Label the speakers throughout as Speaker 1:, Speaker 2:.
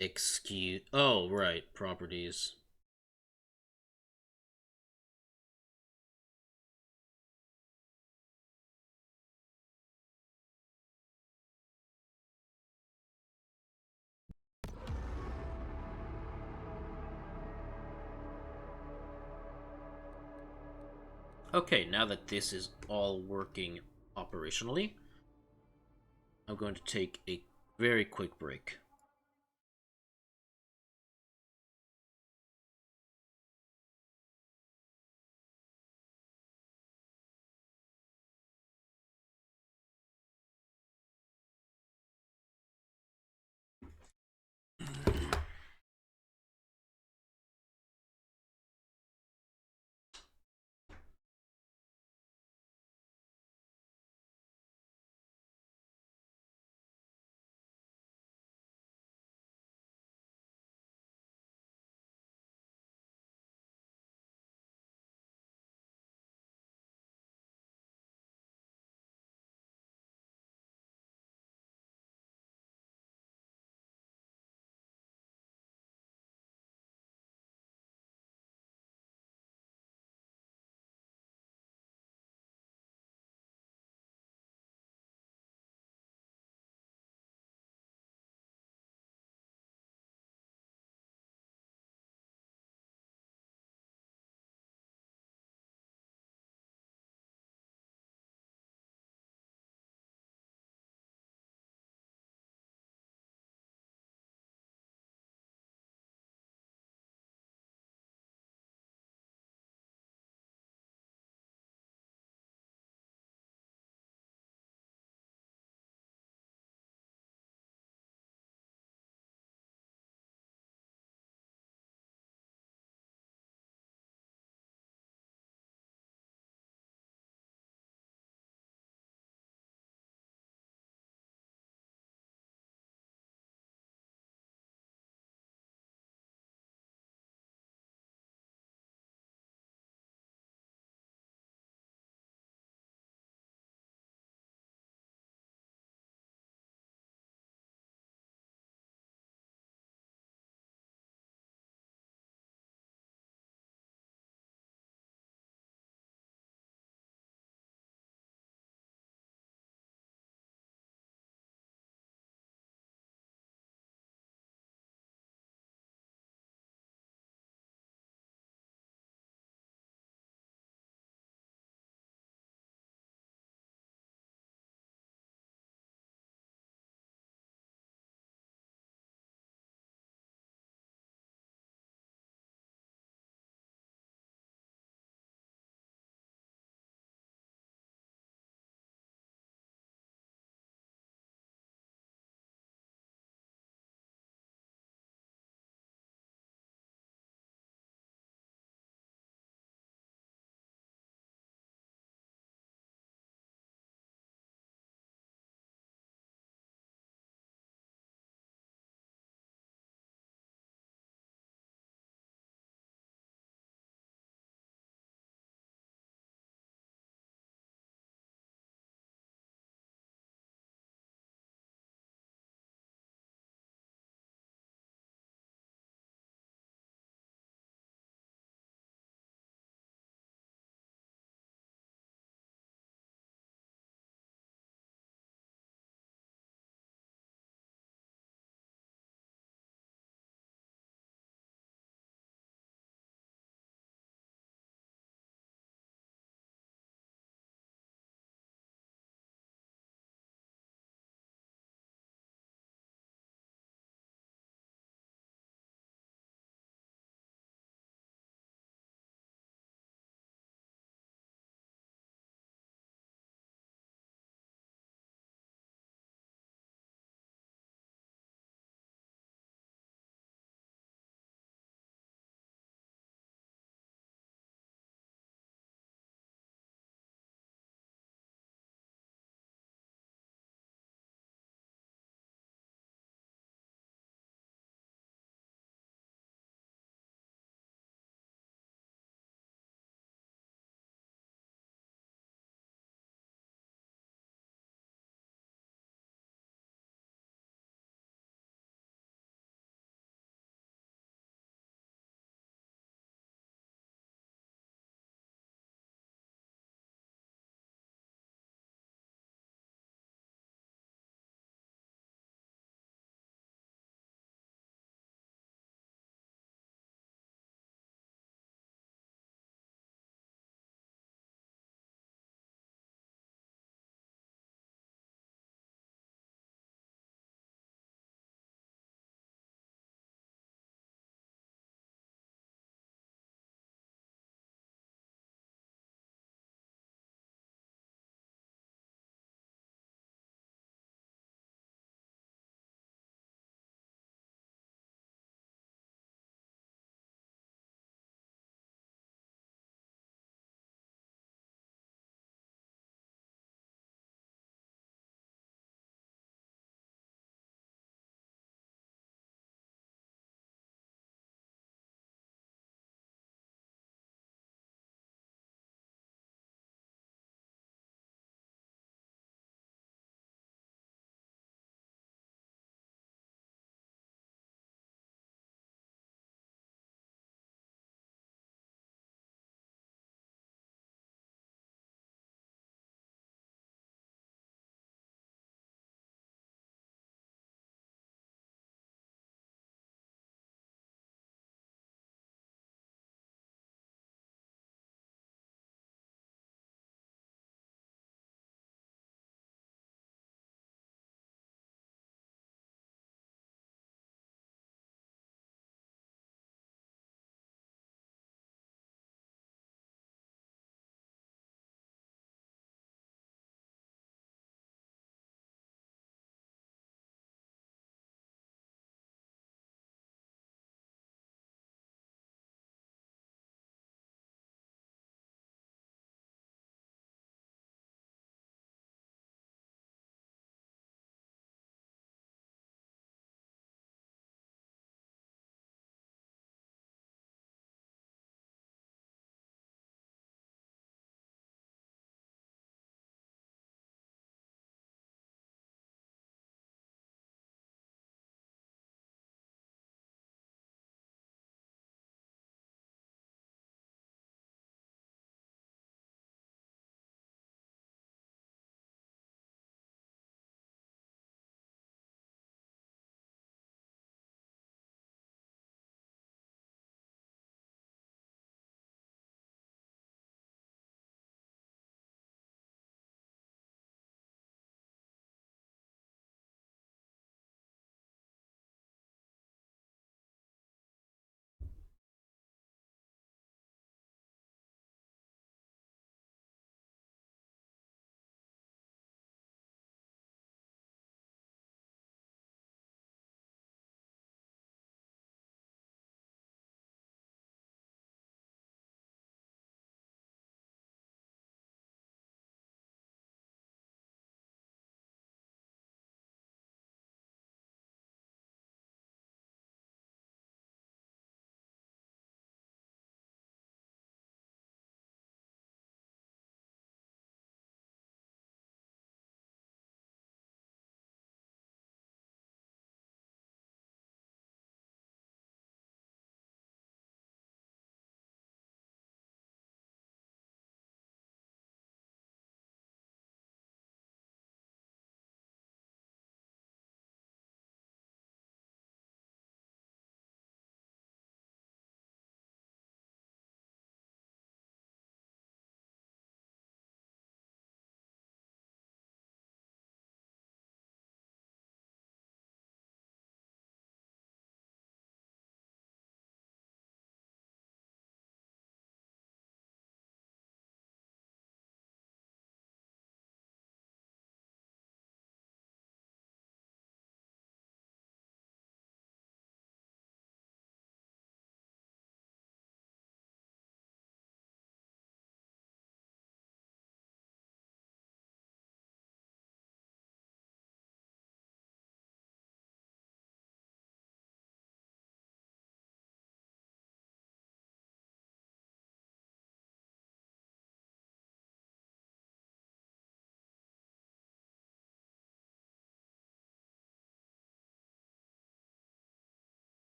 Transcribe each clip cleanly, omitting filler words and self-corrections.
Speaker 1: Excuse. Oh, right. Properties. Okay, now that this is all working operationally, I'm going to take a very quick break.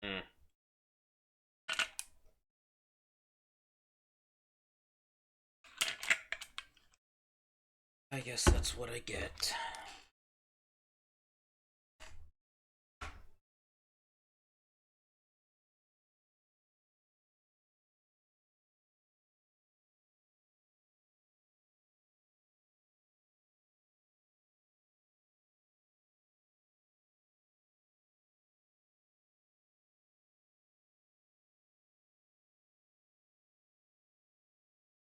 Speaker 1: Hmm. I guess that's what I get.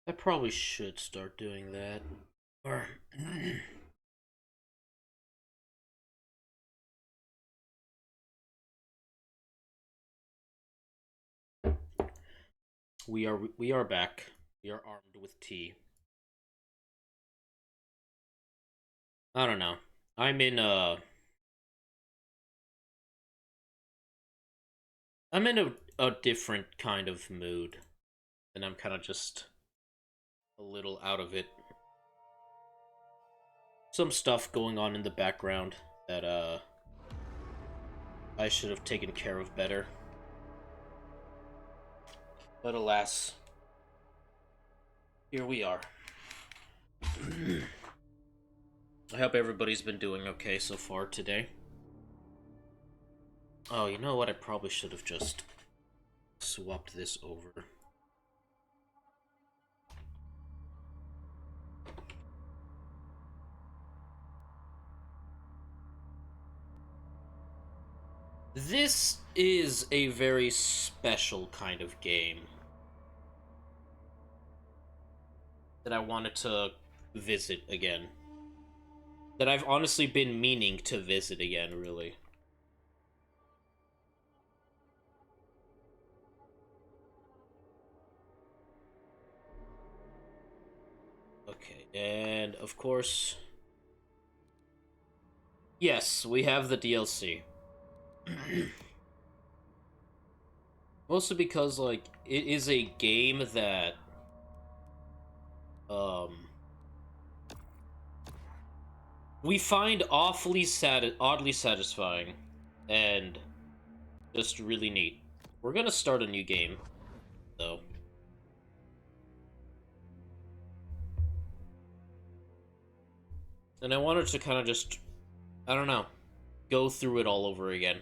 Speaker 1: I probably should start doing that. Or we are back. We are armed with tea. I don't know. I'm in a I'm in a different kind of mood, and I'm kind of just a little out of it. Some stuff going on in the background that I should have taken care of better. But alas, here we are. I hope everybody's been doing okay so far today. Oh, you know what? I probably should have just swapped this over. This is a very special kind of game that I wanted to visit again. That I've honestly been meaning to visit again, really. of course. Yes, we have the DLC. Mostly because, like, it is a game that, we find oddly satisfying, and just really neat. We're gonna start a new game, though. And I wanted to kind of just, I don't know, go through it all over again.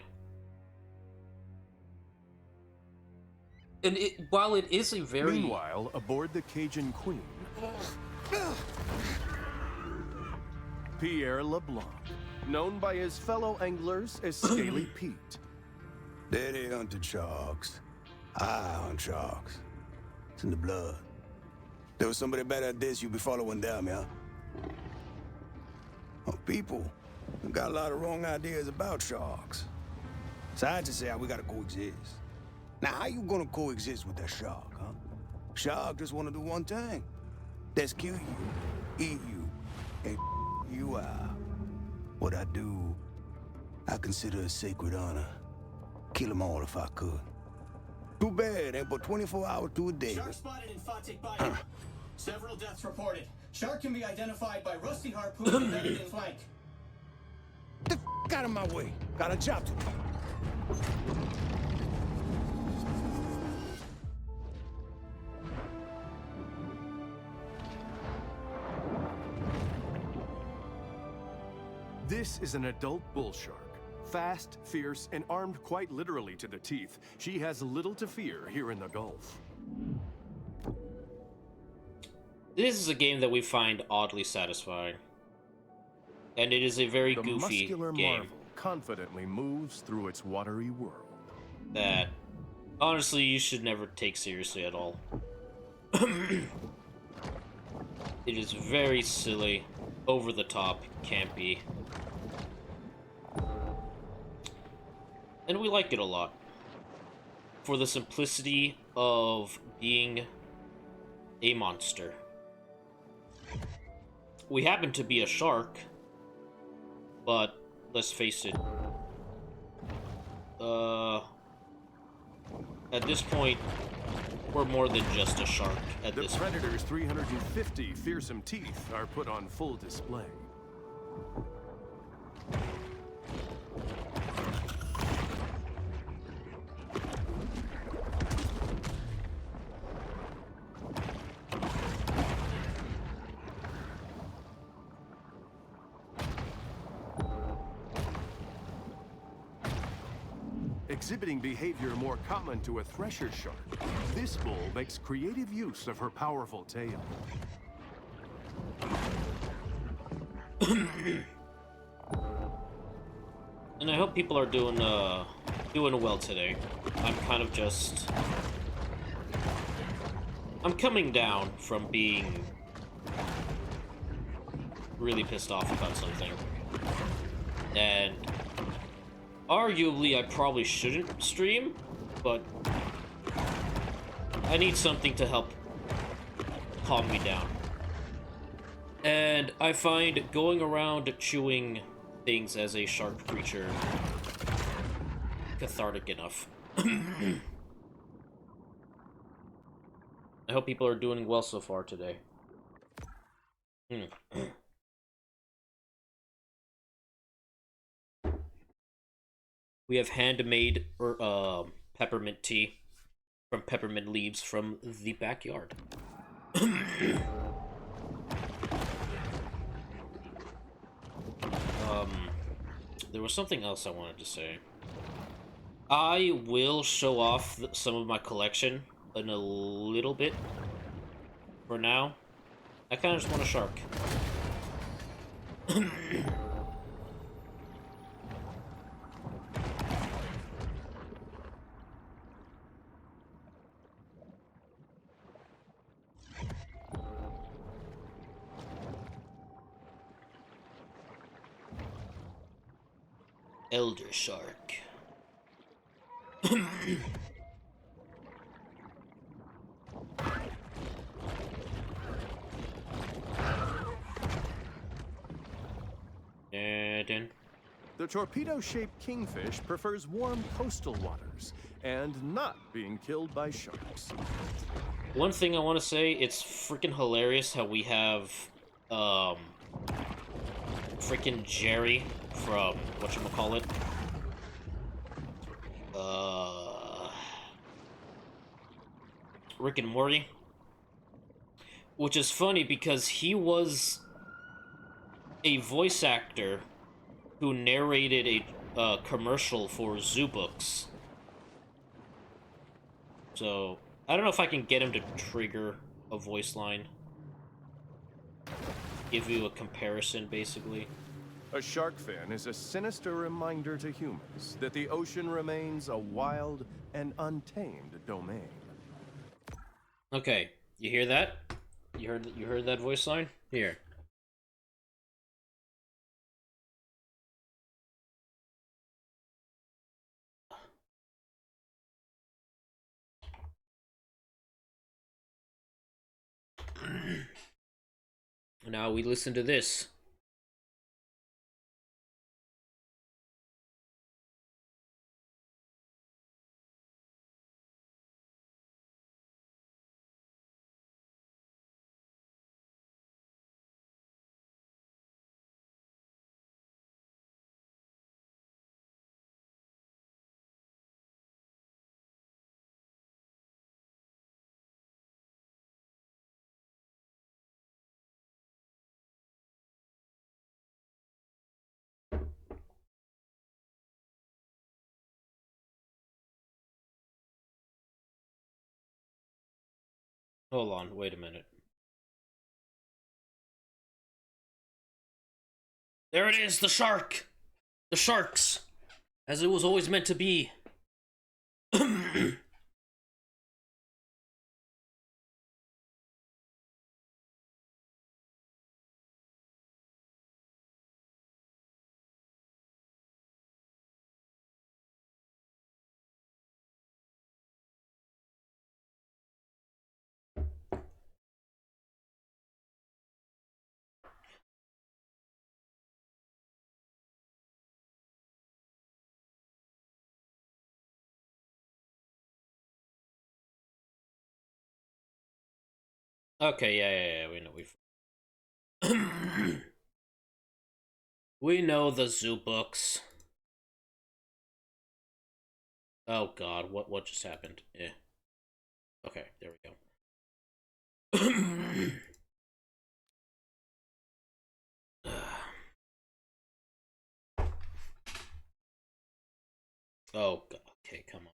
Speaker 1: And while it is a very...
Speaker 2: Meanwhile, aboard the Cajun Queen, Pierre LeBlanc, known by his fellow anglers as Scaly Pete.
Speaker 3: Daddy hunted sharks. I hunt sharks. It's in the blood. There was somebody better at this, you be following them, yeah? Oh, people got a lot of wrong ideas about sharks. So I just say we gotta coexist. Now, how you gonna coexist with that shark, huh? Shark just wanna do one thing. That's kill you, eat you, and you out. What I do, I consider a sacred honor. Kill them all if I could. Too bad, ain't but 24 hours to a day.
Speaker 4: Shark spotted in Fatik Bayou. Several deaths reported. Shark can be identified by rusty harpoon embedded in flank.
Speaker 3: Get the out of my way. Got a job to do.
Speaker 2: This is an adult bull shark. Fast, fierce, and armed quite literally to the teeth, she has little to fear here in the Gulf.
Speaker 1: This is a game that we find oddly satisfying. And it is a very
Speaker 2: The
Speaker 1: goofy
Speaker 2: muscular
Speaker 1: game
Speaker 2: marvel confidently moves through its watery world.
Speaker 1: that, honestly, you should never take seriously at all. It is very silly, over the top, campy. And we like it a lot. For the simplicity of being a monster. We happen to be a shark, but let's face it, at this point, we're more than just a shark at this point.
Speaker 2: The predator's 350 fearsome teeth are put on full display. Exhibiting behavior more common to a thresher shark, this bull makes creative use of her powerful tail.
Speaker 1: And I hope people are doing well today. I'm kind of just... I'm coming down from being really pissed off about something. And arguably, I probably shouldn't stream, but I need something to help calm me down. And I find going around chewing things as a shark creature cathartic enough. I hope people are doing well so far today. We have handmade peppermint tea from peppermint leaves from the backyard. There was something else I wanted to say. I will show off some of my collection in a little bit. For now, I kind of just want a shark. Elder shark. it in.
Speaker 2: The torpedo-shaped kingfish prefers warm coastal waters and not being killed by sharks.
Speaker 1: One thing I want to say, it's freaking hilarious how we have, freaking Jerry from, whatchamacallit, Rick and Morty. Which is funny because he was a voice actor who narrated a commercial for Zoo Books. So, I don't know if I can get him to trigger a voice line. Give you a comparison, basically.
Speaker 2: A shark fin is a sinister reminder to humans that the ocean remains a wild and untamed domain.
Speaker 1: Okay, you hear that? You heard that voice line? Here. Now we listen to this. Hold on, wait a minute. There it is, the shark! The sharks! As it was always meant to be. Okay, yeah, we know we know the Zoo Books. Oh god, what just happened? Yeah. Okay, there we go. Oh god, okay, come on.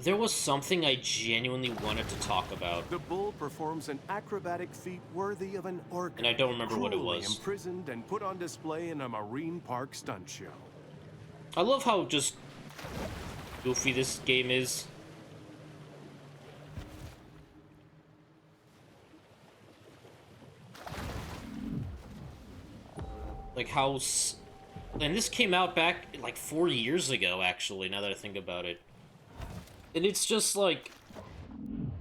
Speaker 1: There was something I genuinely wanted to talk about.
Speaker 2: The bull performs an acrobatic feat worthy of an orca.
Speaker 1: And I don't remember what it
Speaker 2: cruelly
Speaker 1: was.
Speaker 2: Imprisoned and put on display in a marine park stunt show.
Speaker 1: I love how just goofy this game is. Like how... And this came out back like 4 years ago, actually, now that I think about it. And it's just like...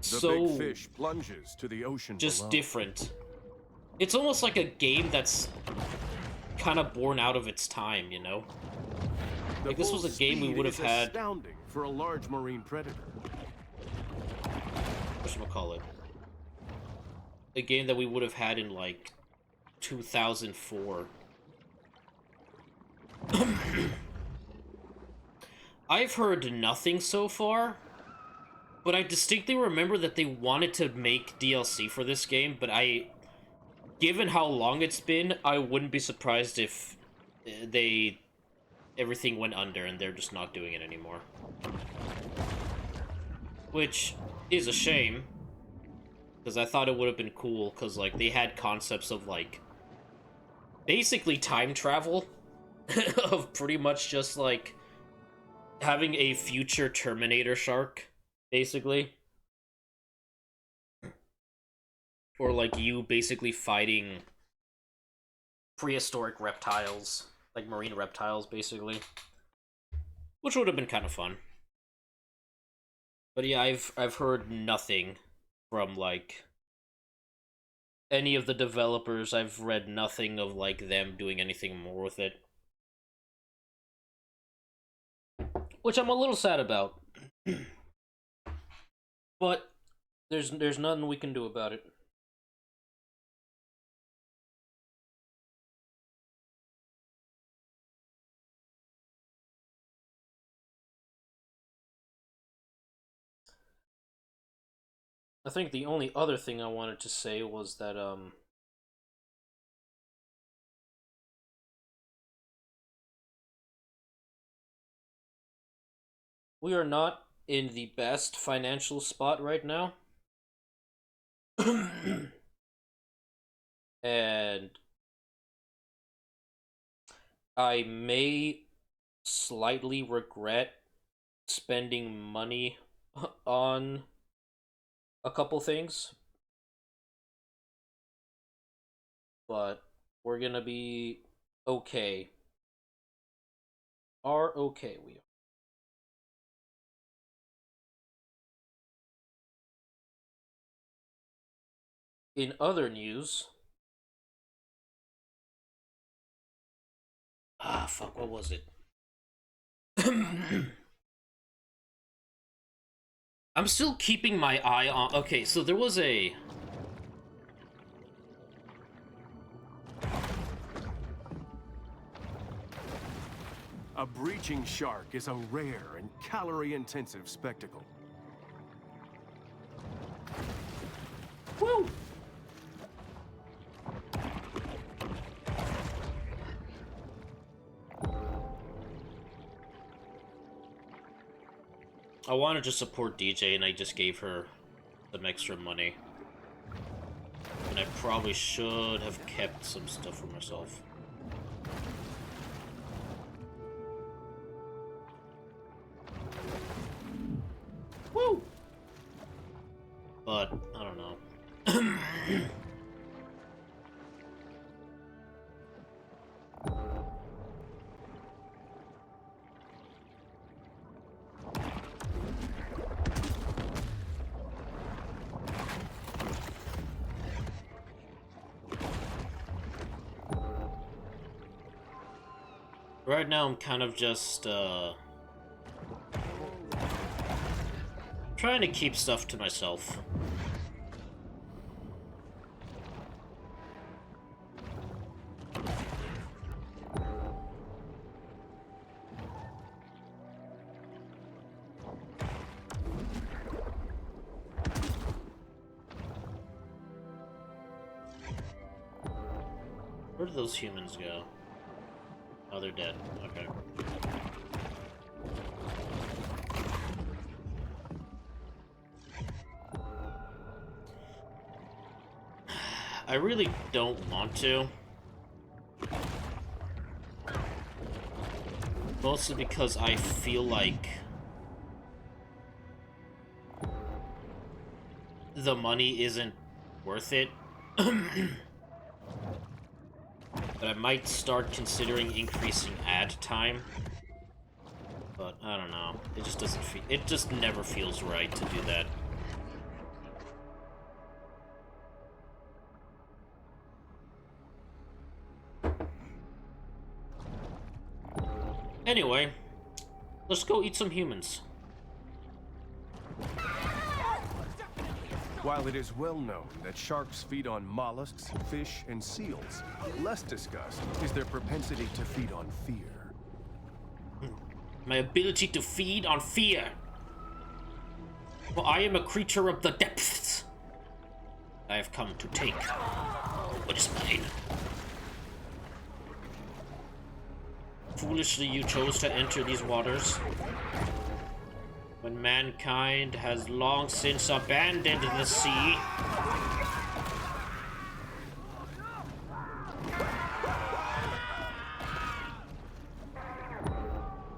Speaker 2: The big fish plunges to the ocean
Speaker 1: just
Speaker 2: below.
Speaker 1: different. It's almost like a game that's kind of born out of its time, you know? Like this was a game we would have had...
Speaker 2: Astounding for a large marine predator.
Speaker 1: Whatchamacallit? A game that we would have had in like 2004. I've heard nothing so far, but I distinctly remember that they wanted to make DLC for this game, but given how long it's been, I wouldn't be surprised if everything went under and they're just not doing it anymore. Which is a shame, because I thought it would have been cool, because, like, they had concepts of, like, basically time travel, of pretty much just, like, having a future Terminator shark, basically. Or, like, you basically fighting prehistoric reptiles, like marine reptiles, basically. Which would have been kind of fun. But yeah, I've heard nothing from like any of the developers. I've read nothing of like them doing anything more with it, which I'm a little sad about. But there's nothing we can do about it. I think the only other thing I wanted to say was that we are not in the best financial spot right now. And I may slightly regret spending money on a couple things, but we're gonna be okay. Are okay, we are. In other news, fuck, what was it? I'm still keeping my eye on. Okay, so there was a.
Speaker 2: A breaching shark is a rare and calorie-intensive spectacle.
Speaker 1: Woo! I wanted to support DJ and I just gave her some extra money. And I probably should have kept some stuff for myself. Woo! But, I don't know. Right now I'm kind of just, trying to keep stuff to myself. Where did those humans go? Oh, they're dead. Okay. I really don't want to. Mostly because I feel like the money isn't worth it. But I might start considering increasing ad time. But I don't know. It just doesn't feel. It just never feels right to do that. Anyway, let's go eat some humans.
Speaker 2: While it is well known that sharks feed on mollusks, fish, and seals, less discussed is their propensity to feed on fear.
Speaker 1: My ability to feed on fear. For I am a creature of the depths. I have come to take what is mine. Foolishly you chose to enter these waters, when mankind has long since abandoned the sea.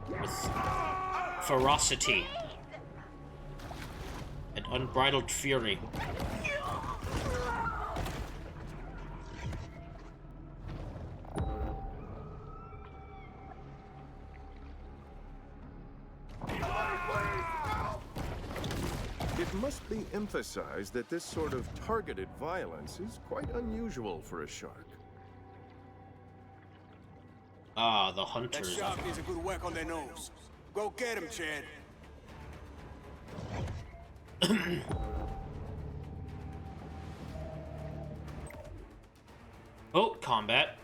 Speaker 1: With ferocity and unbridled fury.
Speaker 2: It must be emphasized that this sort of targeted violence is quite unusual for a shark.
Speaker 1: Ah, the
Speaker 3: That
Speaker 1: hunters.
Speaker 3: shark needs a good whack on their nose. Go get him, Chad.
Speaker 1: Oh, combat.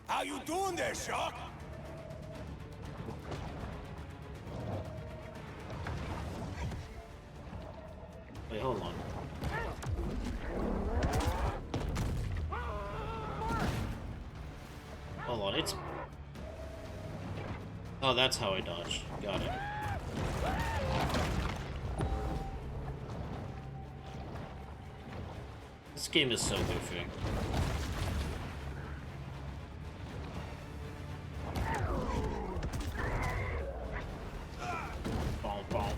Speaker 3: How you doing there, shark?
Speaker 1: Wait, hold on. Hold on, it's... Oh, that's how I dodge. Got it. This game is so goofy. Bom, bom.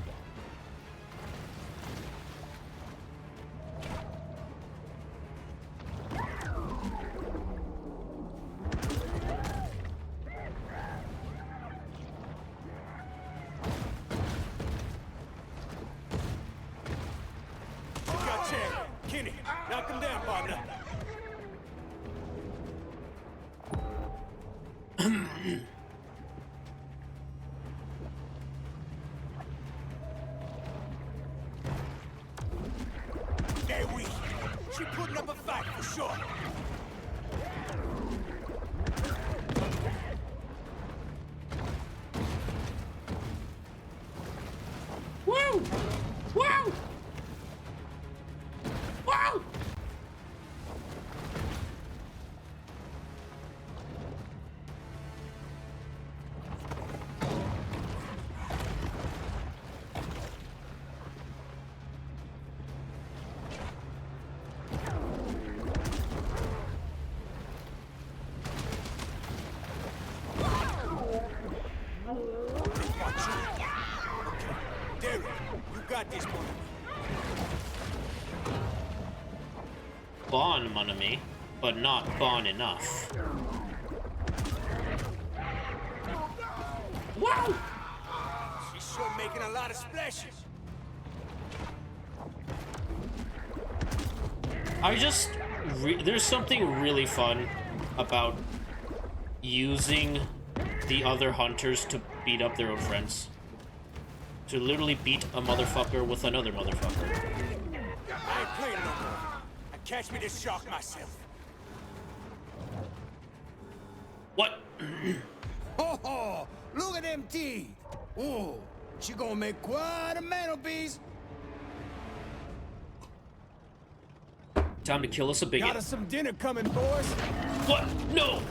Speaker 3: You got Chad. Kenny, knock him down, partner. There we. She putting up a fight for sure.
Speaker 1: Woo! Woo! Woo!
Speaker 3: Derek, you got this one.
Speaker 1: Bon, mon ami, but not bon enough. Wow!
Speaker 3: She's sure making a lot of splashes.
Speaker 1: There's something really fun about using the other hunters to beat up their own friends. To literally beat a motherfucker with another motherfucker.
Speaker 3: I ain't playing no more. I catch me this shark myself.
Speaker 1: What?
Speaker 3: Oh, look at them teeth. Oh, she gonna make quite a mantelpiece.
Speaker 1: Time to kill us a bigot.
Speaker 3: Got us some dinner coming, boys.
Speaker 1: What? No!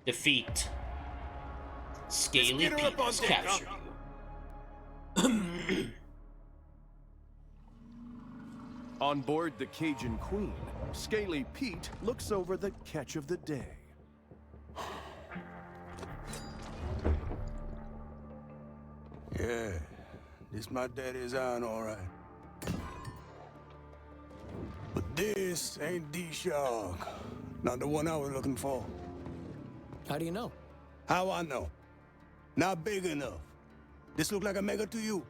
Speaker 1: Defeat. Scaly
Speaker 3: Let's get her up on
Speaker 1: Pete's
Speaker 3: deck,
Speaker 1: capture.
Speaker 2: On board the Cajun Queen, Scaly Pete looks over the catch of the day.
Speaker 3: Yeah, this my daddy's iron, all right. But this ain't the shark. Not the one I was looking for.
Speaker 5: How do you know?
Speaker 3: How I know? Not big enough. This look like a mega to you?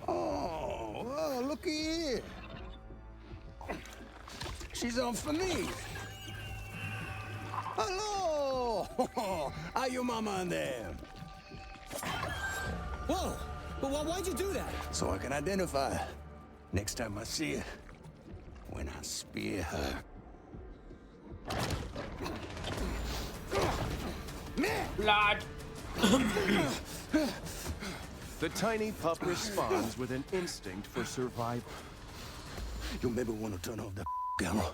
Speaker 3: Oh, well, looky here. She's on for me. Hello! How your mama and them?
Speaker 5: Whoa! But why'd you do that?
Speaker 3: So I can identify her. Next time I see her, when I spear her.
Speaker 1: Blood.
Speaker 2: The tiny pup responds with an instinct for survival.
Speaker 3: You maybe want to turn off that camera.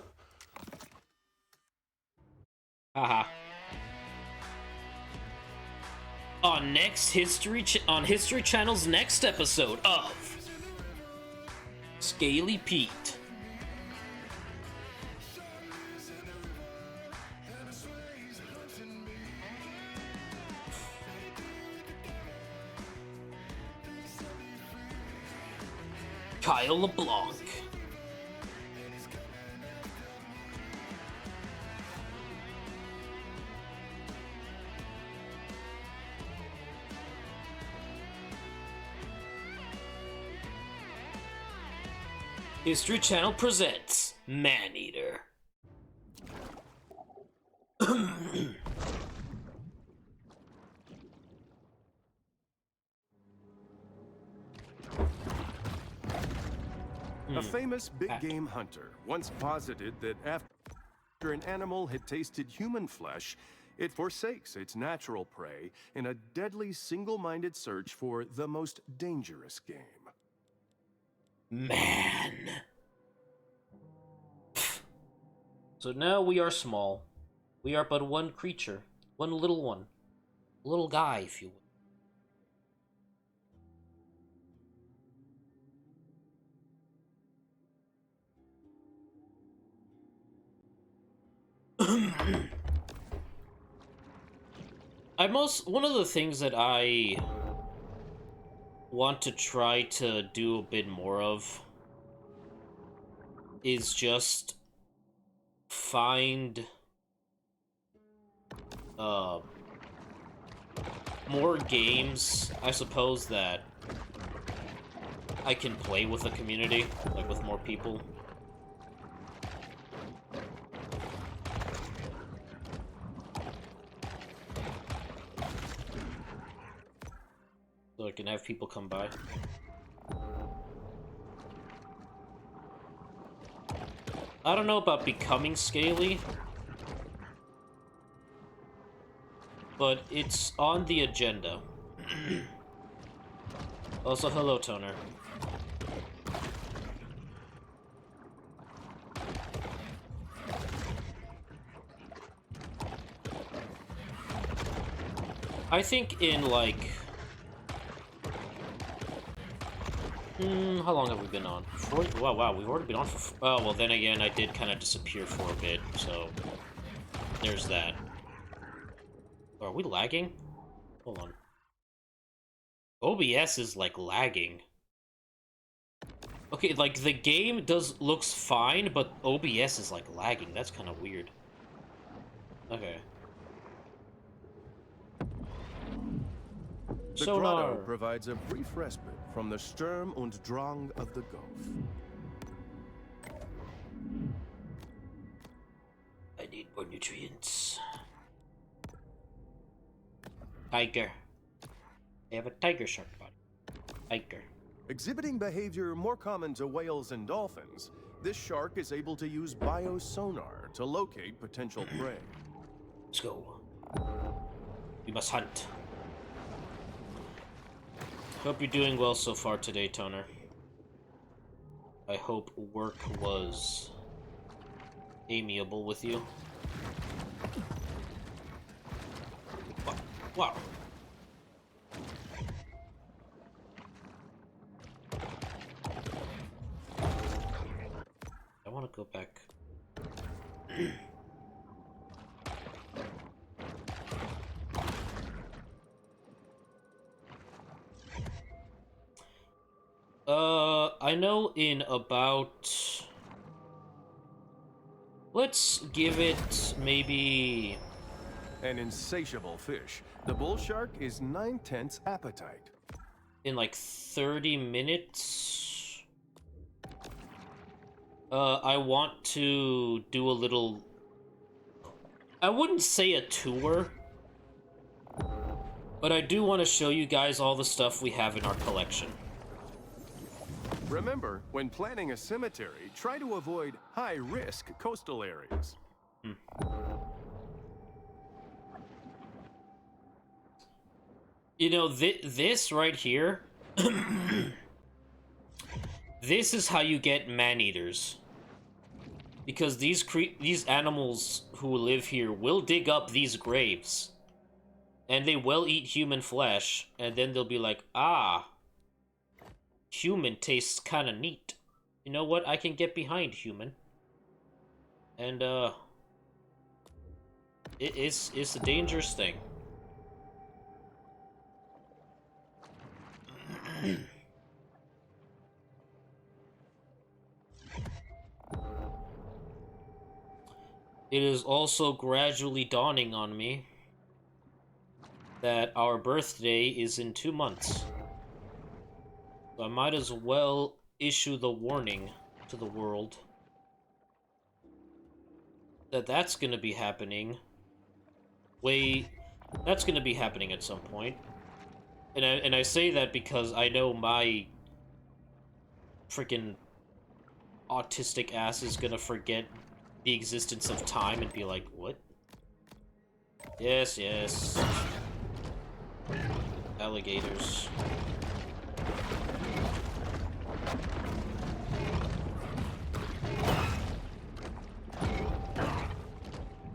Speaker 1: Haha. On History Channel's next episode of Scaly Pete. Kyle LeBlanc. History Channel presents Maneater.
Speaker 2: A famous big game hunter once posited that after an animal had tasted human flesh, it forsakes its natural prey in a deadly single-minded search for the most dangerous game.
Speaker 1: Man. So now we are small. We are but one creature. One little one. Little guy, if you will. One of the things that I want to try to do a bit more of is just find more games, I suppose, that I can play with the community, like with more people. So I can have people come by. I don't know about becoming scaly, but it's on the agenda. Also, hello, Toner. I think in, like... how long have we been on? Wow, we've already been on for... Oh, well, then again, I did kind of disappear for a bit, so... There's that. Are we lagging? Hold on. OBS is, like, lagging. Okay, like, the game looks fine, but OBS is, like, lagging. That's kind of weird. Okay.
Speaker 2: The grotto provides a brief respite from the Sturm und Drang of the Gulf.
Speaker 1: I need more nutrients. Tiger. They have a tiger shark body. Tiger.
Speaker 2: Exhibiting behavior more common to whales and dolphins, this shark is able to use biosonar to locate potential prey.
Speaker 1: Let's go. We must hunt. Hope you're doing well so far today, Toner. I hope work was amiable with you. Wow. I want to go back. I know in about... Let's give it maybe...
Speaker 2: An insatiable fish, the bull shark is 9/10 appetite.
Speaker 1: In like 30 minutes... I want to do a little... I wouldn't say a tour, but I do want to show you guys all the stuff we have in our collection.
Speaker 2: Remember, when planning a cemetery, try to avoid high-risk coastal areas.
Speaker 1: You know, this right here, this is how you get man-eaters. Because these animals who live here will dig up these graves. And they will eat human flesh, and then they'll be like, ah, human tastes kind of neat. You know what? I can get behind human. And, it's a dangerous thing. It is also gradually dawning on me that our birthday is in 2 months. So I might as well issue the warning to the world. That's gonna be happening. That's gonna be happening at some point. And I say that because I know my freaking autistic ass is gonna forget the existence of time and be like, what? Yes, yes. Alligators.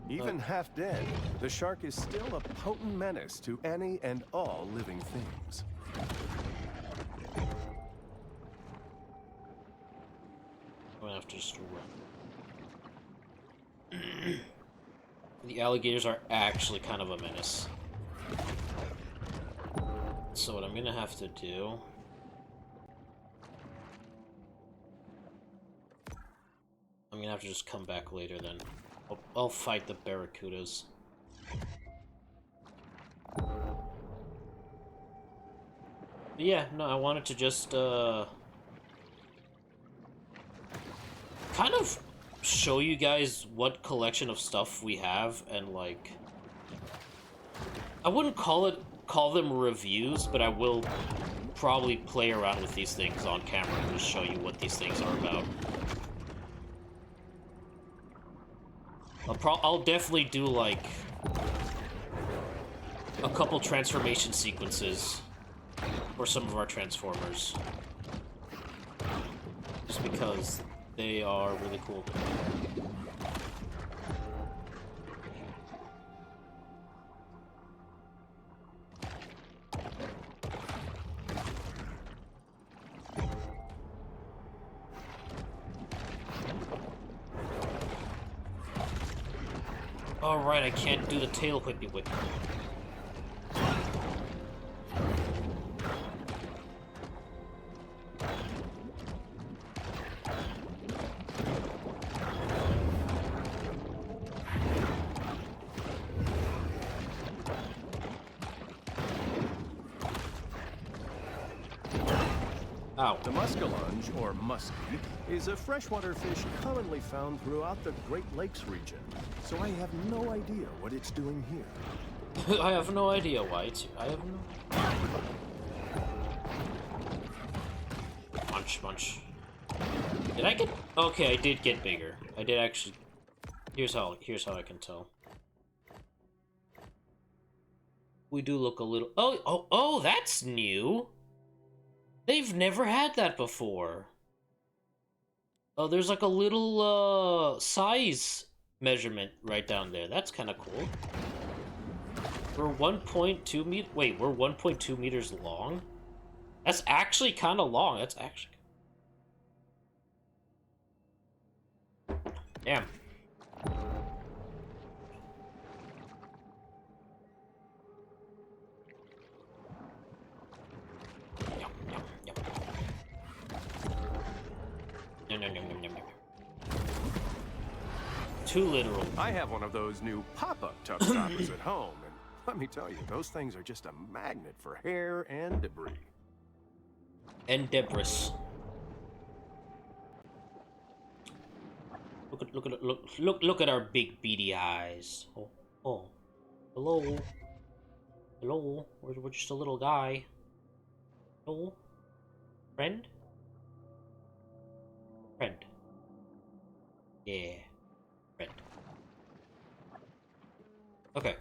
Speaker 2: Even half dead, the shark is still a potent menace to any and all living things.
Speaker 1: I'm gonna have to just run. The alligators are actually kind of a menace. So what I'm gonna have to do... I'm gonna have to just come back later then. I'll fight the barracudas. But yeah, no, I wanted to just, kind of show you guys what collection of stuff we have, and, like... I wouldn't call them reviews, but I will probably play around with these things on camera and just show you what these things are about. I'll definitely do, like, a couple transformation sequences for some of our Transformers. Just because they are really cool. Alright, I can't do the tail whippy whip. Ow.
Speaker 2: The muskellunge, or muskie, is a freshwater fish commonly found throughout the Great Lakes region, so I have no idea what it's doing here.
Speaker 1: I have no idea why it's here. I have no... Munch, munch. Did I get... Okay, I did get bigger. I did actually... Here's how I can tell. We do look a little... Oh, that's new! They've never had that before. Oh, there's like a little, size measurement right down there. That's kind of cool. We're 1.2 meters... Wait, we're 1.2 meters long? That's actually kind of long. That's actually... Damn. Too literal.
Speaker 2: I have one of those new pop-up tub stoppers at home, and let me tell you, those things are just a magnet for hair and debris.
Speaker 1: And debris. Look at our big beady eyes. Oh. Hello. Hello. We're just a little guy. Hello. Friend? Friend. Yeah. Friend. Okay.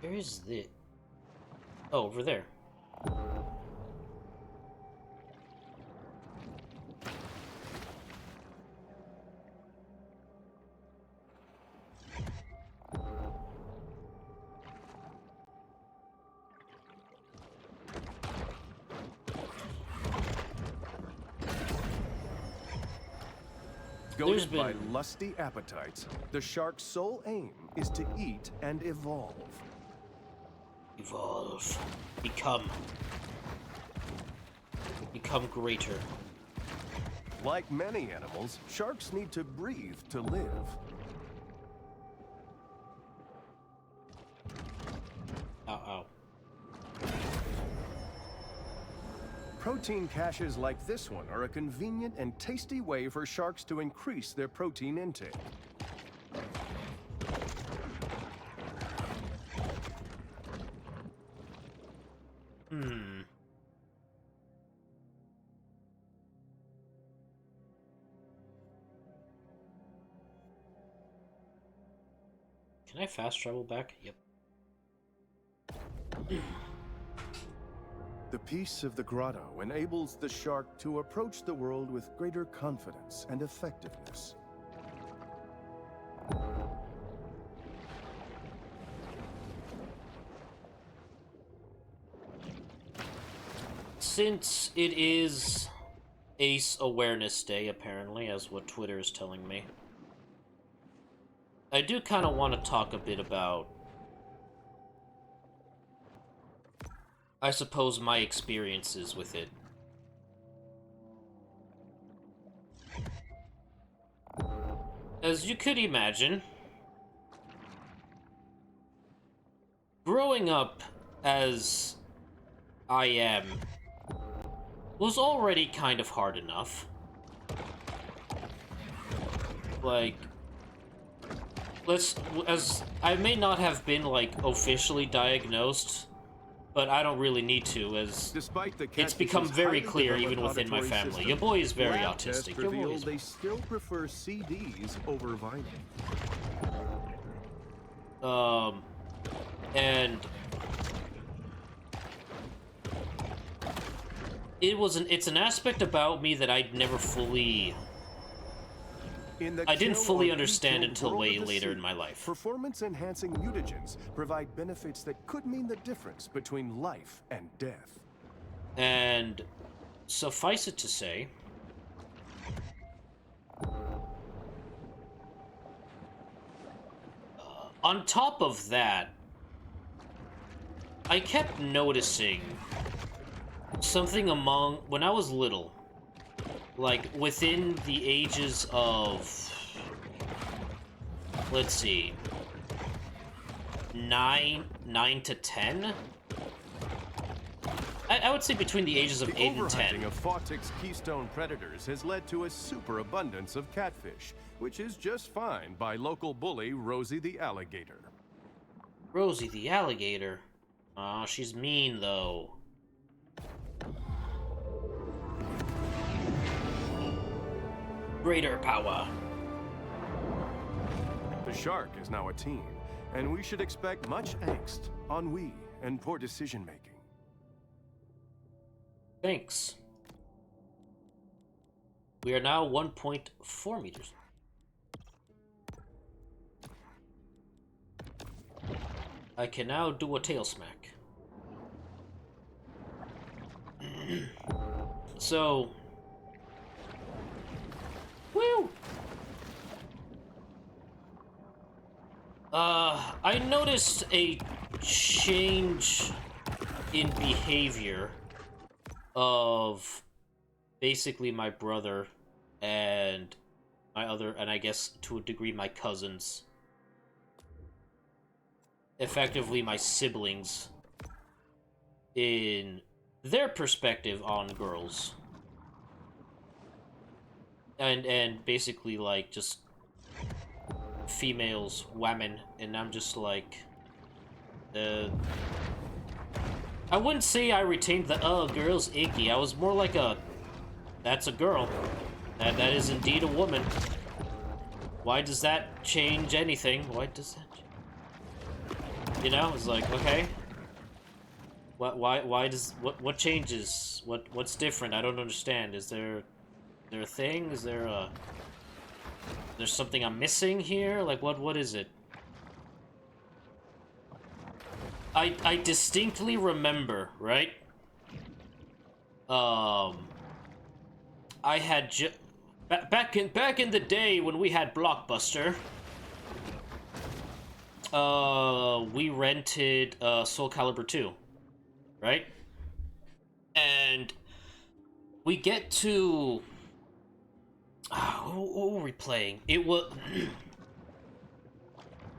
Speaker 1: Where is the... Oh, over there.
Speaker 2: Goaded by lusty appetites, the shark's sole aim is to eat and evolve.
Speaker 1: Evolve. Become greater.
Speaker 2: Like many animals, sharks need to breathe to live.
Speaker 1: Ow, ow.
Speaker 2: Protein caches like this one are a convenient and tasty way for sharks to increase their protein intake.
Speaker 1: Can I fast travel back? Yep.
Speaker 2: The peace of the grotto enables the shark to approach the world with greater confidence and effectiveness.
Speaker 1: Since it is Ace Awareness Day, apparently, as what Twitter is telling me, I do kind of want to talk a bit about, I suppose, my experiences with it. As you could imagine, growing up as I am was already kind of hard enough. Like, as I may not have been, like, officially diagnosed, but I don't really need to, as
Speaker 2: Despite the
Speaker 1: it's become
Speaker 2: catfish's
Speaker 1: very
Speaker 2: highly
Speaker 1: clear
Speaker 2: developed
Speaker 1: even within my
Speaker 2: auditory
Speaker 1: family.
Speaker 2: system,
Speaker 1: Your boy is very
Speaker 2: lab tests
Speaker 1: autistic. Your boy
Speaker 2: reveal
Speaker 1: is...
Speaker 2: they still prefer CDs over vinyl.
Speaker 1: And it's an aspect about me that I'd never fully... I didn't fully understand until way later in my life.
Speaker 2: Performance-enhancing mutagens provide benefits that could mean the difference between life and death.
Speaker 1: And suffice it to say, on top of that, I kept noticing something when I was little, like within the ages of, let's see, 9 to 10. I would say between the ages of 8 and 10.
Speaker 2: The overhunting of Fawtick's keystone predators has led to a superabundance of catfish, which is just fine by local bully Rosie the alligator.
Speaker 1: Rosie the alligator? Aw, she's mean though. Greater power.
Speaker 2: The shark is now a teen, and we should expect much angst, ennui, and poor decision-making.
Speaker 1: Thanks. We are now 1.4 meters. I can now do a tail smack. So... Woo! I noticed a change in behavior of basically my brother and and I guess to a degree my cousins. Effectively my siblings in their perspective on girls. And basically like just females, women, and I'm just like I wouldn't say I retained the girl's icky. I was more like that's a girl. That is indeed a woman. Why does that change anything? Why does that change? You know, it's like, okay. What changes? What's different? I don't understand. Is there a thing? Is there there's something I'm missing here? Like what is it? I distinctly remember, right? I had back in the day when we had Blockbuster, we rented Soul Calibur 2, right? And we get to what were we playing? It was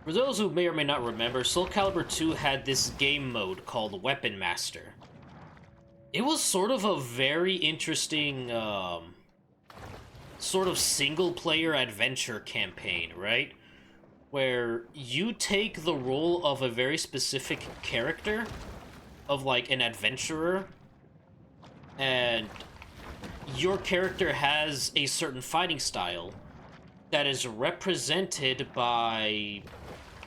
Speaker 1: for those who may or may not remember, Soul Calibur 2 had this game mode called Weapon Master. it was sort of a very interesting, sort of single-player adventure campaign, right? Where you take the role of a very specific character, of, like, an adventurer, and your character has a certain fighting style that is represented by,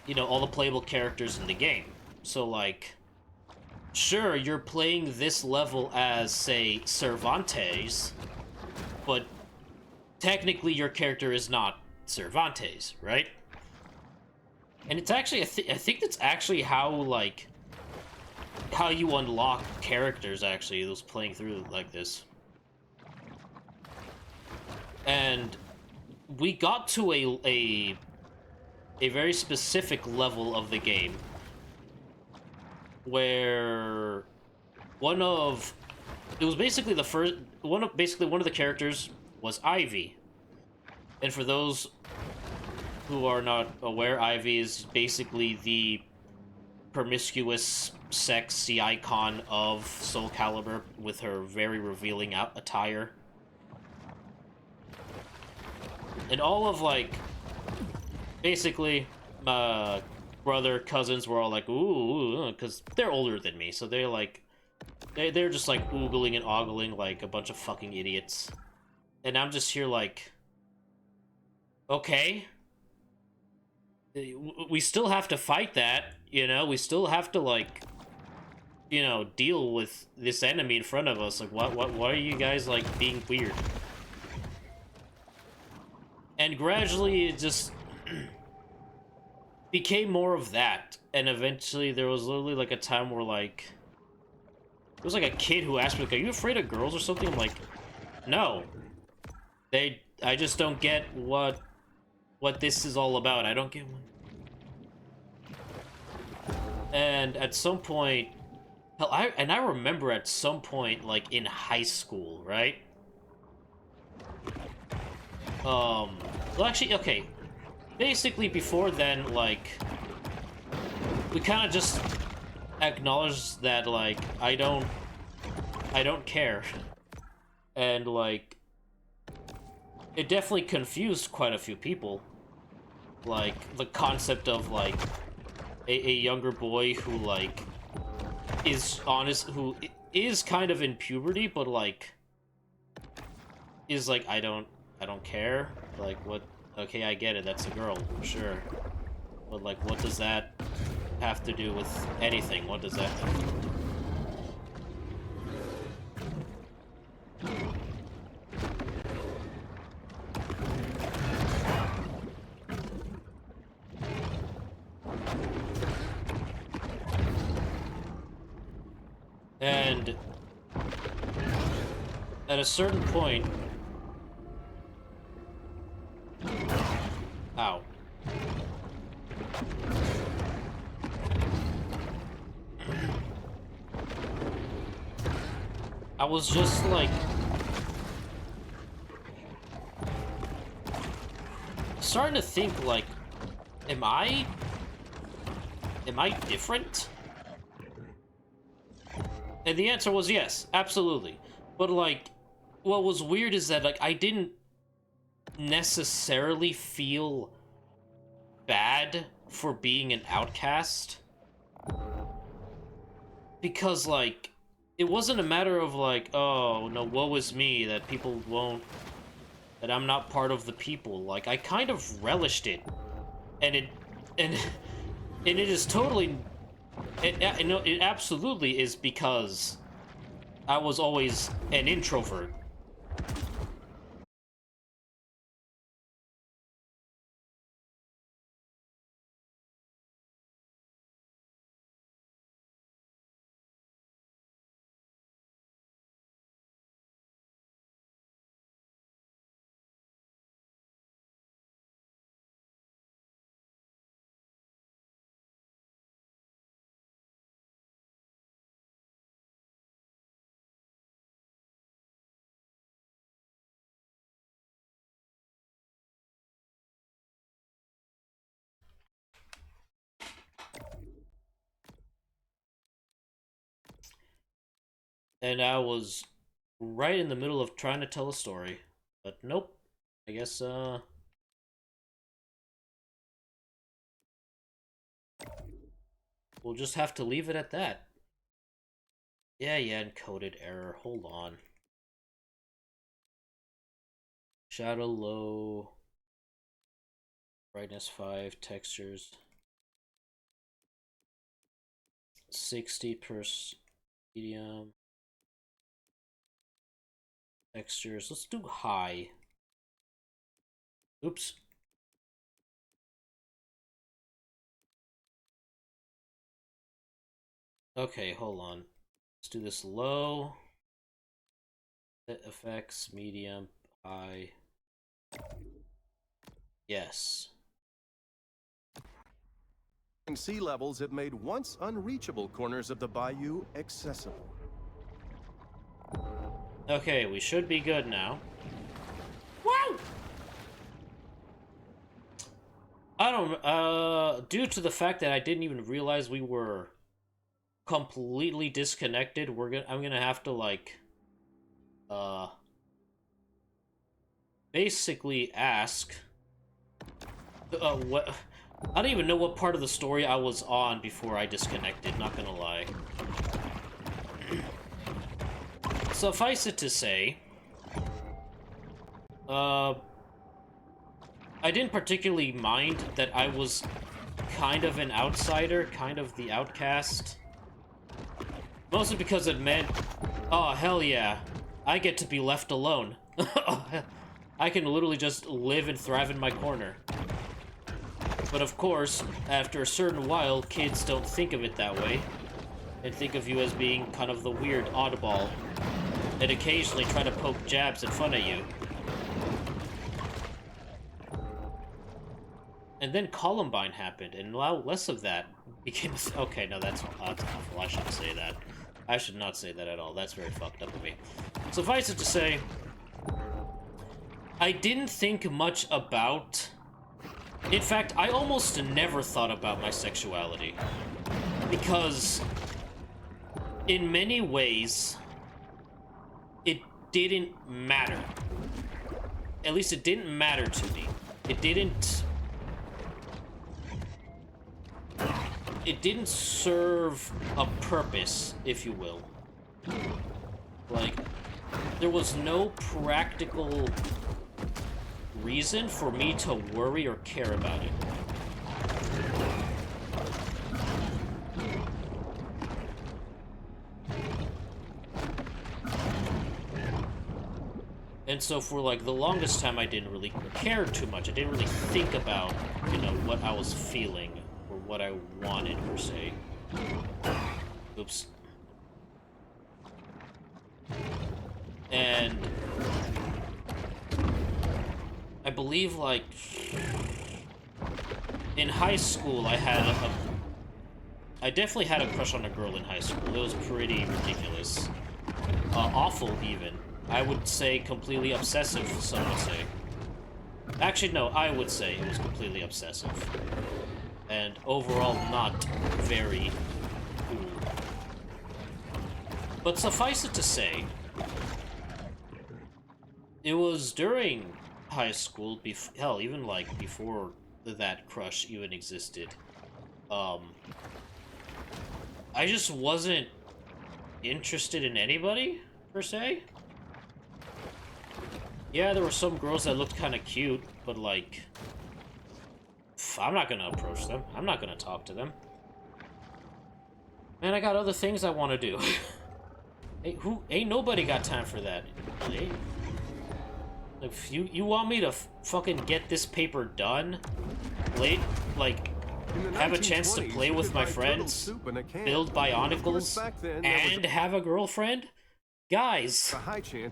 Speaker 1: you know, all the playable characters in the game. So, like, sure, you're playing this level as, say, Cervantes, but technically your character is not Cervantes, right? And it's actually, I think that's actually how, like, how you unlock characters, actually, those playing through like this. And we got to a very specific level of the game where it was basically the first one of the characters was Ivy. And for those who are not aware, Ivy is basically the promiscuous, sexy icon of Soul Calibur with her very revealing attire. And all of, like, basically, my brother, cousins were all like, ooh, because they're older than me, so they're like, they're just like oogling and ogling like a bunch of fucking idiots. And I'm just here like, okay. We still have to fight that, you know? We still have to, like, you know, deal with this enemy in front of us. Like, why are you guys, like, being weird? And gradually it just became more of that. And eventually there was literally, like, a time where, like, there was, like, a kid who asked me, like, are you afraid of girls or something? I'm like, no. I just don't get what this is all about. I don't get what... And at some point, hell, I remember at some point, like, in high school, right? Well, actually, okay. Basically, before then, like, we kind of just acknowledged that, like, I don't care. And, like, it definitely confused quite a few people. Like, the concept of, like, a younger boy who, like, is honest, who is kind of in puberty, but, like, is like, I don't care. Like, what? Okay, I get it, that's a girl, sure. But, like, what does that have to do with anything? What does that have to do? And at a certain point... Ow. I was just like... starting to think, like, am I different? And the answer was yes, absolutely. But, like, what was weird is that, like, I didn't necessarily feel bad for being an outcast. Because, like, it wasn't a matter of, like, oh, no, woe is me, that people won't... that I'm not part of the people. Like, I kind of relished it. And it... and it is totally... It absolutely is because I was always an introvert. And I was right in the middle of trying to tell a story. But nope. I guess, we'll just have to leave it at that. Yeah, encoded error. Hold on. Shadow low. Brightness 5. Textures. 60% medium. Textures. Let's do high. Oops. Okay, hold on. Let's do this low. Set effects, medium, high. Yes.
Speaker 2: Sea levels have made once unreachable corners of the bayou accessible.
Speaker 1: Okay, we should be good now. Wow! I don't, due to the fact that I didn't even realize we were completely disconnected, I'm gonna have to, like, basically ask, what, I don't even know what part of the story I was on before I disconnected, not gonna lie. Suffice it to say, I didn't particularly mind that I was kind of an outsider, kind of the outcast. Mostly because it meant, oh, hell yeah, I get to be left alone. I can literally just live and thrive in my corner. But of course, after a certain while, kids don't think of it that way, and think of you as being kind of the weird oddball, and occasionally try to poke jabs in front of you. And then Columbine happened, and less of that became... Okay, no, that's awful. I shouldn't say that. I should not say that at all. That's very fucked up of me. Suffice it to say, I didn't think much about... In fact, I almost never thought about my sexuality. Because, in many ways, it didn't matter. At least it didn't matter to me. It didn't serve a purpose, if you will. Like, there was no practical reason for me to worry or care about it. And so for, like, the longest time, I didn't really care too much. I didn't really think about, you know, what I was feeling or what I wanted, per se. Oops. And I believe, like, in high school, I definitely had a crush on a girl in high school. It was pretty ridiculous. Awful, even. I would say completely obsessive, some would say. Actually, no, I would say it was completely obsessive. And overall, not very cool. But suffice it to say, it was during high school, hell, even, like, before that crush even existed. I just wasn't interested in anybody, per se. Yeah, there were some girls that looked kind of cute, but, like, I'm not gonna approach them. I'm not gonna talk to them. Man, I got other things I want to do. Ain't nobody got time for that. If you want me to fucking get this paper done, like, have a chance to play with my friends, build bionicles, and have a girlfriend? Guys,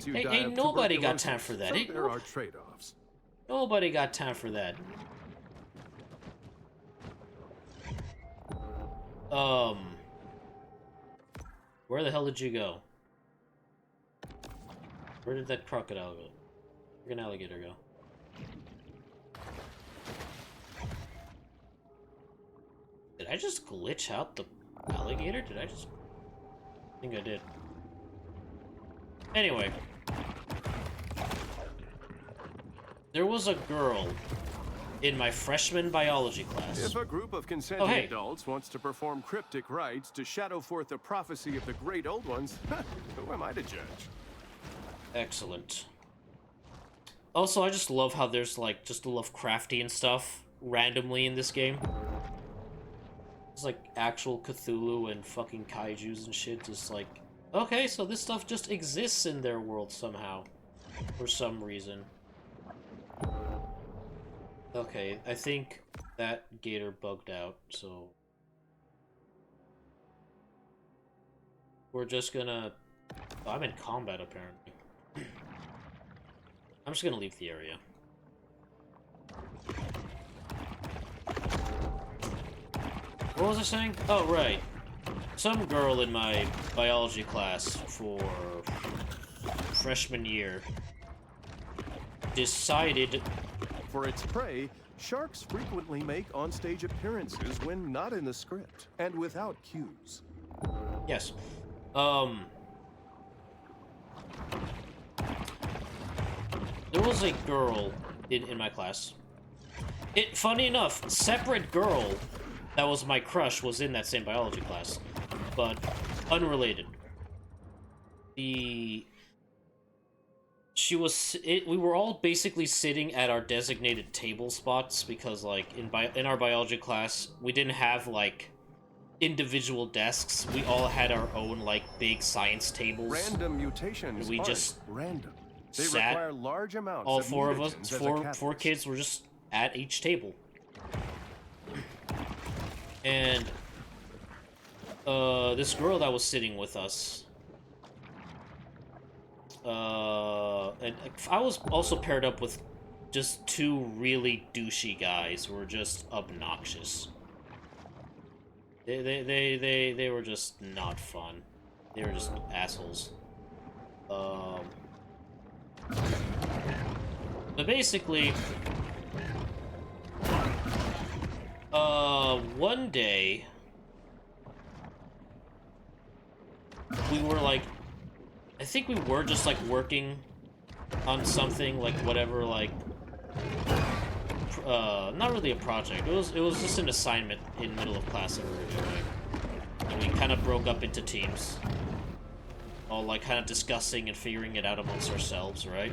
Speaker 1: ain't nobody got time for that.
Speaker 2: There are trade-offs.
Speaker 1: Nobody got time for that. Where the hell did you go? Where did that crocodile go? Where'd an alligator go? Did I just glitch out the alligator? I think I did. Anyway. There was a girl in my freshman biology class.
Speaker 2: If a group of consenting
Speaker 1: hey.
Speaker 2: adults wants to perform cryptic rites to shadow forth the prophecy of the great old ones, who am I to judge?
Speaker 1: Excellent. Also, I just love how there's, like, just Lovecraftian stuff randomly in this game. It's like actual Cthulhu and fucking kaijus and shit, just like, okay, so this stuff just exists in their world somehow. For some reason. Okay, I think that gator bugged out, so... We're just gonna... Oh, I'm in combat, apparently. I'm just gonna leave the area. What was I saying? Oh, right. Some girl in my biology class for freshman year decided...
Speaker 2: For its prey, sharks frequently make onstage appearances when not in the script, and without cues.
Speaker 1: Yes. There was a girl in my class. Funny enough, separate girl that was my crush was in that same biology class, but unrelated. We were all basically sitting at our designated table spots because, like, in our biology class, we didn't have, like, individual desks. We all had our own, like, big science tables.
Speaker 2: Random mutations
Speaker 1: We
Speaker 2: aren't
Speaker 1: just
Speaker 2: random. They
Speaker 1: sat,
Speaker 2: require large amounts
Speaker 1: all
Speaker 2: of
Speaker 1: four of us,
Speaker 2: mutagens as a
Speaker 1: four
Speaker 2: catalyst.
Speaker 1: kids were just at each table. And, this girl that was sitting with us, and I was also paired up with just two really douchey guys who were just obnoxious. They were just not fun. They were just assholes. But basically, one day, we were like, I think we were just like working on something, like whatever, like, not really a project. It was just an assignment in middle of class that we were doing. And we kind of broke up into teams. All like kind of discussing and figuring it out amongst ourselves, right?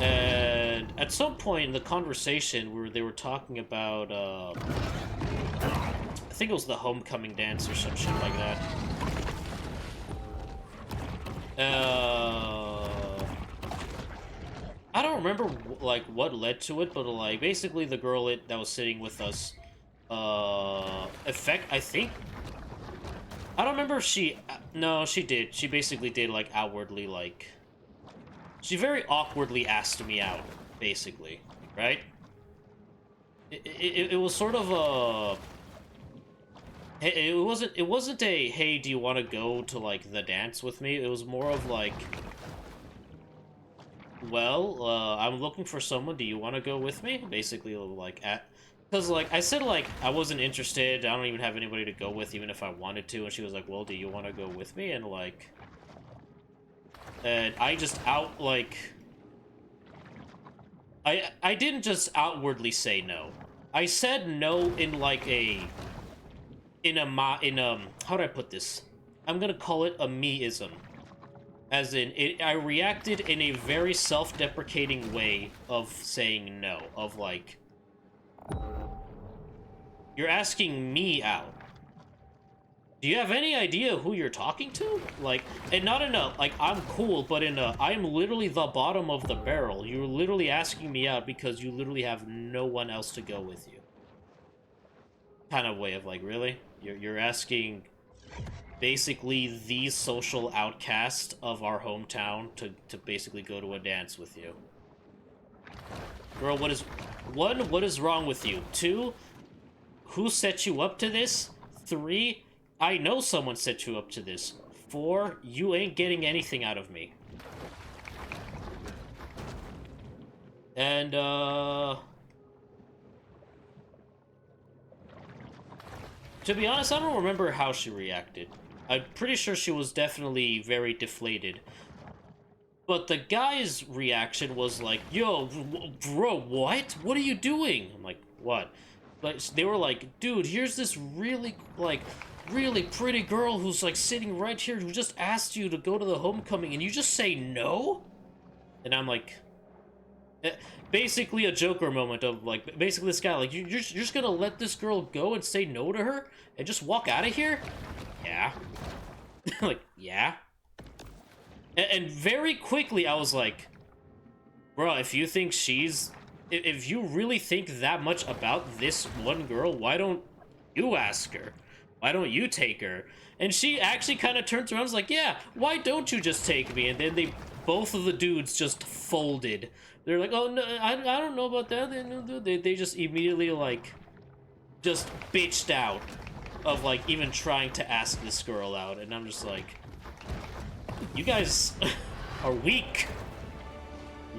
Speaker 1: And at some point in the conversation where they were talking about, I think it was the homecoming dance or some shit like that. I don't remember like what led to it, but like basically the girl that was sitting with us, I think. I don't remember if she. No, she did. She basically did like outwardly like. She very awkwardly asked me out, basically, right? It was sort of a. It wasn't a hey, do you want to go to like the dance with me? It was more of like, well, I'm looking for someone. Do you want to go with me? Basically, like because like I said, like I wasn't interested. I don't even have anybody to go with, even if I wanted to. And she was like, well, do you want to go with me? And like. And I just I didn't just outwardly say no. I said no in like how do I put this? I'm gonna call it a me-ism. As in, I reacted in a very self-deprecating way of saying no. Of like, you're asking me out. Do you have any idea who you're talking to? Like, and not in a, like, I'm cool, but in a, I'm literally the bottom of the barrel. You're literally asking me out because you literally have no one else to go with you. Kind of way of like, really? You're asking basically the social outcast of our hometown to basically go to a dance with you. Girl, what is wrong with you? 2, who set you up to this? 3, I know someone set you up to this. 4, you ain't getting anything out of me. And, to be honest, I don't remember how she reacted. I'm pretty sure she was definitely very deflated. But the guy's reaction was like, yo, bro, what? What are you doing? I'm like, what? Like, they were like, dude, here's this really, like, really pretty girl who's, like, sitting right here who just asked you to go to the homecoming and you just say no? And I'm like... basically a Joker moment of, like, basically this guy, like, you're just gonna let this girl go and say no to her? And just walk out of here? Yeah. Like, yeah. And very quickly I was like, bro, if you think she's... If you really think that much about this one girl, why don't you ask her? Why don't you take her? And she actually kind of turns around and is like, yeah, why don't you just take me? And then both of the dudes just folded. They're like, oh, no, I don't know about that. They just immediately, like, just bitched out of, like, even trying to ask this girl out. And I'm just like, you guys are weak.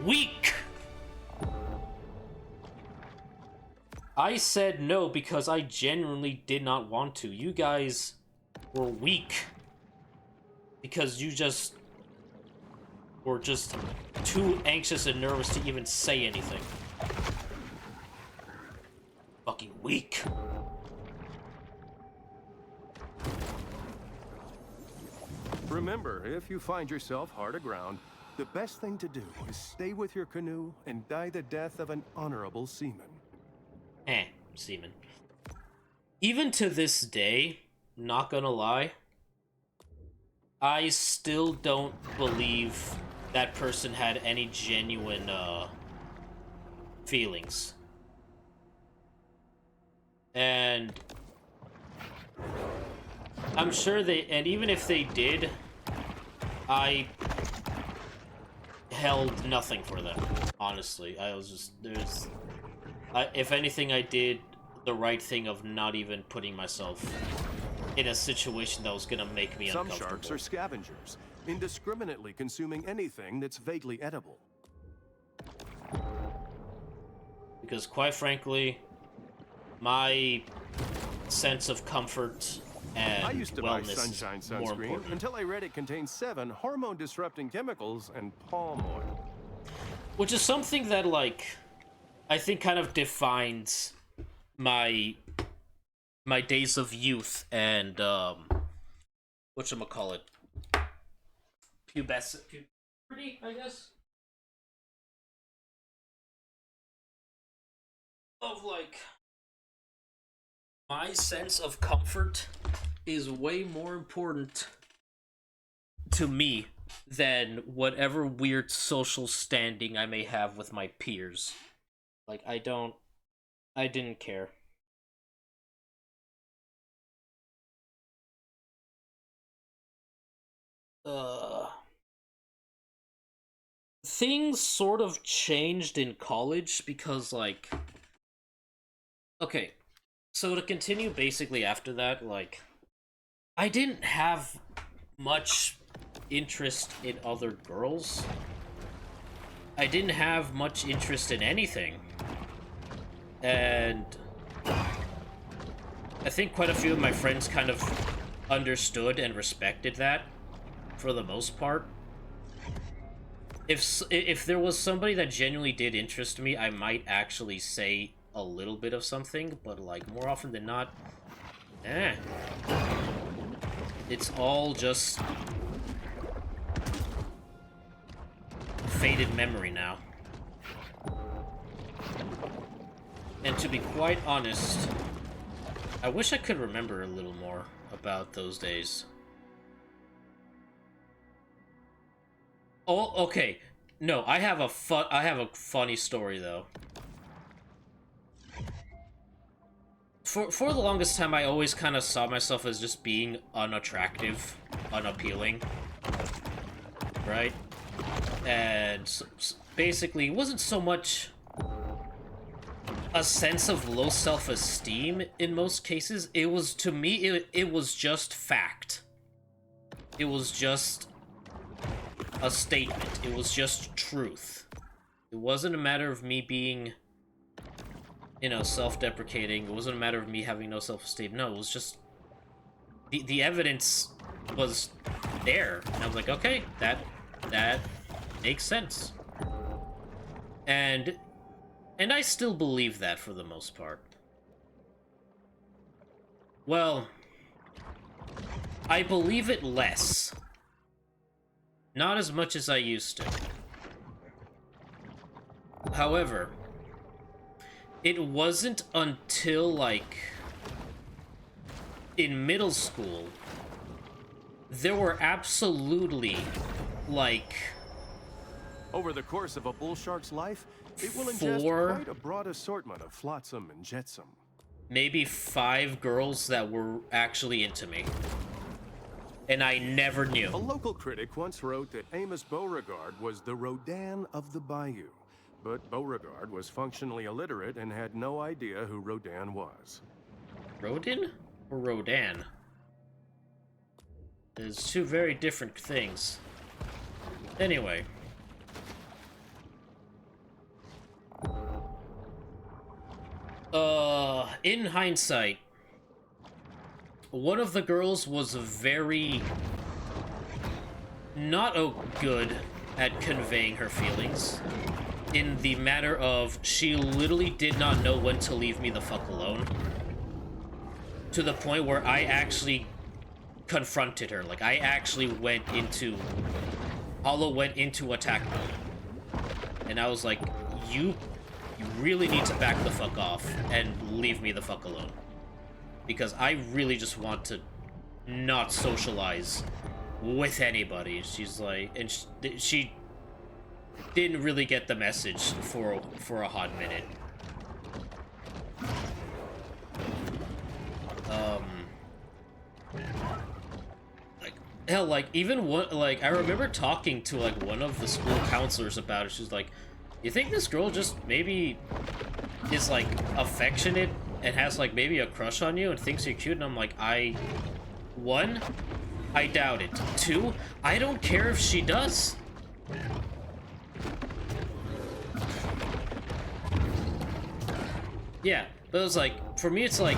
Speaker 1: Weak! I said no because I genuinely did not want to. You guys were weak. Because you just were just too anxious and nervous to even say anything. Fucking weak.
Speaker 2: Remember, if you find yourself hard aground, the best thing to do is stay with your canoe and die the death of an honorable seaman.
Speaker 1: Seaman. Even to this day, not gonna lie, I still don't believe that person had any genuine, feelings. And I'm sure and even if they did, I held nothing for them, honestly. I was just, if anything, I did the right thing of not even putting myself in a situation that was gonna make me
Speaker 2: Some
Speaker 1: uncomfortable.
Speaker 2: sharks are scavengers, indiscriminately consuming anything that's vaguely edible.
Speaker 1: Because quite frankly, my sense of comfort and
Speaker 2: I used to buy
Speaker 1: wellness
Speaker 2: Sunshine
Speaker 1: is more
Speaker 2: sunscreen
Speaker 1: important.
Speaker 2: until I read it contains 7 hormone-disrupting chemicals and palm oil.
Speaker 1: Which is something that, like, I think kind of defines my days of youth and whatchamacallit, puberty, I guess, of, like, my sense of comfort is way more important to me than whatever weird social standing I may have with my peers. Like, I didn't care. Things sort of changed in college because, like... Okay, so to continue basically after that, like... I didn't have much interest in other girls. I didn't have much interest in anything. And I think quite a few of my friends kind of understood and respected that, for the most part. If there was somebody that genuinely did interest me, I might actually say a little bit of something, but, like, more often than not, it's all just faded memory now. And to be quite honest, I wish I could remember a little more about those days. Oh, okay. No, I have a funny story though. For the longest time, I always kind of saw myself as just being unattractive, unappealing, right? And basically, it wasn't so much a sense of low self-esteem in most cases. It was, to me, it was just fact. It was just a statement. It was just truth. It wasn't a matter of me being, you know, self-deprecating. It wasn't a matter of me having no self-esteem. No, it was just... The evidence was there. And I was like, okay, that makes sense. And I still believe that for the most part. Well, I believe it less. Not as much as I used to. However, it wasn't until, like, in middle school, there were absolutely, like...
Speaker 2: Over the course of a bull shark's life, it will ingest quite a broad assortment of flotsam and jetsam.
Speaker 1: Maybe 5 girls that were actually into me. And I never knew.
Speaker 2: A local critic once wrote that Amos Beauregard was the Rodin of the Bayou. But Beauregard was functionally illiterate and had no idea who Rodin was.
Speaker 1: Rodin or Rodan? There's 2 very different things. Anyway. In hindsight, one of the girls was very not good at conveying her feelings, in the matter of she literally did not know when to leave me the fuck alone, to the point where I actually confronted her. Like, I actually went into attack mode, and I was like, you really need to back the fuck off and leave me the fuck alone. Because I really just want to not socialize with anybody. She's like, and she didn't really get the message for a hot minute. Like, hell, like, even one, like, I remember talking to, like, one of the school counselors about it. She's like, you think this girl just maybe is, like, affectionate and has, like, maybe a crush on you and thinks you're cute? And I'm like, 1, I doubt it. 2, I don't care if she does. Yeah, but it was like, for me it's like,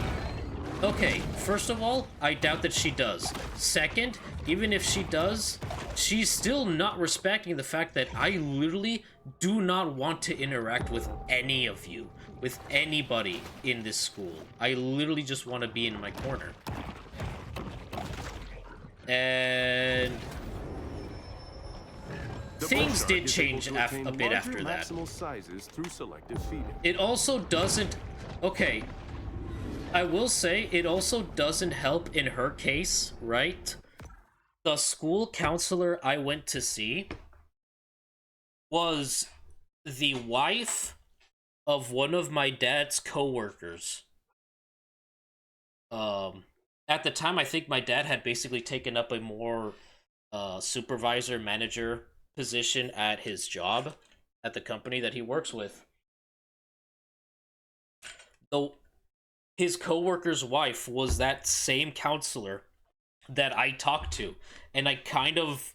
Speaker 1: okay, first of all, I doubt that she does. Second, even if she does, she's still not respecting the fact that I literally do not want to interact with any of you, with anybody in this school. I literally just want to be in my corner. And things did change a bit after that.
Speaker 2: Sizes through selective feeding.
Speaker 1: It also doesn't... Okay, I will say it also doesn't help in her case, right? The school counselor I went to see was the wife of one of my dad's co-workers. At the time, I think my dad had basically taken up a more supervisor, manager position at his job, at the company that he works with. Though his co-worker's wife was that same counselor that I talked to, and I kind of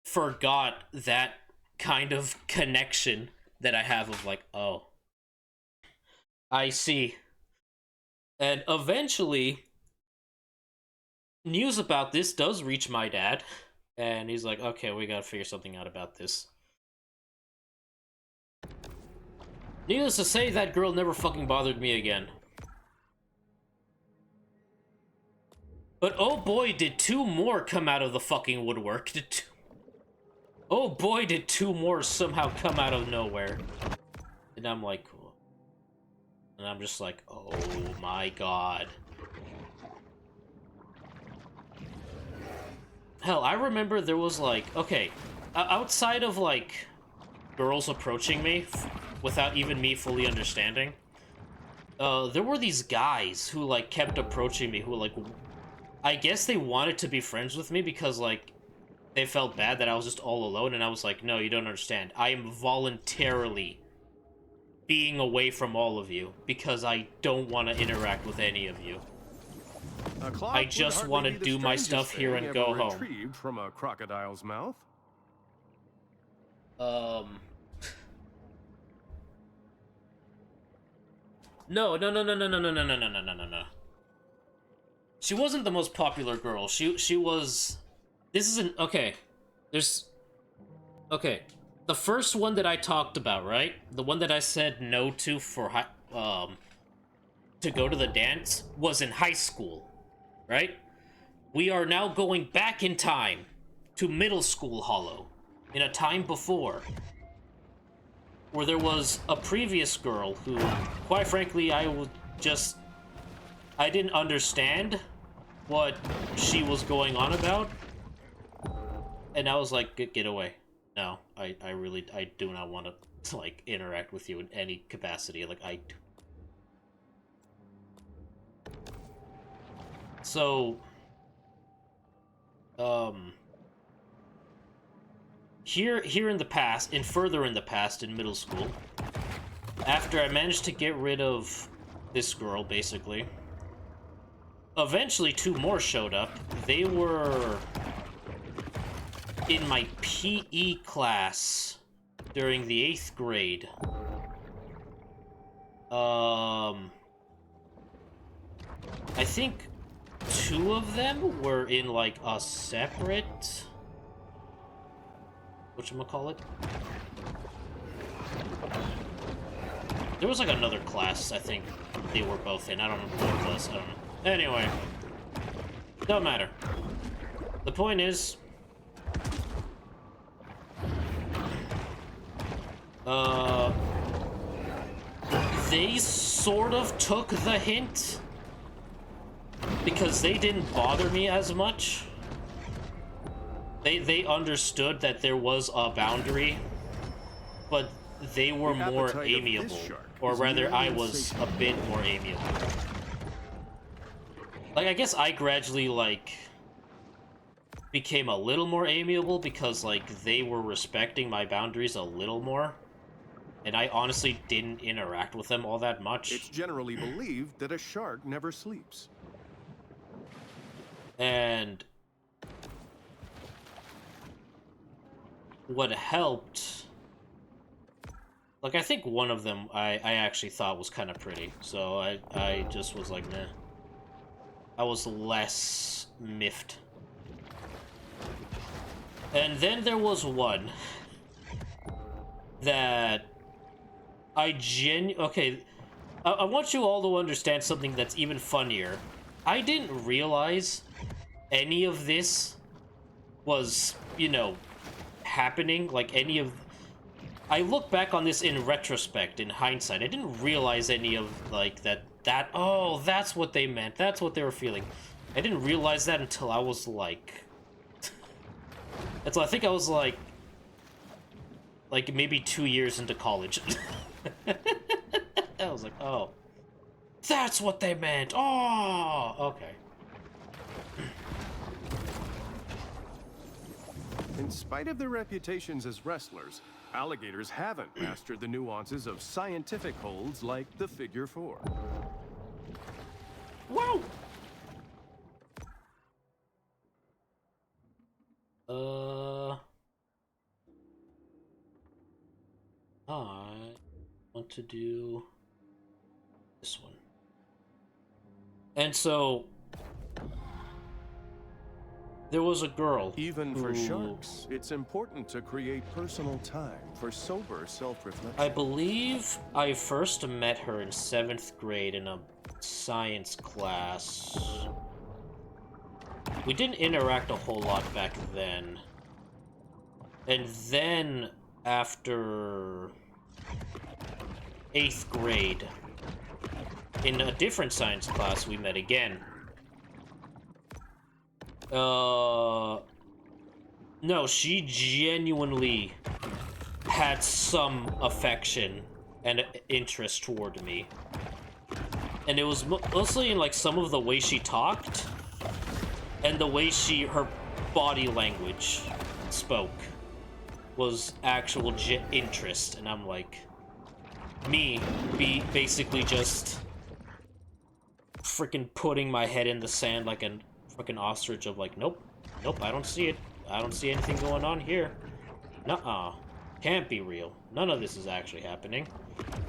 Speaker 1: forgot that kind of connection that I have of like, oh, I see. And eventually, news about this does reach my dad, and he's like, okay, we gotta figure something out about this. Needless to say, that girl never fucking bothered me again. But oh boy, did 2 more come out of the fucking woodwork. Oh boy, did 2 more somehow come out of nowhere. And I'm like... And I'm just like, oh my god. Hell, I remember there was like... Okay, outside of like... girls approaching me without even me fully understanding, there were these guys who like kept approaching me who like... I guess they wanted to be friends with me because, like, they felt bad that I was just all alone, and I was like, no, you don't understand. I am voluntarily being away from all of you because I don't want to interact with any of you. I just want to do my stuff here and go home.
Speaker 2: Retrieved from a crocodile's mouth.
Speaker 1: No. She wasn't the most popular girl. She was This isn't okay. There's okay. The first one that I talked about, right? The one that I said no to for to go to the dance was in high school, right? We are now going back in time to middle school Hollow, in a time before, where there was a previous girl who, quite frankly, I didn't understand what she was going on about, and I was like, get away. No, I do not want to, like, interact with you in any capacity, like, So, here in the past, further in the past, in middle school, after I managed to get rid of this girl, basically, eventually 2 more showed up. They were in my PE class during the 8th grade. I think 2 of them were in, like, a separate... whatchamacallit? There was, like, another class, I think they were both in. I don't remember what it was. I don't know. Anyway. Don't matter. The point is... they sort of took the hint, because they didn't bother me as much. They understood that there was a boundary, but they were more amiable. Or rather, I was a bit more amiable. Like, I guess I gradually, like, became a little more amiable because, like, they were respecting my boundaries a little more. And I honestly didn't interact with them all that much.
Speaker 2: It's generally believed that a shark never sleeps.
Speaker 1: And what helped, like, I think one of them I actually thought was kind of pretty, so I just was like, nah. I was less miffed. And then there was one that okay, I want you all to understand something that's even funnier. I didn't realize any of this was, you know, happening, like any of... I look back on this in retrospect, in hindsight. I didn't realize any of, like, oh, that's what they meant. That's what they were feeling. I didn't realize that until I was, like... until I think I was, like maybe 2 years into college. I was like, oh. That's what they meant! Oh! Okay.
Speaker 2: In spite of their reputations as wrestlers, alligators haven't mastered the nuances of scientific holds like the figure 4.
Speaker 1: Wow! I want to do this one. And so there was a girl.
Speaker 2: Even
Speaker 1: who,
Speaker 2: for sharks, it's important to create personal time for sober self-reflection.
Speaker 1: I believe I first met her in 7th grade in a science class. We didn't interact a whole lot back then. And then, after 8th grade, in a different science class, we met again. No, she genuinely had some affection and interest toward me. And it was mostly in, like, some of the way she talked and the way her body language spoke was actual interest. And I'm like, basically just freaking putting my head in the sand like a freaking ostrich of like, nope, I don't see it. I don't see anything going on here. Nuh-uh. Can't be real. None of this is actually happening.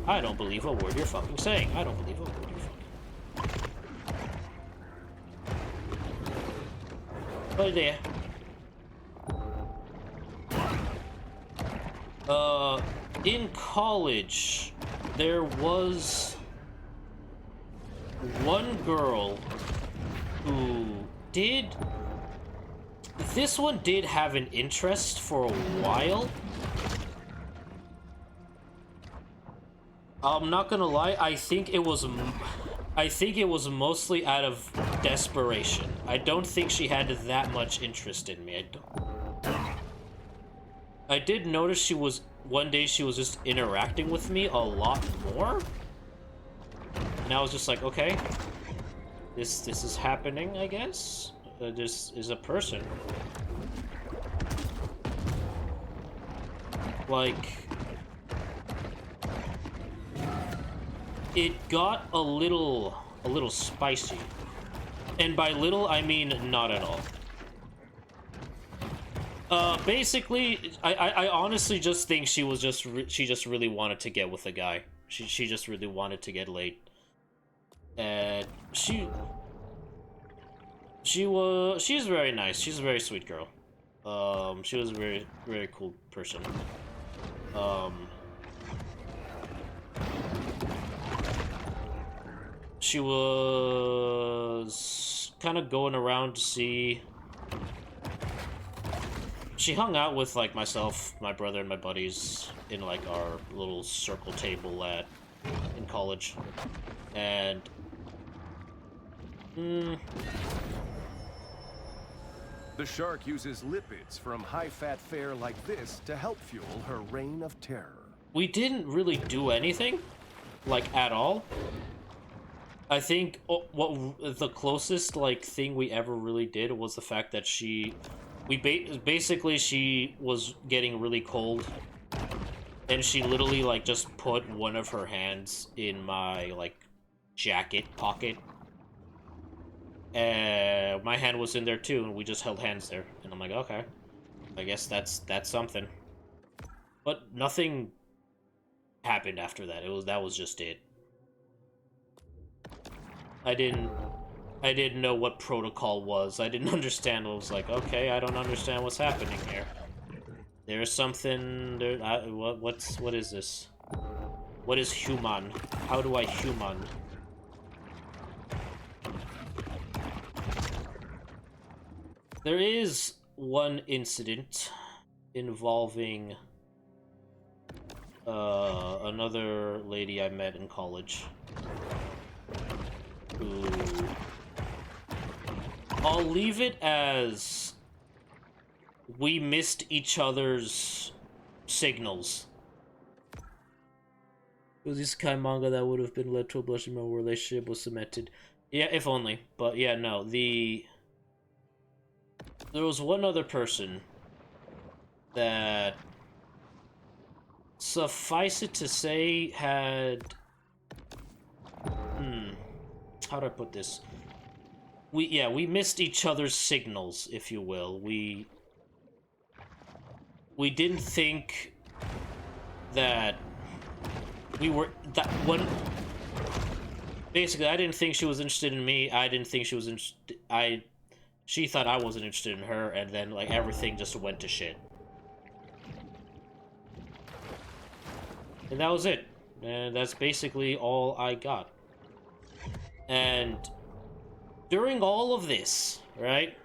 Speaker 1: I don't believe a word you're fucking saying. I don't believe a word you're fucking... Oh, there. In college, there was one girl who did... This one did have an interest for a while. I'm not gonna lie, I think it was mostly out of desperation. I don't think she had that much interest in me. I did notice one day she was just interacting with me a lot more. And I was just like, okay, this is happening, I guess. This is a person. Like, it got a little spicy. And by little, I mean not at all. Basically, I honestly just think she just really wanted to get with a guy. She just really wanted to get laid. And she's very nice. She's a very sweet girl. She was a very, very cool person. She was kind of going around to see... She hung out with, like, myself, my brother, and my buddies in, like, our little circle table in college. And...
Speaker 2: The shark uses lipids from high-fat fare like this to help fuel her reign of terror.
Speaker 1: We didn't really do anything, like, at all. I think the closest, like, thing we ever really did was the fact that she was getting really cold, and she literally, like, just put one of her hands in my, like, jacket pocket. And my hand was in there too, and we just held hands there. And I'm like, okay, I guess that's something. But nothing happened after that. That was just it. I didn't know what protocol was. I didn't understand. I was like, okay, I don't understand what's happening here. There's something there. What is this? What is human? How do I human? There is one incident involving another lady I met in college who... I'll leave it as we missed each other's signals. It was this kind of manga that would have been led to a blushing moment where relationship was cemented. Yeah, if only. But yeah, no, there was one other person that, suffice it to say, had... How do I put this? We missed each other's signals, if you will. We didn't think that we were... Basically, I didn't think she was interested in me. I didn't think she was interested... She thought I wasn't interested in her, and then, like, everything just went to shit. And that was it. And that's basically all I got. And during all of this, right?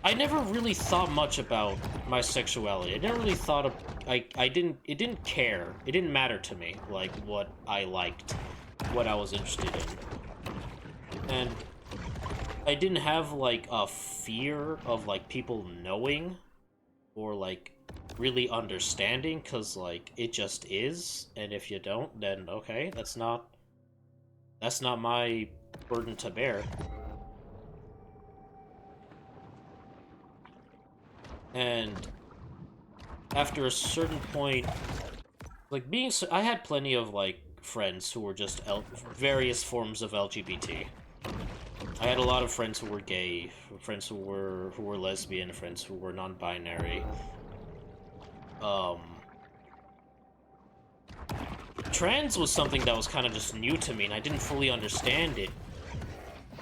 Speaker 1: I never really thought much about my sexuality. I never really thought of... it didn't care. It didn't matter to me, like, what I liked, what I was interested in. And I didn't have, like, a fear of, like, people knowing or, like, really understanding, because, like, it just is. And if you don't, then okay, that's not my burden to bear. And after a certain point, like, I had plenty of, like, friends who were just various forms of LGBT. I had a lot of friends who were gay, friends who were lesbian, friends who were non-binary. Trans was something that was kind of just new to me, and I didn't fully understand it.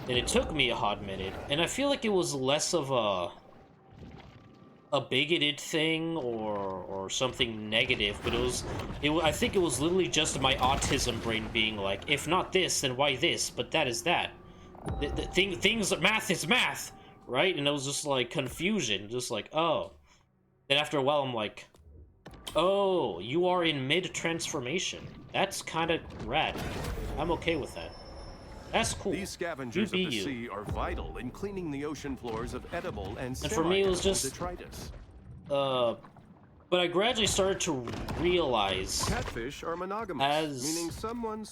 Speaker 1: And it took me a hot minute, and I feel like it was less of a... a bigoted thing or something negative, but I think it was literally just my autism brain being like, if not this, then why this? But that is that. Math is math, right? And it was just like confusion, just like, oh. Then after a while, I'm like, oh, you are in mid-transformation. That's kind of rad. I'm okay with that. That's cool.
Speaker 2: These scavengers of the
Speaker 1: you.
Speaker 2: sea are vital in cleaning the ocean floors of edible and
Speaker 1: for me, it was just
Speaker 2: detritus.
Speaker 1: But I gradually started to realize
Speaker 2: Catfish are monogamous, meaning someone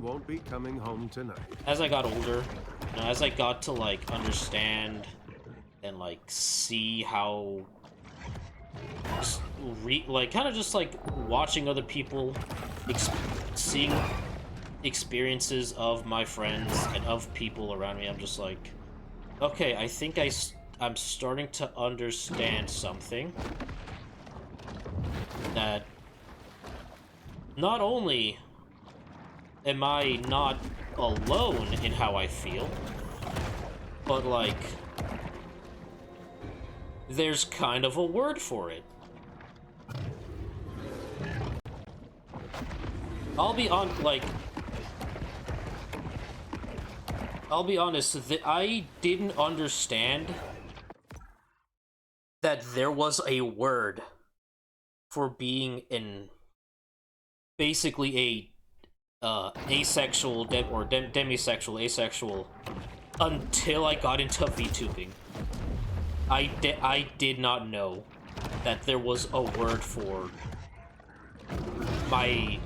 Speaker 2: won't be coming home tonight.
Speaker 1: As I got older, you know, as I got to like understand and like see how like kind of just like watching other people seeing experiences of my friends and of people around me, I'm just like, okay, I think I'm starting to understand something. That not only am I not alone in how I feel, but like there's kind of a word for it. I'll be honest, that I didn't understand that there was a word for being basically a asexual demisexual, asexual, until I got into VTubing. I did not know that there was a word for my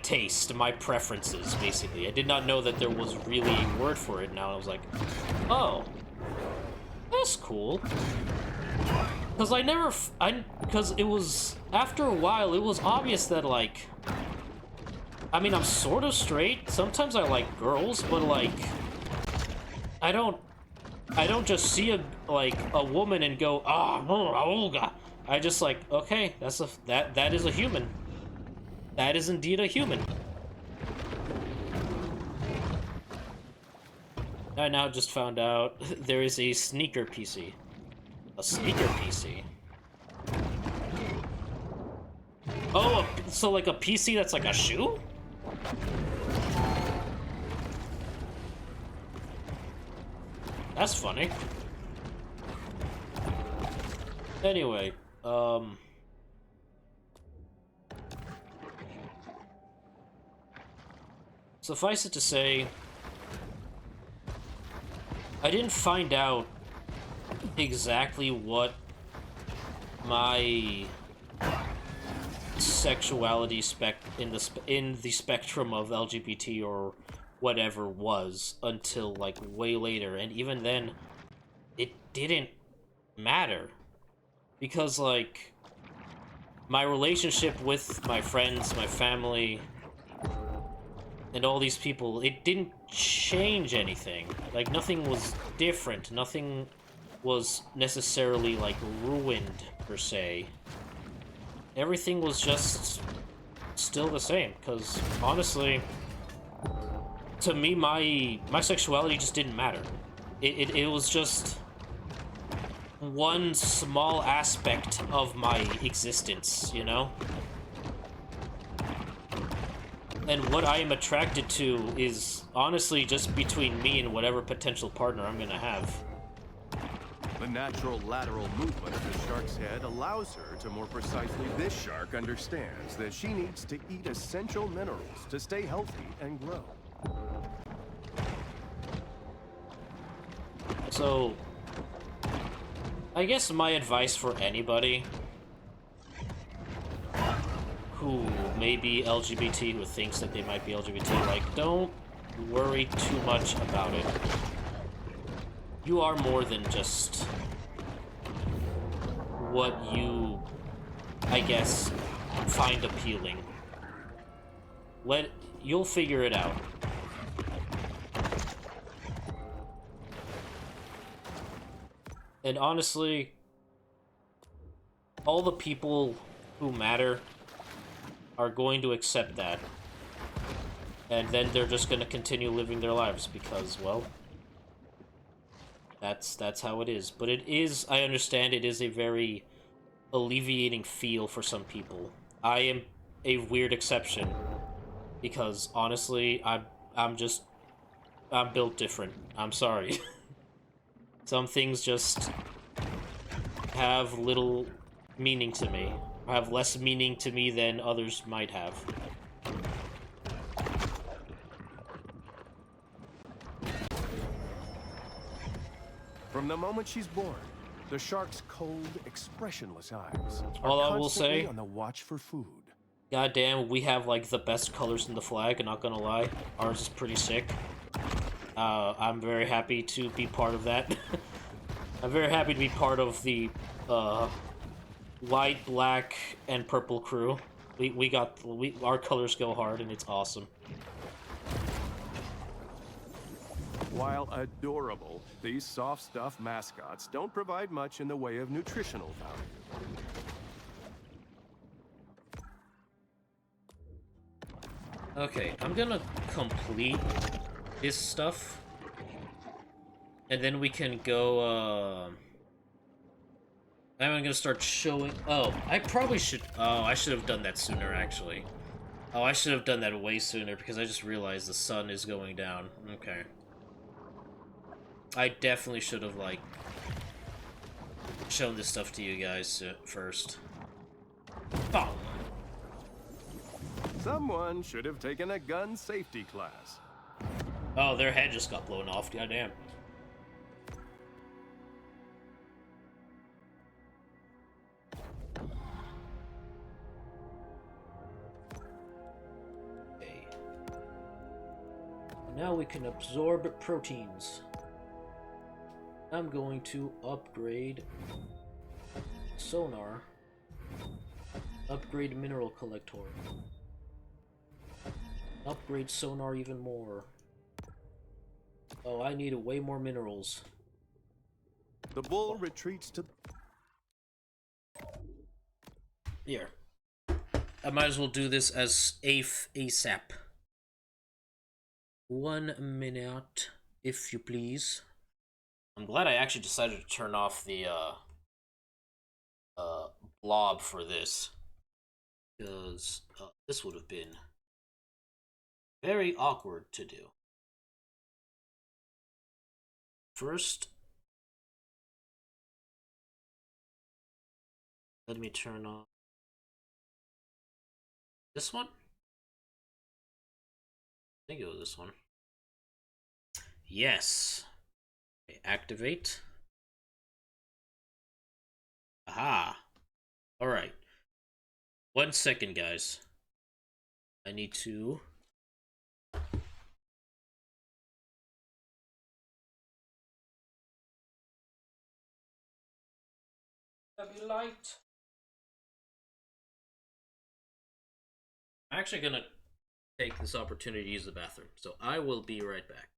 Speaker 1: taste, my preferences, basically. I did not know that there was really a word for it. Now I was like, oh, that's cool. Because it was, after a while, it was obvious that, like, I mean, I'm sort of straight. Sometimes I like girls, but, like, I don't just see a woman and go, oh god. I just like, okay, that is a human. That is indeed a human. I now just found out there is a sneaker PC. A sneaker PC? Oh, so like a PC that's like a shoe? That's funny. Anyway, suffice it to say, I didn't find out exactly what my sexuality in the spectrum of LGBT or whatever was until like way later, and even then it didn't matter because like my relationship with my friends, my family, and all these people, it didn't change anything. Like nothing was different, nothing was necessarily like ruined per se. Everything was just still the same, because honestly, to me, my sexuality just didn't matter. It was just one small aspect of my existence, you know? And what I am attracted to is honestly just between me and whatever potential partner I'm gonna have.
Speaker 2: The natural lateral movement of the shark's head allows her to more precisely. This shark understands that she needs to eat essential minerals to stay healthy and grow.
Speaker 1: So, I guess my advice for anybody who may be LGBT, who thinks that they might be LGBT, like, don't worry too much about it. You are more than just what you, I guess, find appealing. You'll figure it out. And honestly, all the people who matter are going to accept that. And then they're just going to continue living their lives because, well, That's how it is. But it is, I understand, it is a very alleviating feel for some people. I am a weird exception because honestly, I'm built different. I'm sorry. Some things just have little meaning to me. Or have less meaning to me than others might have.
Speaker 2: From the moment she's born, the shark's cold, expressionless eyes
Speaker 1: All
Speaker 2: are
Speaker 1: I will
Speaker 2: constantly
Speaker 1: say,
Speaker 2: on the watch for food.
Speaker 1: goddamn, we have like the best colors in the flag, I'm not gonna lie. Ours is pretty sick. I'm very happy to be part of that. I'm very happy to be part of the white, black, and purple crew. Our colors go hard and it's awesome.
Speaker 2: While adorable, these soft stuff mascots don't provide much in the way of nutritional value.
Speaker 1: Okay, I'm gonna complete this stuff. And then we can go, I'm gonna start showing... Oh, I probably should... Oh, I should have done that sooner, actually. Oh, I should have done that way sooner, because I just realized the sun is going down. Okay. I definitely should have, like, shown this stuff to you guys first. Bong!
Speaker 2: Someone should have taken a gun safety class.
Speaker 1: Oh, their head just got blown off, goddamn. Okay. Now we can absorb proteins. I'm going to upgrade sonar. Upgrade mineral collector. Upgrade sonar even more. Oh, I need way more minerals.
Speaker 2: The bull retreats to...
Speaker 1: Here. I might as well do this as ASAP. 1 minute, if you please. I'm glad I actually decided to turn off the blob for this, because this would have been very awkward to do. First, let me turn on this one. I think it was this one. Yes. Okay, activate. Aha. Alright. 1 second, guys. I need to... Be light. I'm actually gonna take this opportunity to use the bathroom, so I will be right back.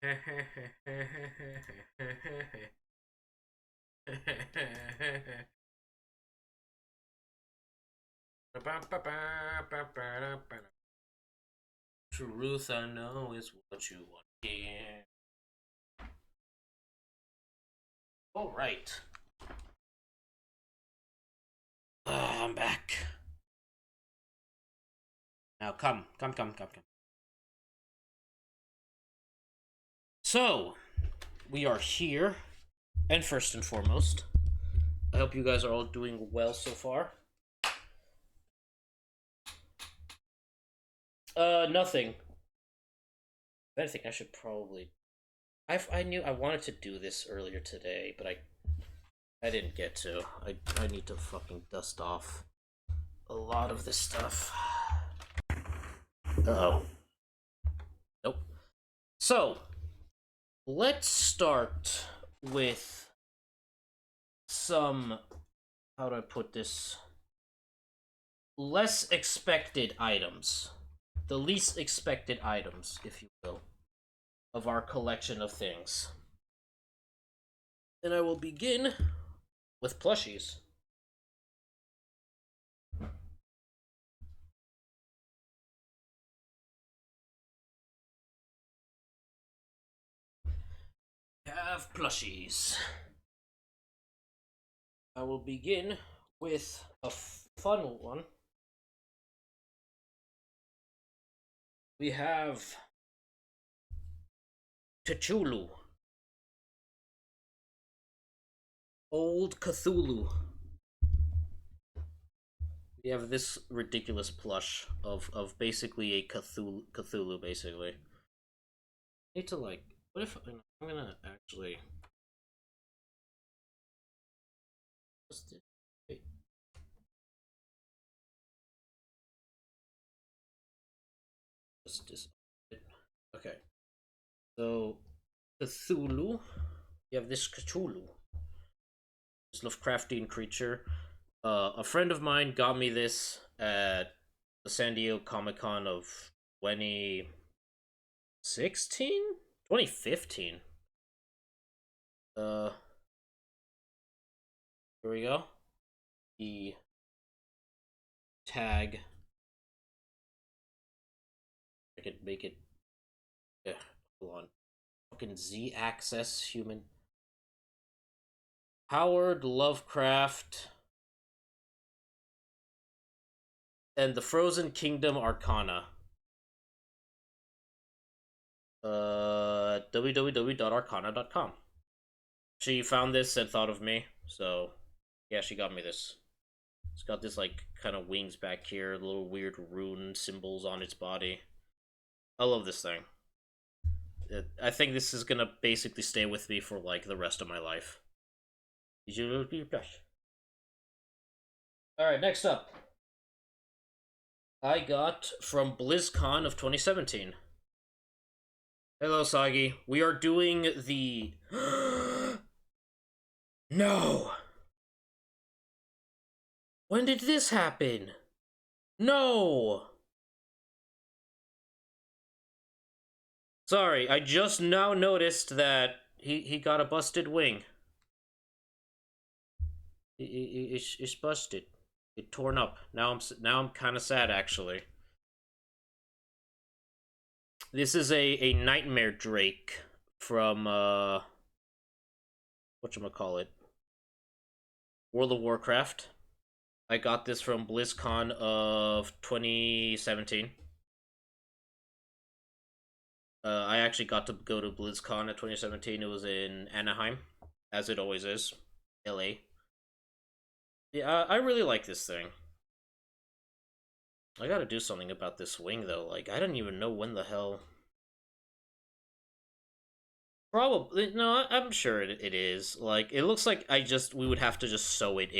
Speaker 1: Truth I know is what you want to hear. All right. I'm back. Now come. So, we are here, and first and foremost, I hope you guys are all doing well so far. Nothing. I think I should probably. I knew I wanted to do this earlier today, but I didn't get to. I need to fucking dust off a lot of this stuff. Uh-oh. Nope. So, let's start with some, how do I put this? Less expected items. The least expected items, if you will, of our collection of things. And I will begin with plushies. Have plushies. I will begin with a fun one. We have Cthulhu. Old Cthulhu. We have this ridiculous plush of basically a Cthulhu basically. I need to like, what if I'm gonna actually wait. Just okay. So Cthulhu, you have this Cthulhu, this Lovecraftian creature. A friend of mine got me this at the San Diego Comic-Con of 2016? 2015. Here we go. The tag. I could make it. Yeah, hold on. Fucking Z-axis human. Howard Lovecraft and the Frozen Kingdom Arcana. www.arcana.com. She found this and thought of me, so yeah, she got me this. It's got this like kind of wings back here, little weird rune symbols on its body. I love this thing. I think this is gonna basically stay with me for like the rest of my life. Alright, next up. I got from BlizzCon of 2017. Hello, Sagi. We are doing the... No! When did this happen? No! Sorry, I just now noticed that he got a busted wing. It's busted. It torn up. Now I'm kind of sad actually. This is a Nightmare Drake from whatchamacallit? World of Warcraft. I got this from BlizzCon of 2017. I actually got to go to BlizzCon at 2017. It was in Anaheim, as it always is, LA. Yeah, I really like this thing. I gotta do something about this wing, though. Like, I don't even know when the hell... Probably, no, I'm sure it is. Like, it looks like we would have to just sew it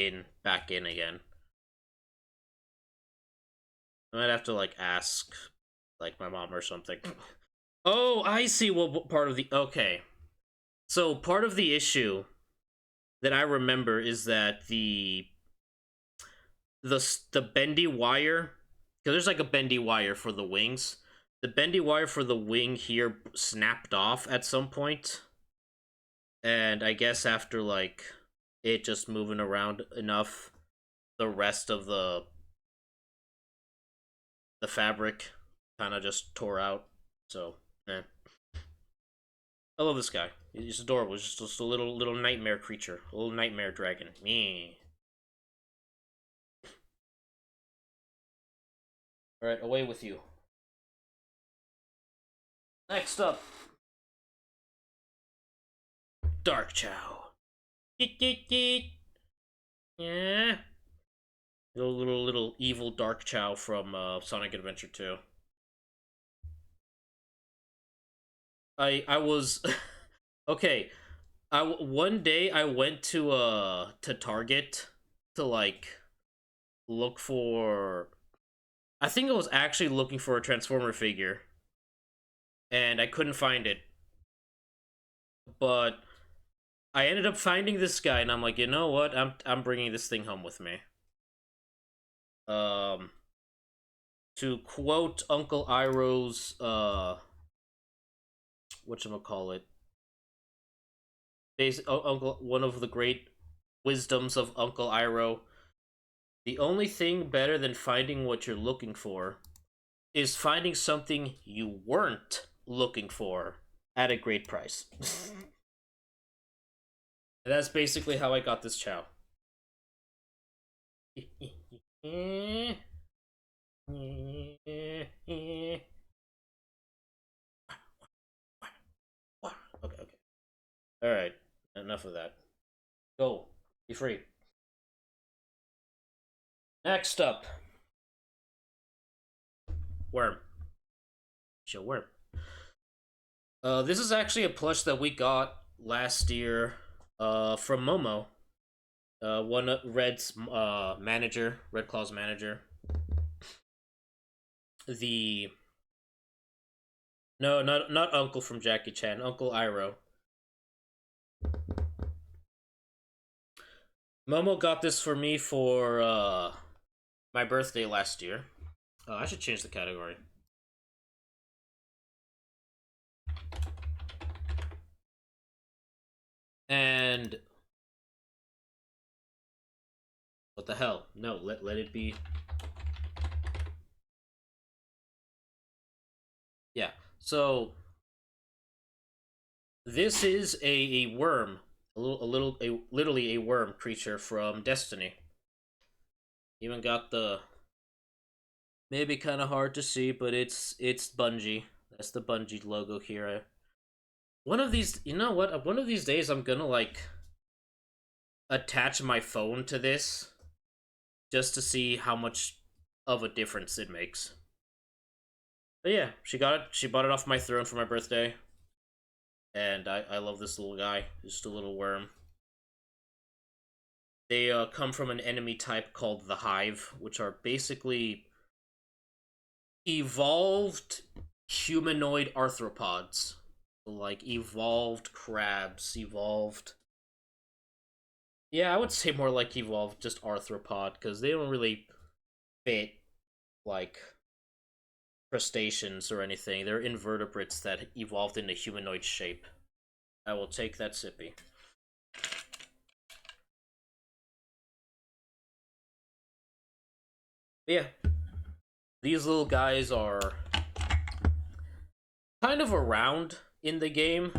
Speaker 1: back in again. I might have to, like, ask, like, my mom or something. Oh, I see what part of the... Okay. So, part of the issue that I remember is that the bendy wire... Because there's, like, a bendy wire for the wings. the bendy wire for the wing here snapped off at some point. And I guess after, like, it just moving around enough, the rest of the fabric kind of just tore out. So, I love this guy. He's adorable. He's just a little nightmare creature. A little nightmare dragon. Me. Alright, away with you. Next up. Dark Chow. Yeah. Little evil Dark Chow from Sonic Adventure 2. I was okay. One day I went to Target to, like, look for, I think I was actually looking for a Transformer figure, and I couldn't find it. But I ended up finding this guy, and I'm like, you know what? I'm bringing this thing home with me. To quote Uncle Iroh's whatchamacallit, Uncle, one of the great wisdoms of Uncle Iroh, the only thing better than finding what you're looking for is finding something you weren't looking for at a great price. And that's basically how I got this Chow. Okay. Alright, enough of that. Go. Be free. Next up. Worm. Show Worm. This is actually a plush that we got last year from Momo. One of Red's manager, Red Claw's manager. No, not Uncle from Jackie Chan, Uncle Iroh. Momo got this for me for my birthday last year. Oh, I should change the category. And what the hell? No, let it be. Yeah. So this is a worm, literally a worm creature from Destiny. Even got the, maybe kind of hard to see, but it's Bungie. That's the Bungie logo here. One of these, you know what? One of these days I'm gonna, like, attach my phone to this just to see how much of a difference it makes. But yeah, she got it. She bought it off my throne for my birthday. And I love this little guy. Just a little worm. They come from an enemy type called the Hive, which are basically evolved humanoid arthropods. Like, evolved crabs, evolved... Yeah, I would say more like evolved, just arthropod, because they don't really fit, like, crustaceans or anything. They're invertebrates that evolved into humanoid shape. I will take that sippy. But yeah, these little guys are kind of around in the game.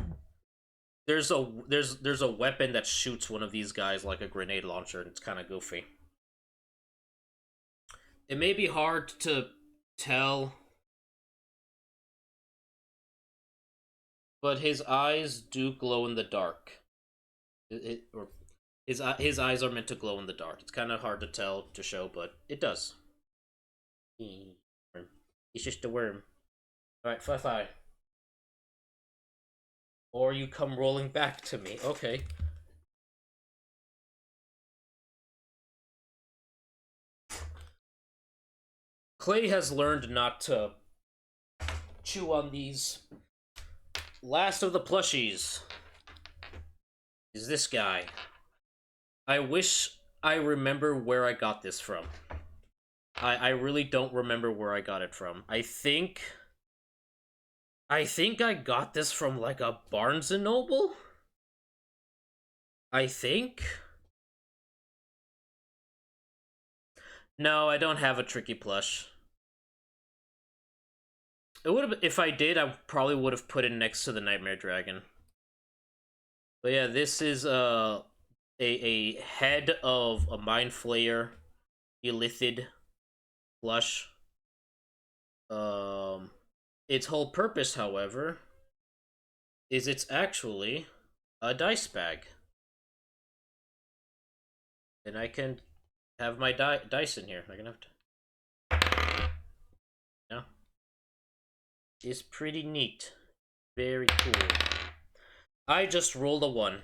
Speaker 1: There's a weapon that shoots one of these guys like a grenade launcher, and it's kind of goofy. It may be hard to tell, but his eyes do glow in the dark. His eyes are meant to glow in the dark. It's kind of hard to tell, to show, but it does. He's just a worm. Alright, fly. Or you come rolling back to me. Okay. Clay has learned not to chew on these. Last of the plushies is this guy. I wish I remember where I got this from. I really don't remember where I got it from. I think I think I got this from like a Barnes and Noble. I think. No, I don't have a Tricky plush. It would have, if I did, I probably would have put it next to the Nightmare Dragon. But yeah, this is a head of a Mind Flayer Illithid plush. Its whole purpose, however, is it's actually a dice bag. And I can have my dice in here. I can have to. No. It's pretty neat. Very cool. I just rolled a 1.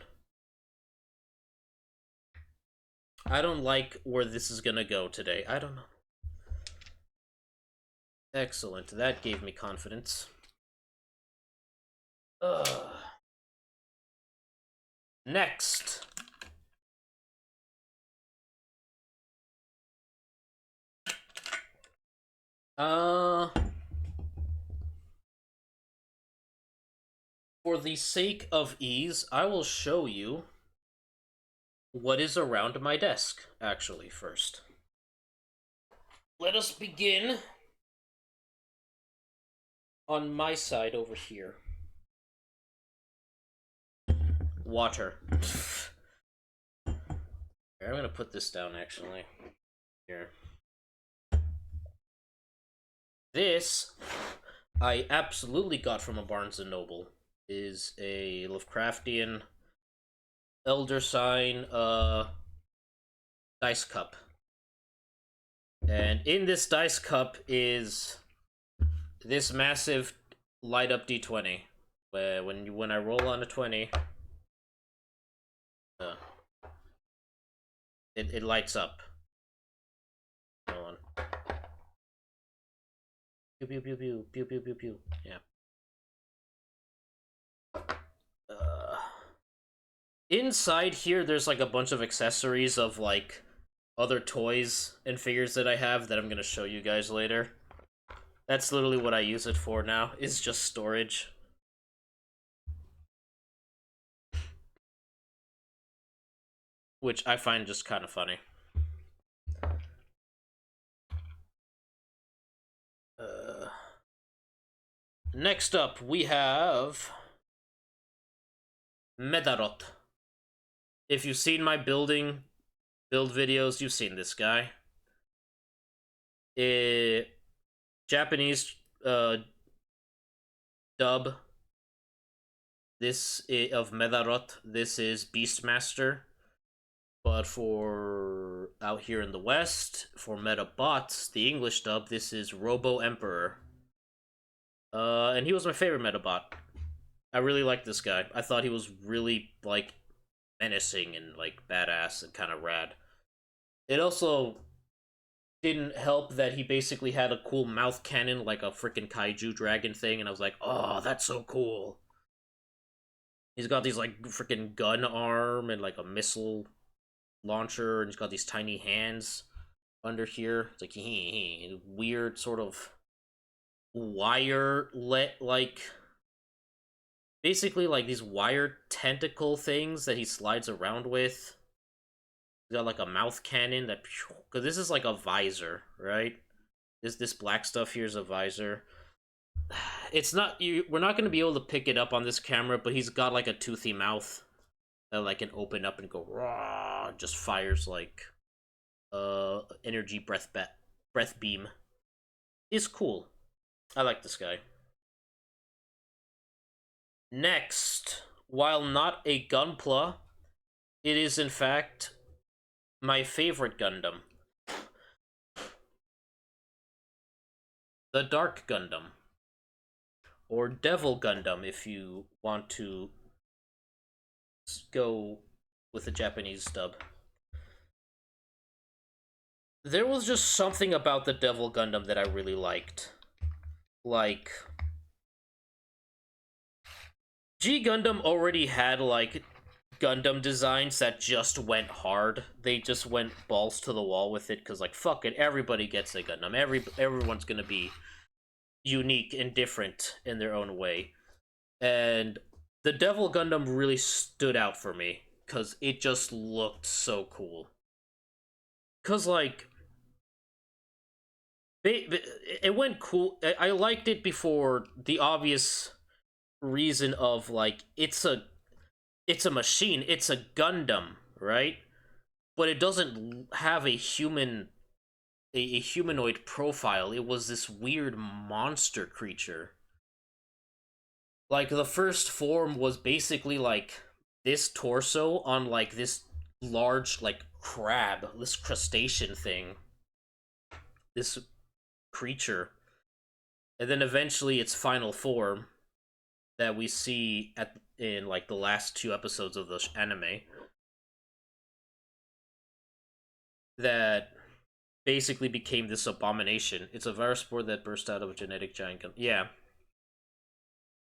Speaker 1: I don't like where this is gonna go today. I don't know. Excellent. That gave me confidence. Next. For the sake of ease, I will show you what is around my desk, actually, first. Let us begin on my side over here. Water. Here, I'm gonna put this down, actually. Here. This, I absolutely got from a Barnes & Noble. Is a Lovecraftian Elder Sign dice cup. And in this dice cup is this massive light up D20. Where when I roll on a 20, it lights up. Hold on. Pew pew pew pew pew pew pew pew. Yeah. Inside here, there's like a bunch of accessories of like other toys and figures that I have that I'm gonna show you guys later. That's literally what I use it for now, is just storage. Which I find just kind of funny. Next up, we have Medarot. If you've seen my build videos, you've seen this guy. Japanese dub. This of Medarot. This is Beastmaster. But for out here in the West, for Metabots, the English dub, this is Robo Emperor. And he was my favorite Metabot. I really liked this guy. I thought he was really, like, menacing and, like, badass and kind of rad. It also didn't help that he basically had a cool mouth cannon, like a freaking kaiju dragon thing, and I was like, oh, that's so cool. He's got these, like, freaking gun arm and, like, a missile launcher, and he's got these tiny hands under here. It's like, weird sort of like basically like these wire tentacle things that he slides around with. He's got like a mouth cannon that, because this is like a visor, right? This black stuff here is a visor. It's not, we're not going to be able to pick it up on this camera, but he's got like a toothy mouth that like can open up and go raw, just fires like energy breath beam. It's cool. I like this guy. Next, while not a Gunpla, it is in fact my favorite Gundam. The Dark Gundam. Or Devil Gundam, if you want to go with the Japanese dub. There was just something about the Devil Gundam that I really liked. Like, G Gundam already had, like, Gundam designs that just went hard. They just went balls to the wall with it, because, like, fuck it, everybody gets a Gundam. Everyone's gonna be unique and different in their own way. And the Devil Gundam really stood out for me because it just looked so cool. Because, like, it went cool. I liked it before the obvious reason of, like, it's a machine, it's a Gundam, right? But it doesn't have a a humanoid profile. It was this weird monster creature. Like, the first form was basically like this torso on like this large like crab, this crustacean thing, this creature. And then eventually its final form that we see at in like the last two episodes of the anime, that basically became this abomination. It's a virus spore that burst out of a genetic giant gun. Yeah.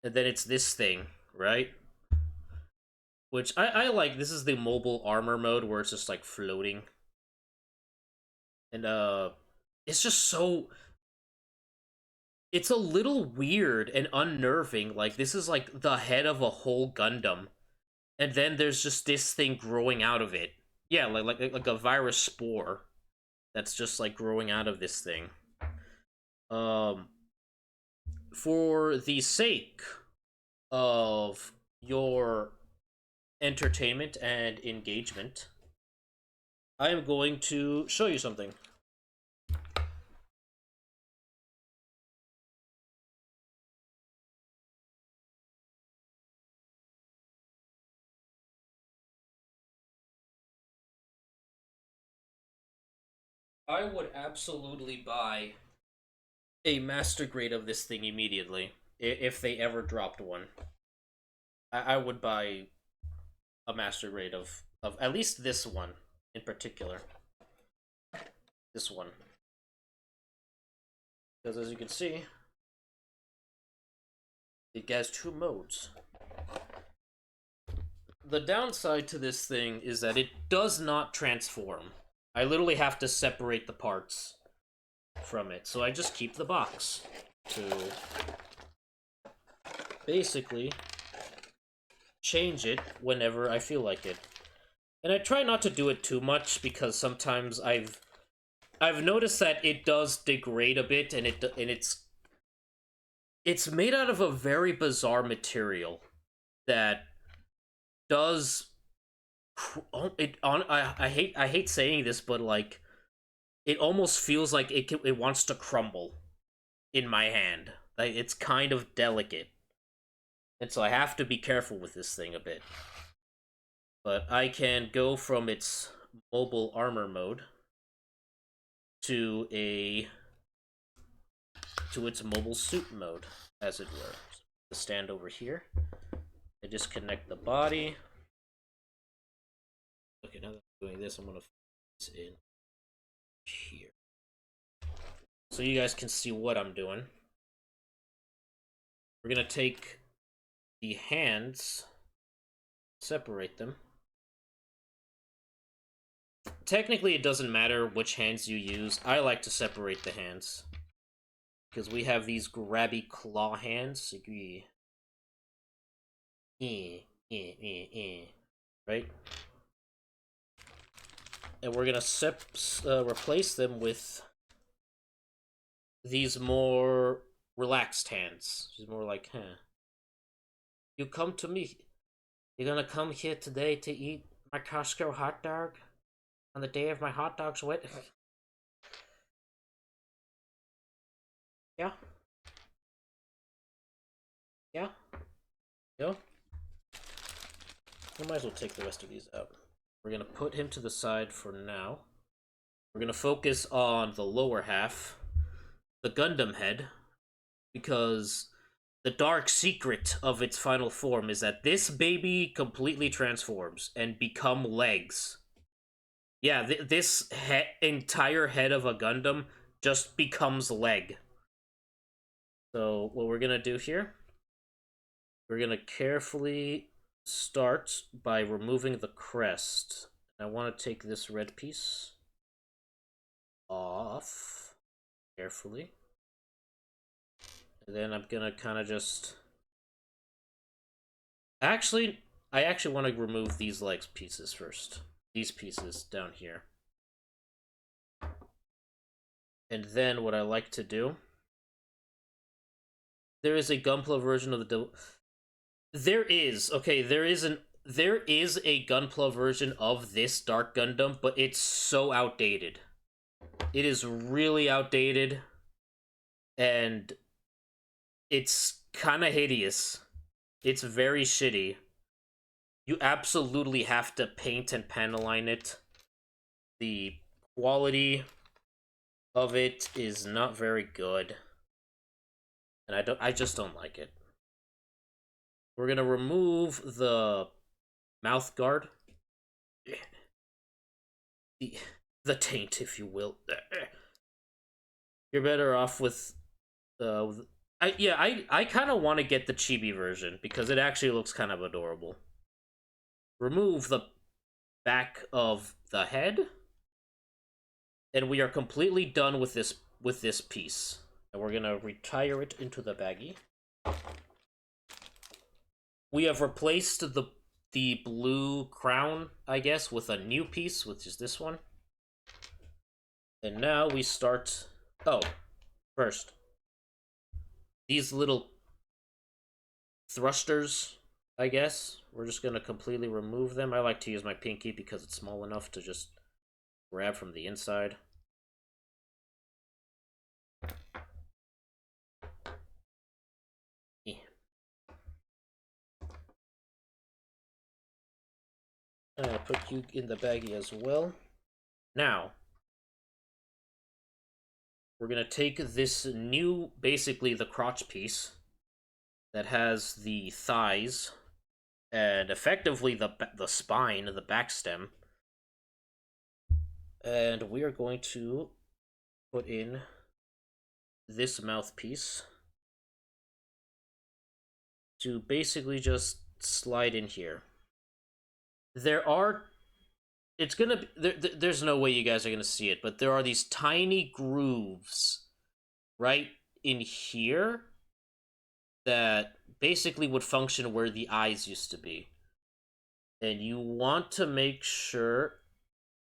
Speaker 1: And then it's this thing, right? Which I like. This is the mobile armor mode where it's just like floating. And it's just so, it's a little weird and unnerving. Like, this is like the head of a whole Gundam. And then there's just this thing growing out of it. Yeah, like a virus spore that's just like growing out of this thing. Um for the sake of your entertainment and engagement, I am going to show you something. I would absolutely buy a master grade of this thing immediately if they ever dropped one. I would buy a master grade of at least this one in particular. This one. Because as you can see, it has two modes. The downside to this thing is that it does not transform. I literally have to separate the parts from it. So I just keep the box to basically change it whenever I feel like it. And I try not to do it too much because sometimes I've noticed that it does degrade a bit, and it's made out of a very bizarre material that does I hate saying this, but like it almost feels like it wants to crumble in my hand. Like, it's kind of delicate. And so I have to be careful with this thing a bit. But I can go from its mobile armor mode to its mobile suit mode, as it were. So stand over here. I disconnect the body. Okay, now that I'm doing this, I'm gonna fix it in here, so you guys can see what I'm doing. We're gonna take the hands, separate them. Technically, it doesn't matter which hands you use. I like to separate the hands because we have these grabby claw hands. Right? And we're gonna replace them with these more relaxed hands. She's more like, huh. You come to me. You're gonna come here today to eat my Costco hot dog on the day of my hot dog's wedding. Yeah. Yeah. Yeah. I might as well take the rest of these out. We're gonna put him to the side for now. We're gonna focus on the lower half, the Gundam head, because the dark secret of its final form is that this baby completely transforms and become legs. Yeah, this entire head of a Gundam just becomes leg. So what we're gonna do here, we're gonna carefully start by removing the crest. I want to take this red piece off carefully. And then I'm gonna kind of just... Actually, I actually want to remove these legs pieces first. These pieces down here. And then what I like to do... There is a Gunpla version of the devil... There is a Gunpla version of this Dark Gundam, but it's so outdated. It is really outdated, and it's kind of hideous. It's very shitty. You absolutely have to paint and panel line it. The quality of it is not very good, and I just don't like it. We're gonna remove the mouth guard. The taint, if you will. You're better off with... I kind of want to get the chibi version, because it actually looks kind of adorable. Remove the back of the head. And we are completely done with this piece. And we're gonna retire it into the baggie. We have replaced the blue crown, I guess, with a new piece, which is this one. And now we start... Oh, first. These little thrusters, I guess, we're just going to completely remove them. I like to use my pinky because it's small enough to just grab from the inside. And I put you in the baggie as well. Now, we're going to take this new, basically the crotch piece that has the thighs and effectively the spine, the back stem. And we are going to put in this mouthpiece to basically just slide in here. There's no way you guys are gonna see it, but there are these tiny grooves right in here that basically would function where the eyes used to be. And you want to make sure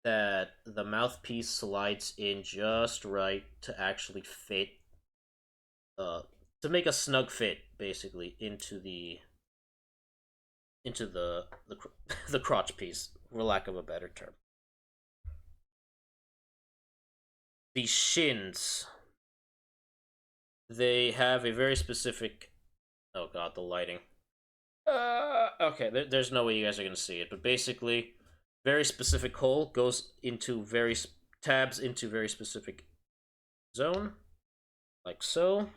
Speaker 1: that the mouthpiece slides in just right to actually fit, to make a snug fit, basically, into the the crotch piece, for lack of a better term. The shins, they have a very specific... Oh god, the lighting. Okay, there's no way you guys are gonna see it, but basically, very specific hole goes into tabs into very specific zone, like so.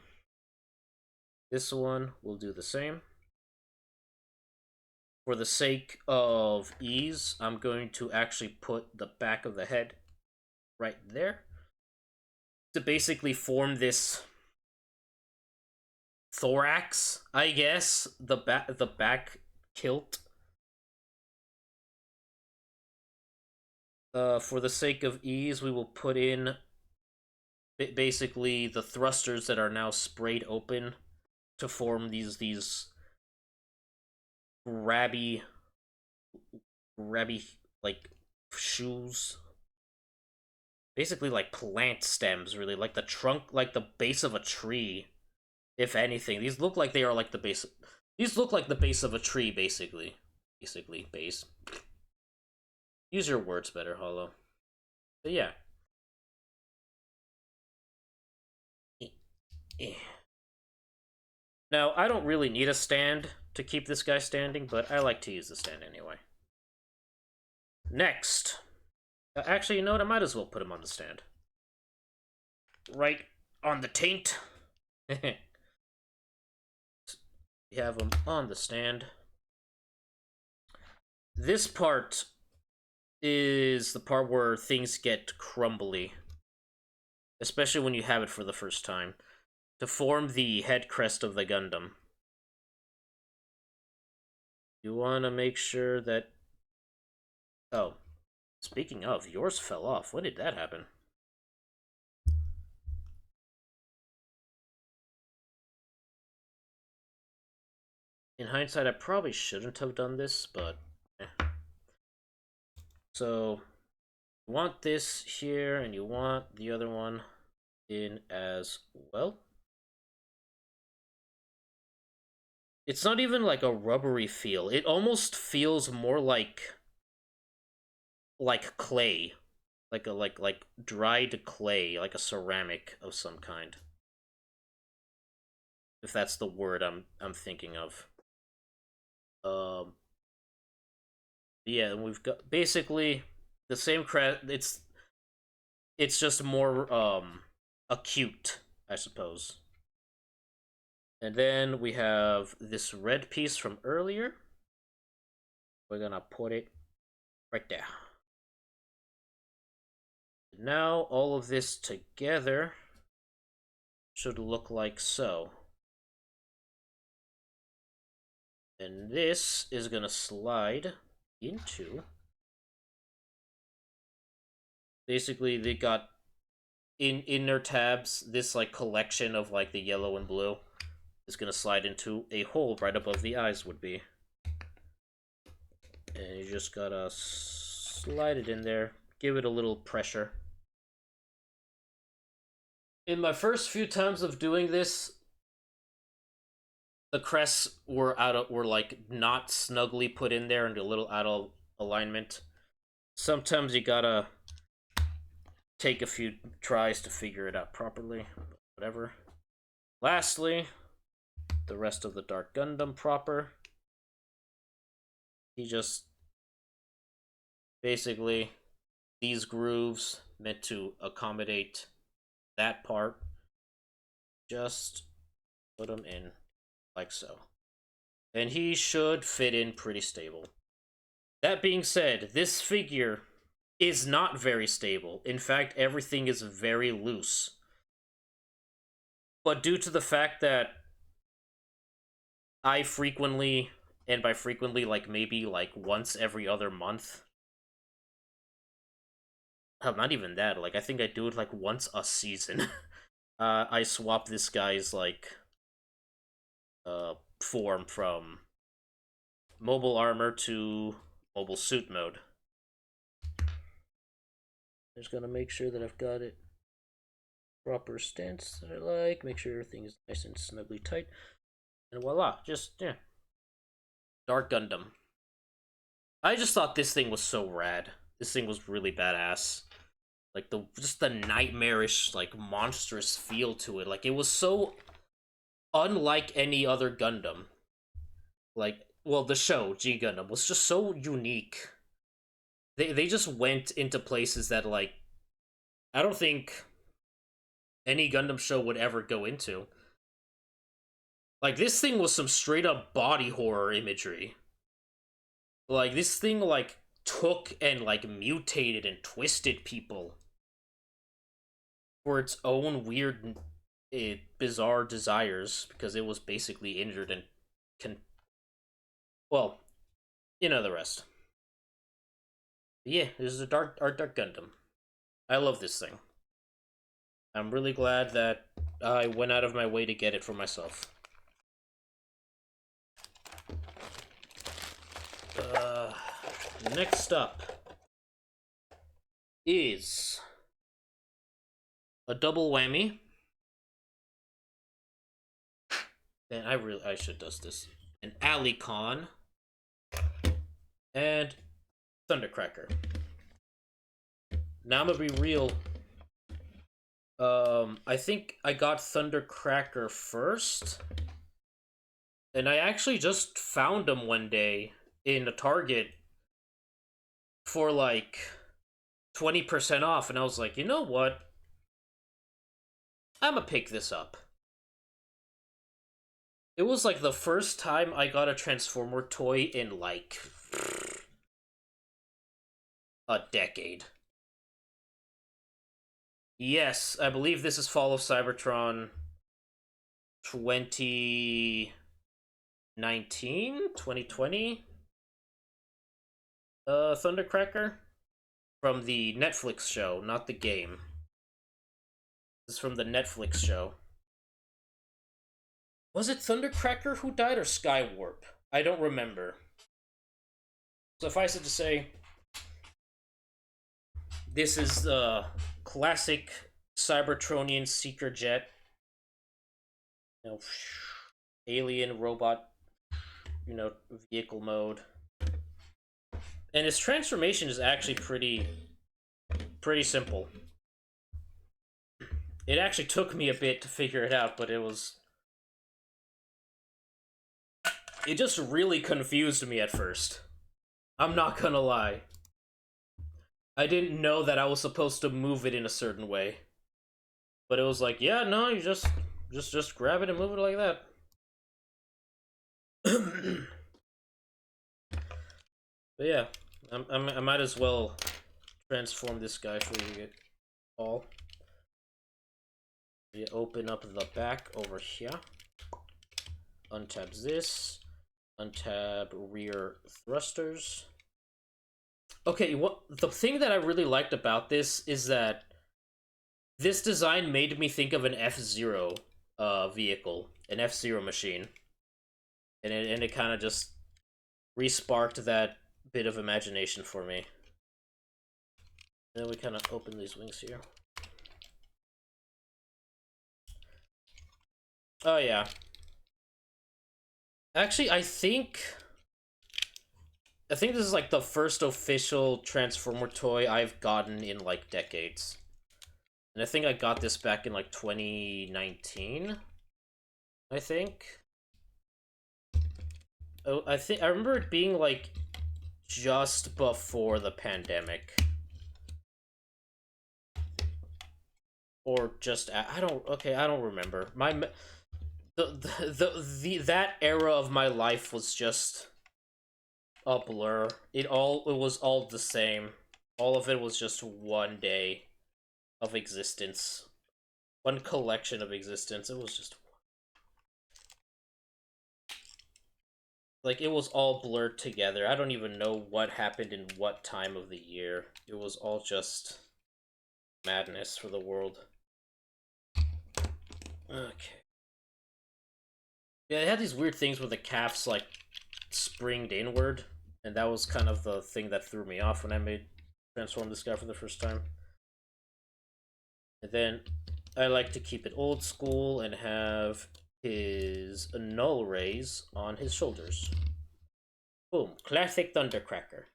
Speaker 1: This one will do the same. For the sake of ease, I'm going to actually put the back of the head right there to basically form this thorax, I guess, the back kilt. For the sake of ease, we will put in basically the thrusters that are now sprayed open to form these grabby like shoes, basically like plant stems, really, like the trunk, like the base of a tree. If anything, these look like they are like the base. These look like the base of a tree, basically. Base. Use your words better, Hollow. But yeah. Now, I don't really need a stand to keep this guy standing, but I like to use the stand anyway. Next. Actually, you know what? I might as well put him on the stand. Right on the taint. We have him on the stand. This part is the part where things get crumbly. Especially when you have it for the first time. To form the head crest of the Gundam, you want to make sure that... Oh, speaking of, yours fell off. When did that happen? In hindsight, I probably shouldn't have done this, but so you want this here, and you want the other one in as well. It's not even like a rubbery feel. It almost feels more like clay, like dried clay, like a ceramic of some kind. If that's the word I'm thinking of. Yeah, and we've got basically the same it's just more acute, I suppose. And then we have this red piece from earlier. We're gonna put it right there. Now all of this together should look like so. And this is gonna slide into, basically they got in their tabs, this like collection of like the yellow and blue is gonna slide into a hole right above the eyes would be. And you just gotta slide it in there, give it a little pressure. In my first few times of doing this, the crests were like not snugly put in there and a little out of alignment. Sometimes you gotta take a few tries to figure it out properly, but whatever. Lastly, the rest of the Dark Gundam proper. He just basically these grooves meant to accommodate that part. Just put them in like so. And he should fit in pretty stable. That being said, this figure is not very stable. In fact, everything is very loose. But due to the fact that I frequently, and by frequently, like maybe like once every other month, hell, not even that, like I think I do it like once a season. I swap this guy's like form from mobile armor to mobile suit mode. Just gonna make sure that I've got it proper stance that I like, make sure everything is nice and snugly tight, and voila, just, yeah. Dark Gundam. I just thought this thing was so rad. This thing was really badass. Like, just the nightmarish, like, monstrous feel to it. Like, it was so unlike any other Gundam. Like, well, the show, G Gundam, was just so unique. They just went into places that, like, I don't think any Gundam show would ever go into. Like, this thing was some straight-up body horror imagery. Like, this thing, like, took and, like, mutated and twisted people for its own weird, bizarre desires, because it was basically injured and well, you know the rest. But yeah, this is a Dark Gundam. I love this thing. I'm really glad that I went out of my way to get it for myself. Next up is a double whammy. And I should dust this. An Alicon and Thundercracker. Now I'm gonna be real. I think I got Thundercracker first. And I actually just found him one day in a Target for like 20% off, and I was like, you know what? I'm gonna pick this up. It was like the first time I got a Transformer toy in like a decade. Yes, I believe this is Fall of Cybertron 2019, 2020. Thundercracker from the Netflix show, not the game. This is from the Netflix show. Was it Thundercracker who died or Skywarp? I don't remember. Suffice it to say, this is the classic Cybertronian seeker jet. You know, alien robot, you know, vehicle mode. And his transformation is actually pretty simple. It actually took me a bit to figure it out, but it just really confused me at first. I'm not gonna lie. I didn't know that I was supposed to move it in a certain way. But it was like, yeah, no, you just grab it and move it like that. But yeah, I might as well transform this guy for you get all. You open up the back over here. Untab this. Untab rear thrusters. Okay, the thing that I really liked about this is that this design made me think of an F-Zero vehicle, an F-Zero machine. And it kind of just re-sparked that bit of imagination for me. And then we kind of open these wings here. Oh yeah. Actually, I think this is like the first official Transformer toy I've gotten in like decades. And I think I got this back in like 2019. I think. Oh, I remember it being like just before the pandemic. Or just I don't remember. That era of my life was just a blur. It was all the same. All of it was just one day of existence. One collection of existence. It was just like it was all blurred together. I don't even know what happened in what time of the year. It was all just madness for the world. Okay. Yeah, they had these weird things where the calves like springed inward, and that was kind of the thing that threw me off when I transformed this guy for the first time. And then I like to keep it old school and have his null rays on his shoulders. Boom, classic Thundercracker.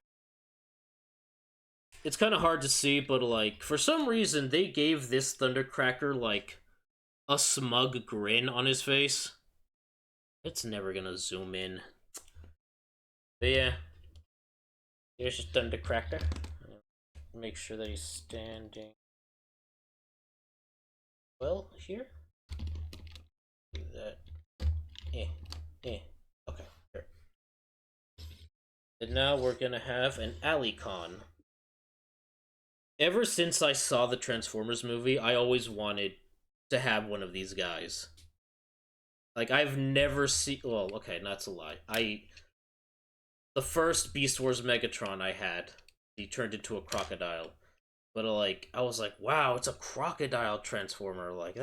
Speaker 1: It's kind of hard to see, but like for some reason they gave this Thundercracker like a smug grin on his face. It's never gonna zoom in. But yeah. Here's your Thundercracker. Make sure that he's standing well here. Do that. Okay, here. And now we're gonna have an Alicon. Ever since I saw the Transformers movie, I always wanted to have one of these guys. Like, I've never seen... Well, okay, that's a lie. The first Beast Wars Megatron I had, he turned into a crocodile. But, like, I was like, wow, it's a crocodile Transformer. Like,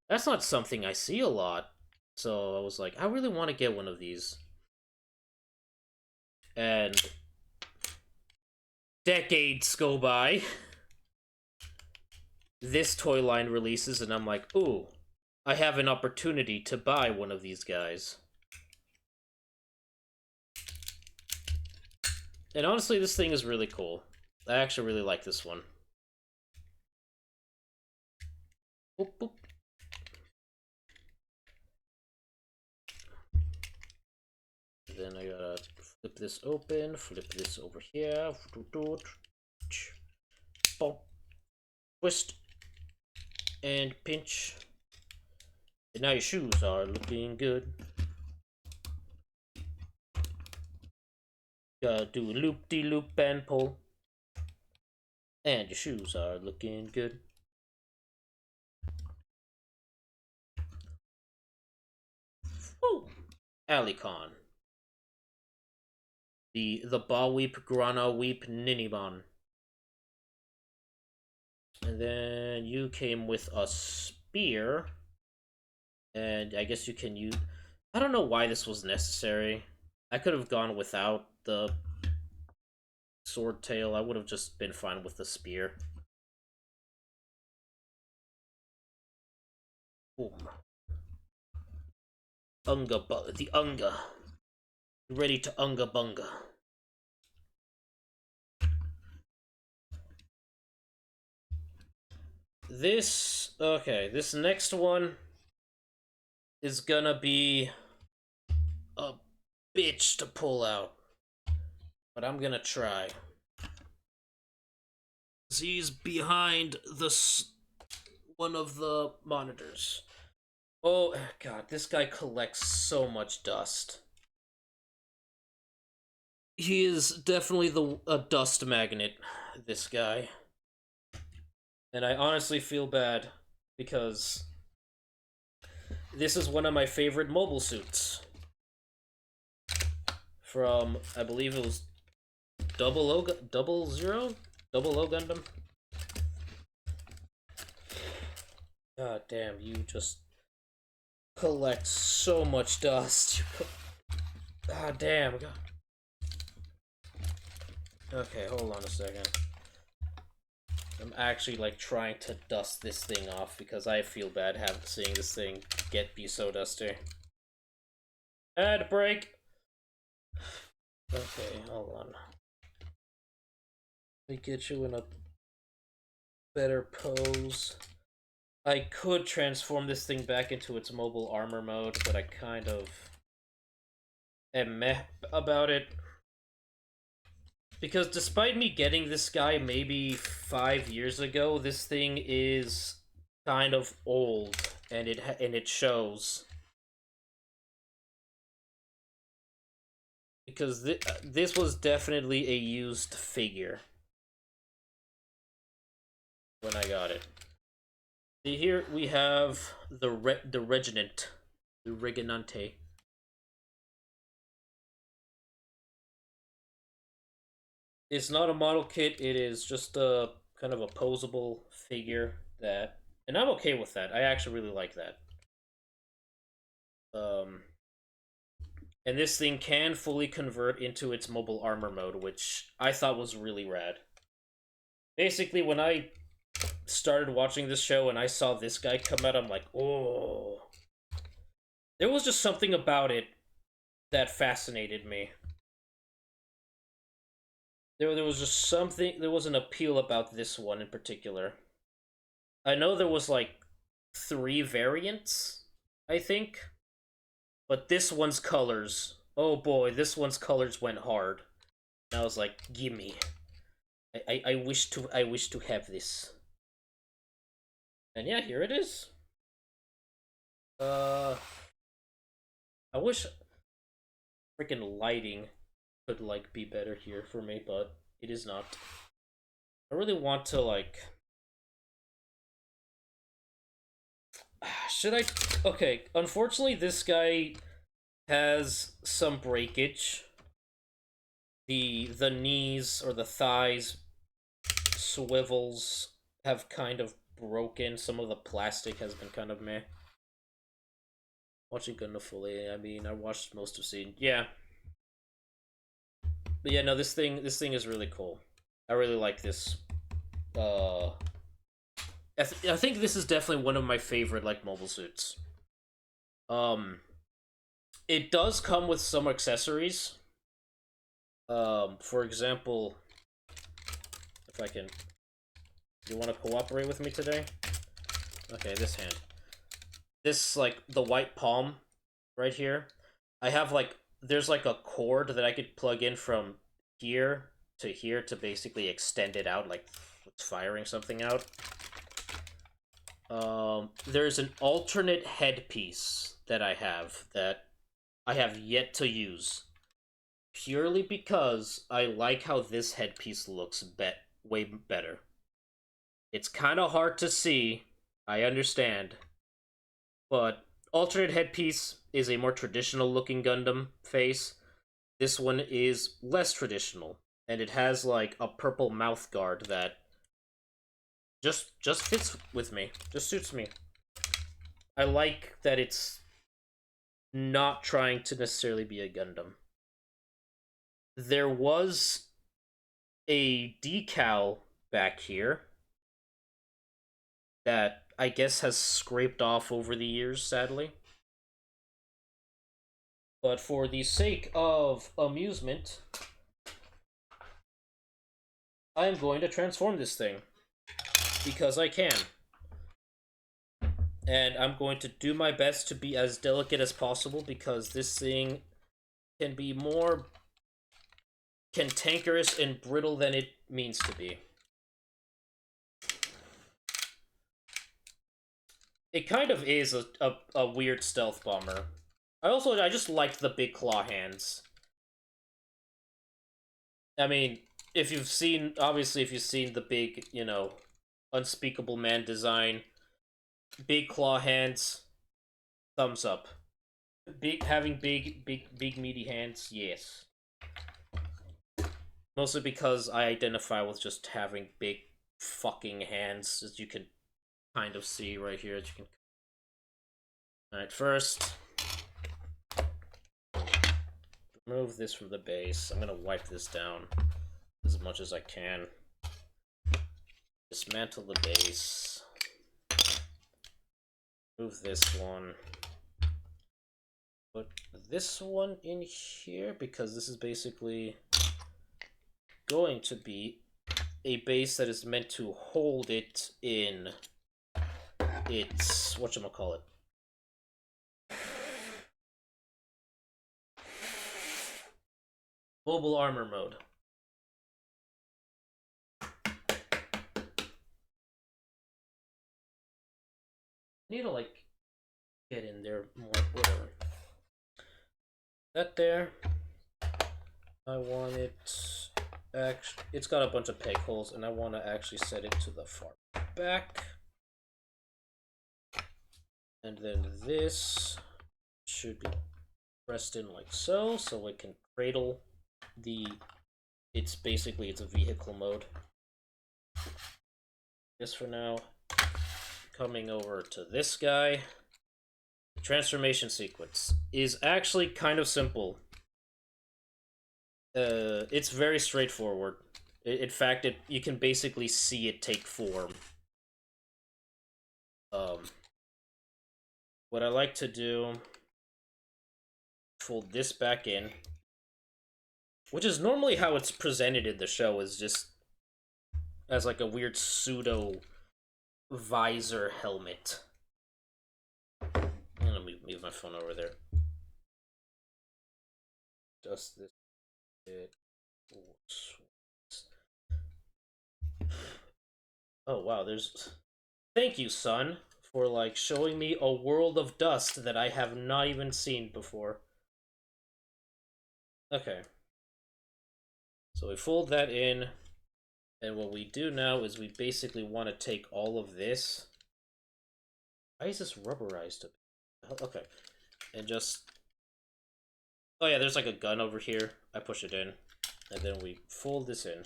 Speaker 1: that's not something I see a lot. So I was like, I really want to get one of these. And decades go by. This toy line releases, and I'm like, ooh, I have an opportunity to buy one of these guys. And honestly, this thing is really cool. I actually really like this one. Boop, boop. Then I gotta flip this open, flip this over here. Pop. Twist. And pinch. And now your shoes are looking good. Gotta do a loop-de-loop and pull. And your shoes are looking good. Woo! Alicon. The Ba Weep Grana Weep Ninibon. And then you came with a spear. And I guess you can use... I don't know why this was necessary. I could have gone without the sword tail. I would have just been fine with the spear. Boom. The Unga. Ready to Unga Bunga. This next one is gonna be a bitch to pull out. But I'm gonna try. He's behind one of the monitors. Oh, God, this guy collects so much dust. He is definitely a dust magnet, this guy. And I honestly feel bad, because this is one of my favorite mobile suits. From, I believe it was Double O Gundam? God damn, you just collect so much dust. God damn. God. Okay, hold on a second. I'm actually like trying to dust this thing off because I feel bad seeing this thing be so dusty. Ad break. Okay, hold on. Let me get you in a better pose. I could transform this thing back into its mobile armor mode, but I kind of am meh about it. Because despite me getting this guy maybe 5 years ago, this thing is kind of old, and it shows. Because this was definitely a used figure when I got it. See, here we have the Reginant, the Reginante. It's not a model kit, it is just a kind of a posable figure that... And I'm okay with that. I actually really like that. And this thing can fully convert into its mobile armor mode, which I thought was really rad. Basically, when I started watching this show and I saw this guy come out, I'm like, oh. There was just something about it that fascinated me. There was just something, there was an appeal about this one in particular. I know there was like 3 variants, I think. But this one's colors, oh boy, this one's colors went hard. And I was like, gimme. I wish to have this. And yeah, here it is. I wish freaking lighting could like be better here for me, but it is not. I really want to like... Should I... Okay, unfortunately this guy has some breakage. The knees or the thighs swivels have kind of broken. Some of the plastic has been kind of meh. Watching Gundam fully, I mean, I watched most of scene. Yeah. But yeah, no, this thing is really cool. I really like this. I think this is definitely one of my favorite like mobile suits. It does come with some accessories. For example, if I can... You want to cooperate with me today? Okay, this hand. This, like, the white palm right here. I have, like, there's, like, a cord that I could plug in from here to basically extend it out, like, it's firing something out. There's an alternate headpiece that I have yet to use. Purely because I like how this headpiece looks way better. It's kind of hard to see, I understand. But alternate headpiece is a more traditional looking Gundam face. This one is less traditional. And it has like a purple mouth guard that just fits with me. Just suits me. I like that it's not trying to necessarily be a Gundam. There was a decal back here that I guess has scraped off over the years, sadly. But for the sake of amusement, I am going to transform this thing. Because I can. And I'm going to do my best to be as delicate as possible, because this thing can be more cantankerous and brittle than it means to be. It kind of is a weird stealth bomber. I just liked the big claw hands. I mean, if you've seen the big, Unspeakable Man design, big claw hands, thumbs up. Having big meaty hands, yes. Mostly because I identify with just having big fucking hands, as you can kind of see right here. Alright, first, remove this from the base. I'm gonna wipe this down as much as I can. Dismantle the base. Move this one. Put this one in here, because this is basically going to be a base that is meant to hold it in its whatchamacallit. Mobile armor mode. Need to get in there more, whatever. That there. I want it it's got a bunch of peg holes, and I want to actually set it to the far back. And then this should be pressed in like so it can cradle it's a vehicle mode. This for now. Coming over to this guy. The transformation sequence is actually kind of simple. It's very straightforward. In fact, you can basically see it take form. What I like to do, fold this back in, which is normally how it's presented in the show, is just as like a weird pseudo visor helmet. I'm gonna move my phone over there. Just this. Oh wow, thank you, son, for showing me a world of dust that I have not even seen before. Okay. So we fold that in, and what we do now is we basically want to take all of this. Why is this rubberized? Okay. And just... Oh yeah, there's like a gun over here. I push it in, and then we fold this in.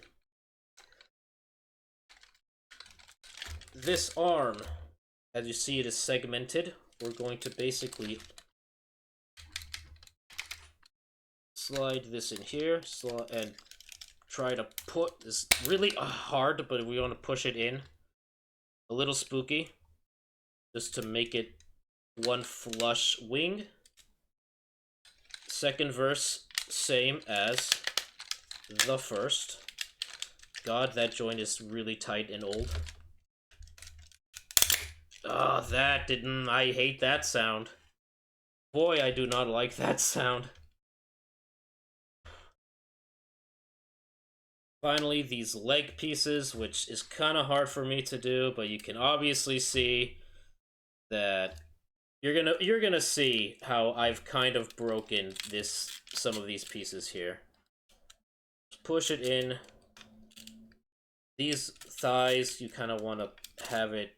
Speaker 1: This arm, as you see, it is segmented. We're going to basically slide this in here, and try to put this really hard, but we want to push it in. A little spooky, just to make it one flush wing. Second verse, same as the first. God, that joint is really tight and old. Oh, I hate that sound. Boy, I do not like that sound. Finally, these leg pieces, which is kind of hard for me to do, but you can obviously see that you're gonna see how I've kind of broken some of these pieces here. Push it in. These thighs, you kind of want to have it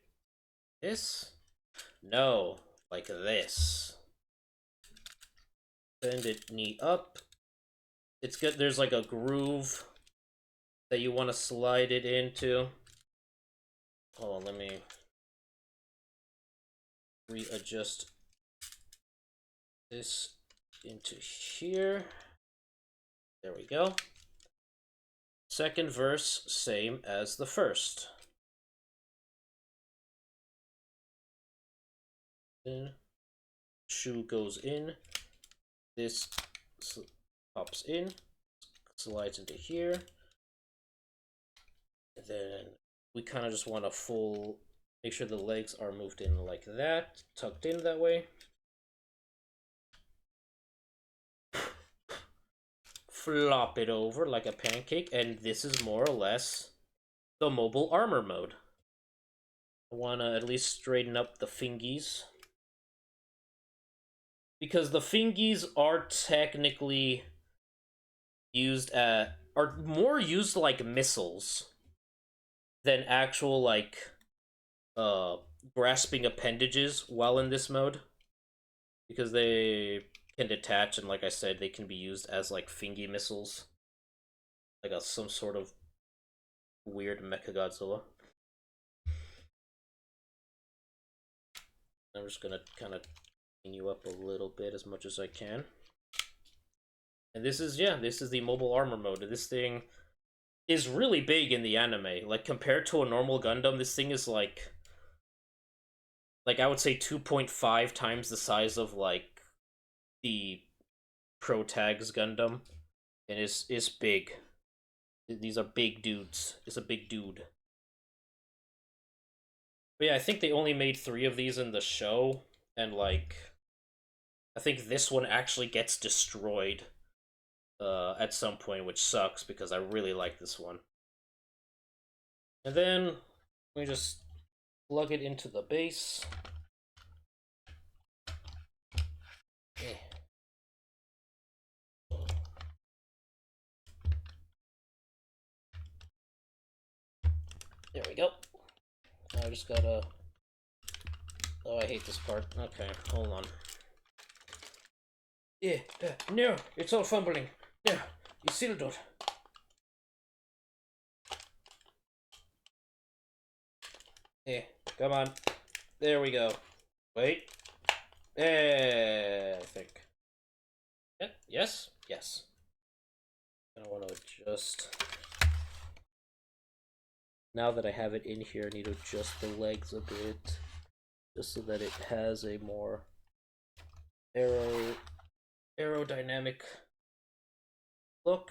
Speaker 1: this? No, like this. Bend it knee up. It's good. There's like a groove that you want to slide it into. Hold on, let me... readjust this into here. There we go. Second verse, same as the first. Then shoe goes in. This pops in, slides into here. And then we kind of just want to make sure the legs are moved in like that, tucked in that way. Flop it over like a pancake, and this is more or less the mobile armor mode. I want to at least straighten up the fingies, because the fingies are technically used are more used like missiles than actual like grasping appendages while in this mode, because they can detach, and like I said, they can be used as like fingy missiles, like some sort of weird Mechagodzilla. I'm just gonna kind of clean you up a little bit as much as I can. And this is the mobile armor mode. This thing is really big in the anime. Like, compared to a normal Gundam, this thing is like I would say 2.5 times the size of like the Protags Gundam, and is big. These are big dudes. It's a big dude. But yeah, I think they only made 3 of these in the show, and like I think this one actually gets destroyed at some point, which sucks because I really like this one. And then we just plug it into the base. There we go. I just gotta... Oh, I hate this part. Okay, hold on. Yeah, no, it's all fumbling. No, you still don't. Yeah, come on. There we go. Wait. I think. Yeah, yes? Yes. I want to adjust. Now that I have it in here, I need to adjust the legs a bit, just so that it has a more aerodynamic look.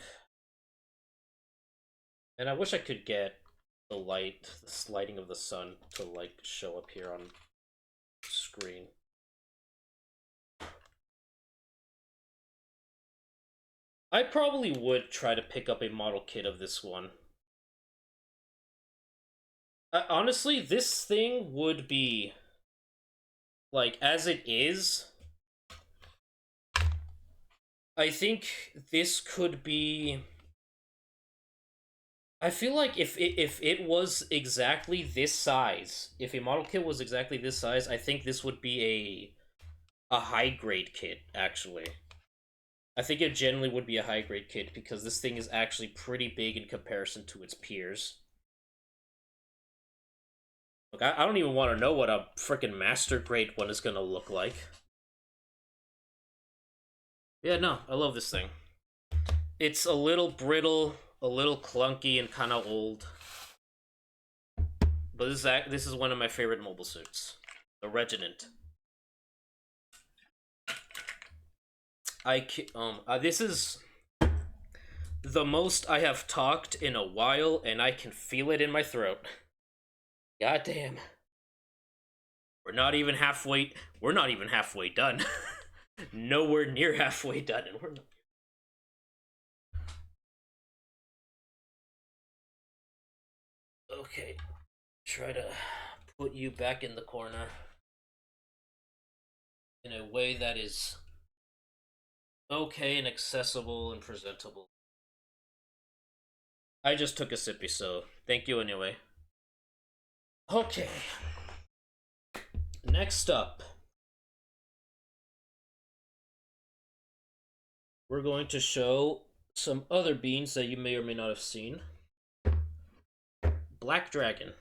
Speaker 1: And I wish I could get the lighting of the sun to like show up here on screen. I probably would try to pick up a model kit of this one. Honestly, this thing would be, like, as it is, I think this could be... I feel like if it was exactly this size, if a model kit was exactly this size, I think this would be a high-grade kit, actually. I think it generally would be a high-grade kit, because this thing is actually pretty big in comparison to its peers. Look, I don't even want to know what a freaking master grade one is gonna look like. Yeah, no, I love this thing. It's a little brittle, a little clunky, and kind of old. But this is one of my favorite mobile suits. The Reginant. This is the most I have talked in a while, and I can feel it in my throat. God damn. We're not even halfway done. Nowhere near halfway done, and we're not. Okay. Try to put you back in the corner in a way that is okay and accessible and presentable. I just took a sippy, so thank you anyway. Okay. Next up, we're going to show some other beans that you may or may not have seen. Black Dragon.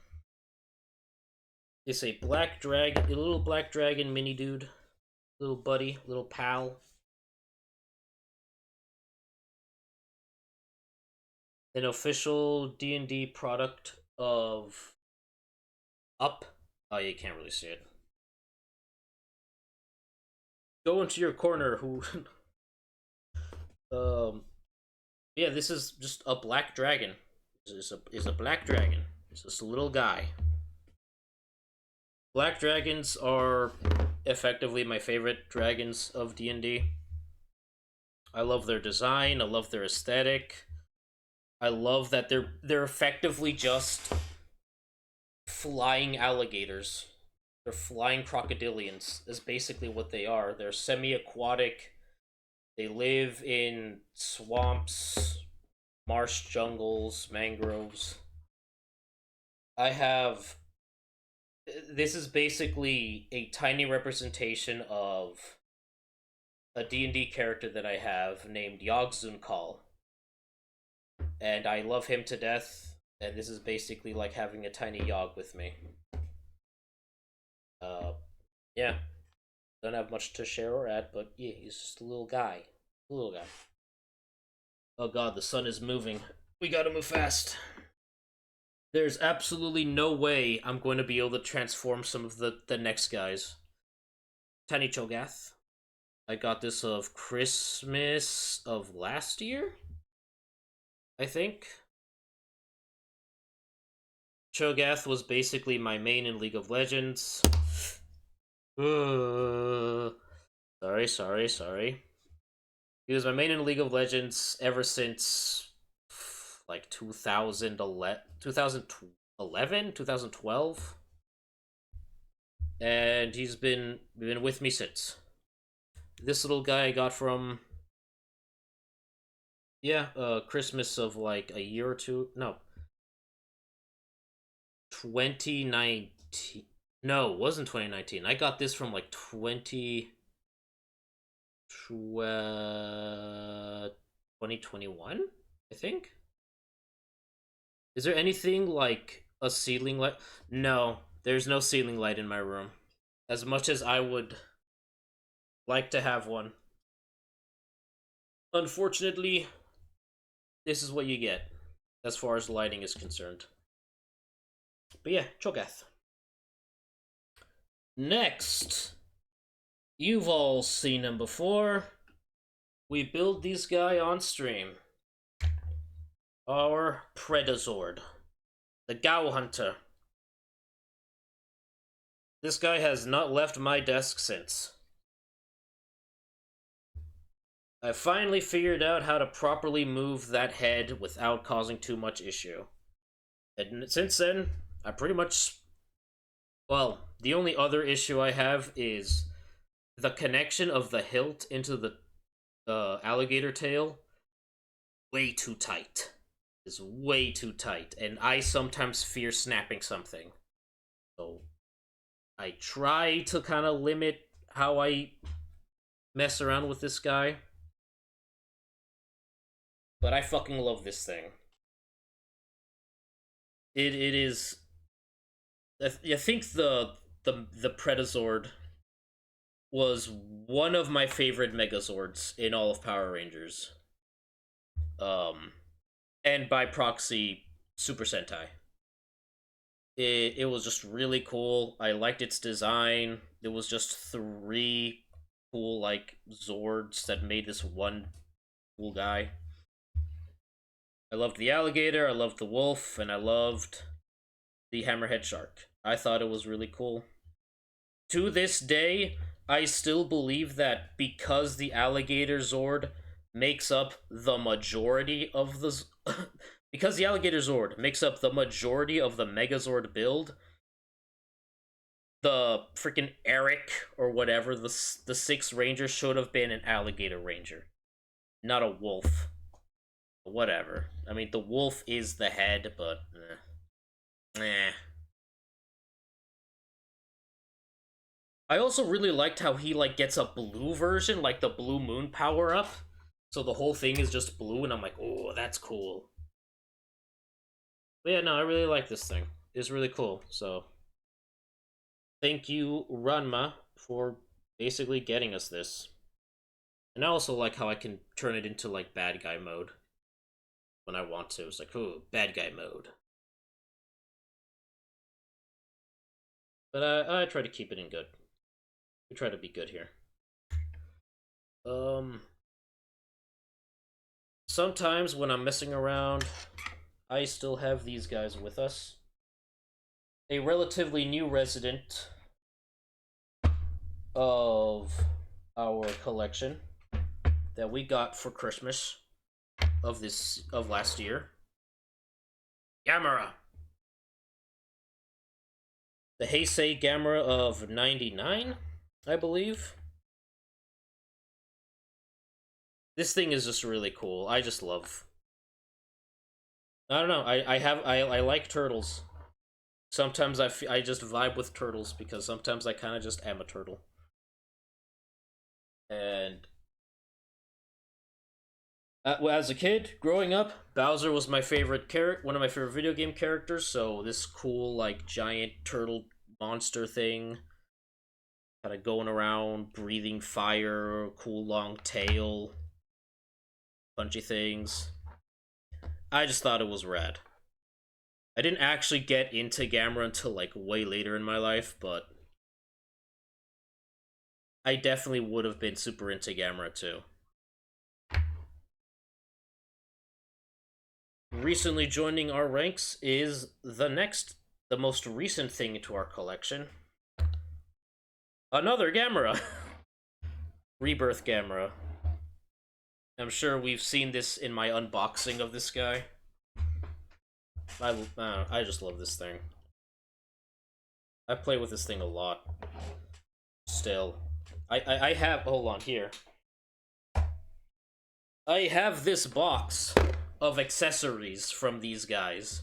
Speaker 1: It's a black dragon, a little black dragon mini dude. Little buddy, little pal. An official D&D product of Up. Oh, you can't really see it. Go into your corner, who... Yeah, this is just a black dragon. This is a black dragon. It's just a little guy. Black dragons are effectively my favorite dragons of D&D. I love their design, I love their aesthetic. I love that they're effectively just flying alligators. They're flying crocodilians is basically what they are. They're semi-aquatic. They live in swamps, marsh jungles, mangroves. This is basically a tiny representation of a D&D character that I have named Yogg-Zunkal. And I love him to death, and this is basically like having a tiny Yogg with me. Yeah. Don't have much to share or add, but yeah, he's just a little guy. A little guy. Oh god, the sun is moving. We gotta move fast. There's absolutely no way I'm going to be able to transform some of the next guys. Tiny Cho'Gath. I got this of Christmas of last year, I think. Cho'Gath was basically my main in League of Legends. Sorry. He was my main in League of Legends ever since like 2011, 2012. And he's been with me since. This little guy I got from Christmas of like a year or two. No. 2019. No, it wasn't 2019. I got this from like 2021, I think. Is there anything like a ceiling light? No, there's no ceiling light in my room. As much as I would like to have one. Unfortunately, this is what you get as far as lighting is concerned. But yeah, Cho'Gath. Next, you've all seen him before. We build this guy on stream. Our Predazord, the Gao Hunter. This guy has not left my desk since. I finally figured out how to properly move that head without causing too much issue. And since then, I pretty much... Well, the only other issue I have is the connection of the hilt into the alligator tail. Way too tight. Is way too tight, and I sometimes fear snapping something. So I try to kind of limit how I mess around with this guy. But I fucking love this thing. It is... I think the Predazord was one of my favorite Megazords in all of Power Rangers. And by proxy, Super Sentai. It was just really cool. I liked its design. It was just 3 cool, like, Zords that made this one cool guy. I loved the alligator, I loved the wolf, and I loved the hammerhead shark. I thought it was really cool. To this day, I still believe that because the alligator Zord makes up the majority of the... because the alligator Zord makes up the majority of the Megazord build, the freaking Eric or whatever, the 6th Ranger should have been an alligator ranger, not a wolf. Whatever. I mean, the wolf is the head, but... I also really liked how he, like, gets a blue version, like the Blue Moon power-up. So the whole thing is just blue, and I'm like, oh, that's cool. But yeah, no, I really like this thing. It's really cool, so... thank you, Ranma, for basically getting us this. And I also like how I can turn it into, like, bad guy mode when I want to. It's like, ooh, bad guy mode. But I try to keep it in good. We try to be good here. Sometimes when I'm messing around, I still have these guys with us. A relatively new resident of our collection that we got for Christmas of last year. Gamera. The Heisei Gamera of 99, I believe. This thing is just really cool. I just love. I don't know. I like turtles. Sometimes I just vibe with turtles because sometimes I kind of just am a turtle. And as a kid growing up, Bowser was my favorite one of my favorite video game characters. So this cool like giant turtle monster thing, kind of going around, breathing fire, cool long tail, punchy things. I just thought it was rad. I didn't actually get into Gamera until like way later in my life, but I definitely would have been super into Gamera too. Recently joining our ranks is the most recent thing to our collection. Another Gamera! Rebirth Gamera. I'm sure we've seen this in my unboxing of this guy. I just love this thing. I play with this thing a lot. Still. I have, hold on, here. I have this box of accessories from these guys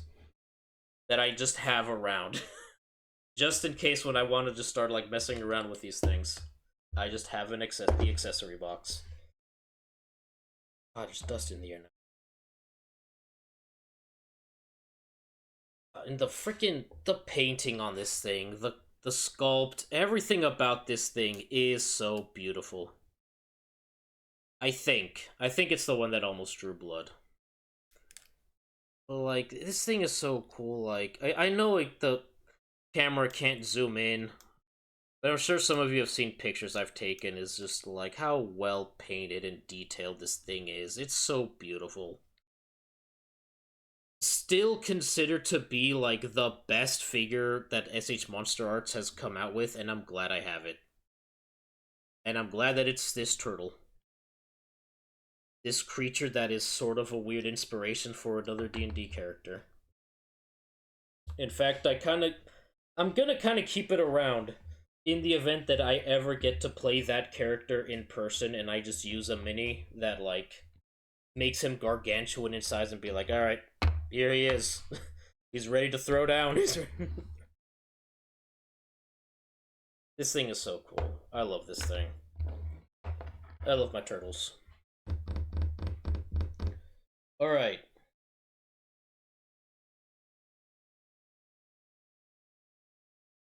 Speaker 1: that I just have around. Just in case when I want to just start like messing around with these things. I just have the accessory box. Ah, there's dust in the air now. And the painting on this thing, the sculpt, everything about this thing is so beautiful. I think it's the one that almost drew blood. But like, this thing is so cool. Like, I know like the camera can't zoom in, but I'm sure some of you have seen pictures I've taken. Is just like how well painted and detailed this thing is. It's so beautiful. Still considered to be like the best figure that SH Monster Arts has come out with, and I'm glad I have it. And I'm glad that it's this turtle. This creature that is sort of a weird inspiration for another D&D character. In fact, I'm gonna kind of keep it around in the event that I ever get to play that character in person and I just use a mini that like makes him gargantuan in size and be like, all right, here he is. He's ready to throw down. This thing is so cool. I love this thing. I love my turtles. Alright.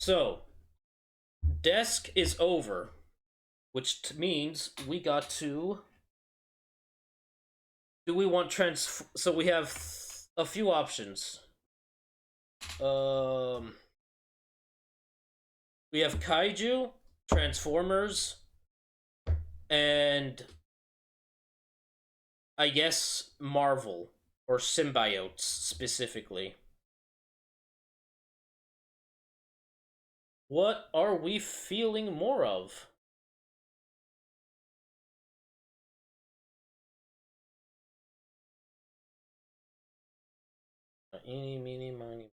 Speaker 1: So, desk is over, which means we got to... Do we want So we have a few options. We have Kaiju, Transformers, and I guess Marvel, or symbiotes specifically. What are we feeling more of? Eeny, meeny, miny.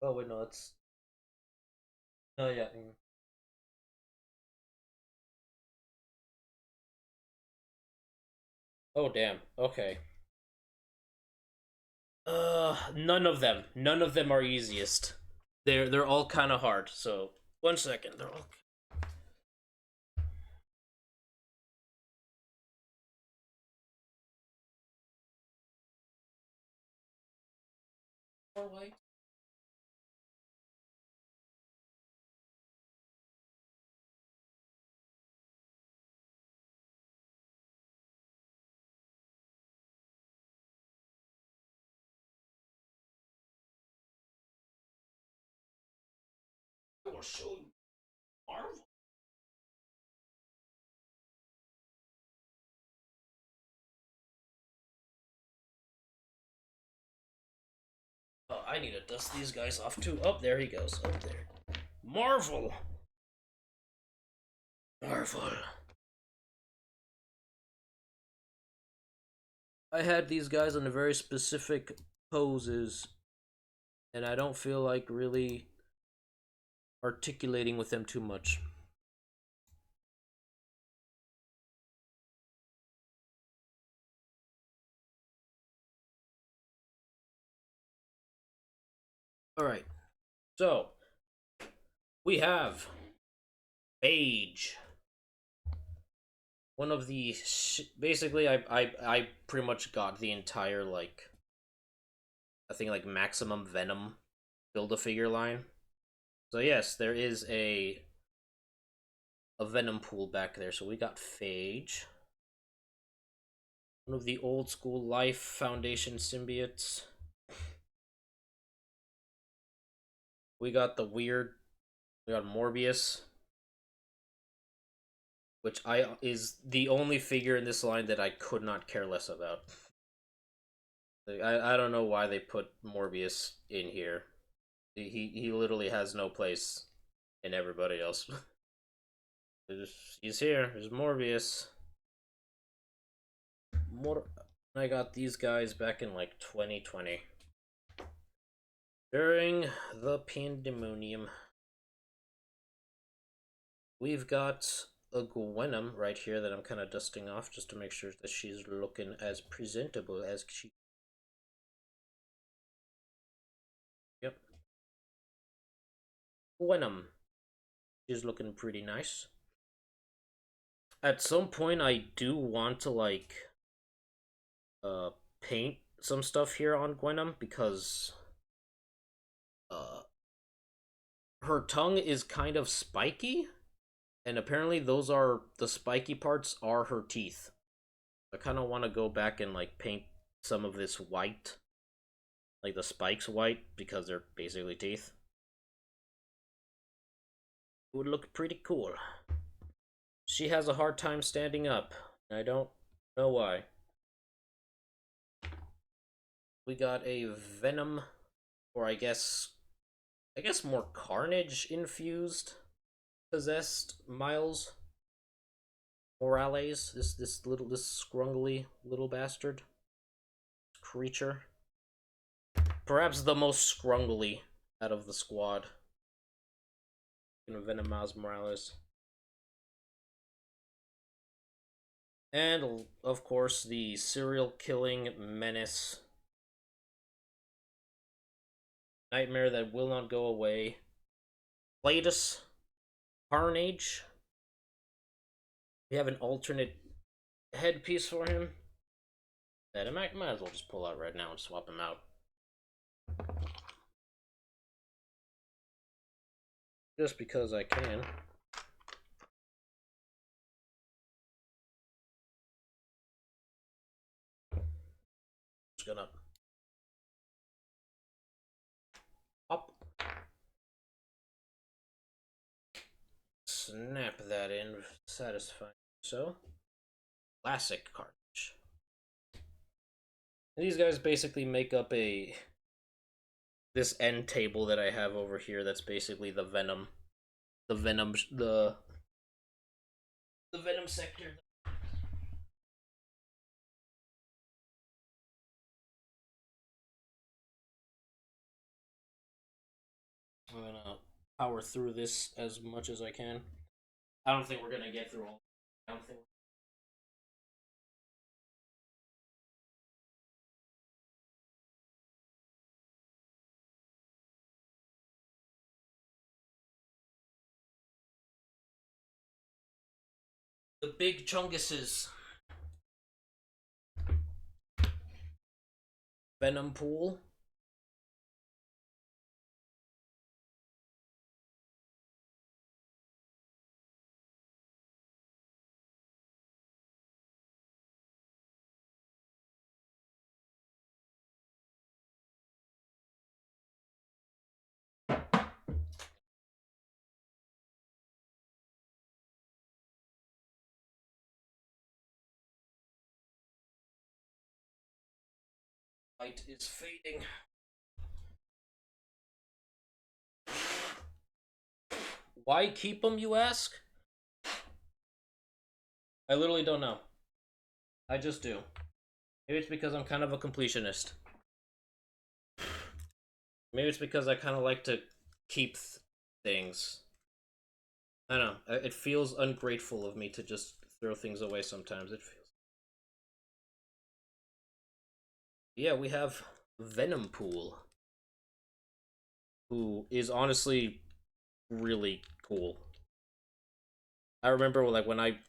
Speaker 1: Oh wait, no, it's... Oh yeah. Oh damn. Okay. None of them. None of them are easiest. They're all kind of hard. So 1 second. They're all. More light. I will show you Marvel. Oh, I need to dust these guys off too. Oh, there he goes. Up there. Marvel. Marvel. I had these guys in very specific poses, and I don't feel like really articulating with them too much. Alright, so we have Age. One of the basically, I pretty much got the entire like I think like maximum Venom Build-A-Figure line. So yes, there is a Venom pool back there. So we got Phage, one of the old school Life Foundation symbiotes. We got the weird, we got Morbius, which is the only figure in this line that I could not care less about. I don't know why they put Morbius in here. He literally has no place in everybody else. He's here. There's Morbius. I got these guys back in like 2020 during the pandemonium. We've got a Gwenom right here that I'm kind of dusting off just to make sure that she's looking as presentable as she. Yep. Gwenom. She's looking pretty nice. At some point, I do want to like paint some stuff here on Gwenom because her tongue is kind of spiky, and apparently those are the spiky parts are her teeth. I kind of want to go back and like paint some of this white, like the spikes white, because they're basically teeth. It would look pretty cool. She has a hard time standing up. I don't know why. We got a Venom, or I guess more Carnage infused, possessed Miles Morales. This scrungly little bastard creature. Perhaps the most scrungly out of the squad. Venom Miles Morales. And, of course, the serial-killing menace. Nightmare that will not go away. Cletus. Carnage. We have an alternate headpiece for him. That I might as well just pull out right now and swap him out. Just because I can. Just gonna up, snap that in, satisfying. So, classic Carnage. These guys basically make up this end table that I have over here. That's basically the Venom sector. I'm gonna power through this as much as I can. I don't think we're gonna get through all. I don't think. The big chunguses. Venom pool. Light is fading. Why keep them, you ask? I literally don't know. I just do. Maybe it's because I'm kind of a completionist. Maybe it's because I kind of like to keep things. I don't know. It feels ungrateful of me to just throw things away sometimes. It feels. Yeah, we have Venom Pool, who is honestly really cool. I remember like when I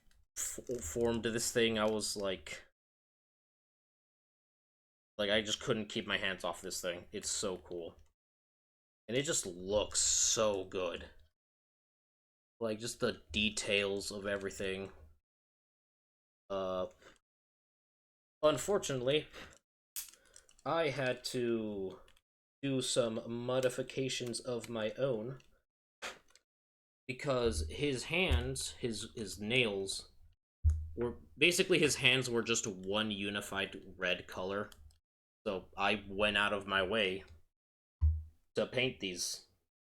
Speaker 1: formed this thing, I was like I just couldn't keep my hands off this thing. It's so cool. And it just looks so good. Like, just the details of everything. Unfortunately, I had to do some modifications of my own. Because his hands, his nails, were... Basically, his hands were just one unified red color. So I went out of my way to paint these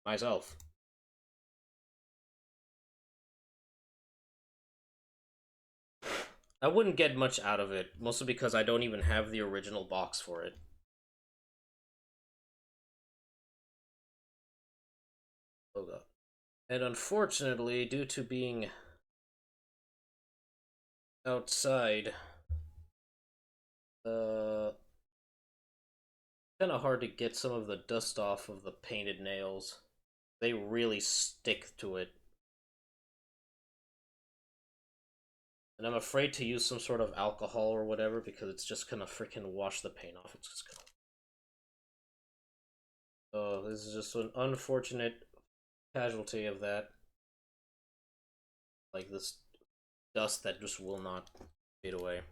Speaker 1: myself. I wouldn't get much out of it, mostly because I don't even have the original box for it. Oh god. And unfortunately, due to being outside, kind of hard to get some of the dust off of the painted nails. They really stick to it. And I'm afraid to use some sort of alcohol or whatever because it's just gonna freaking wash the paint off. It's just gonna... Oh, this is just an unfortunate casualty of that. Like this dust that just will not fade away.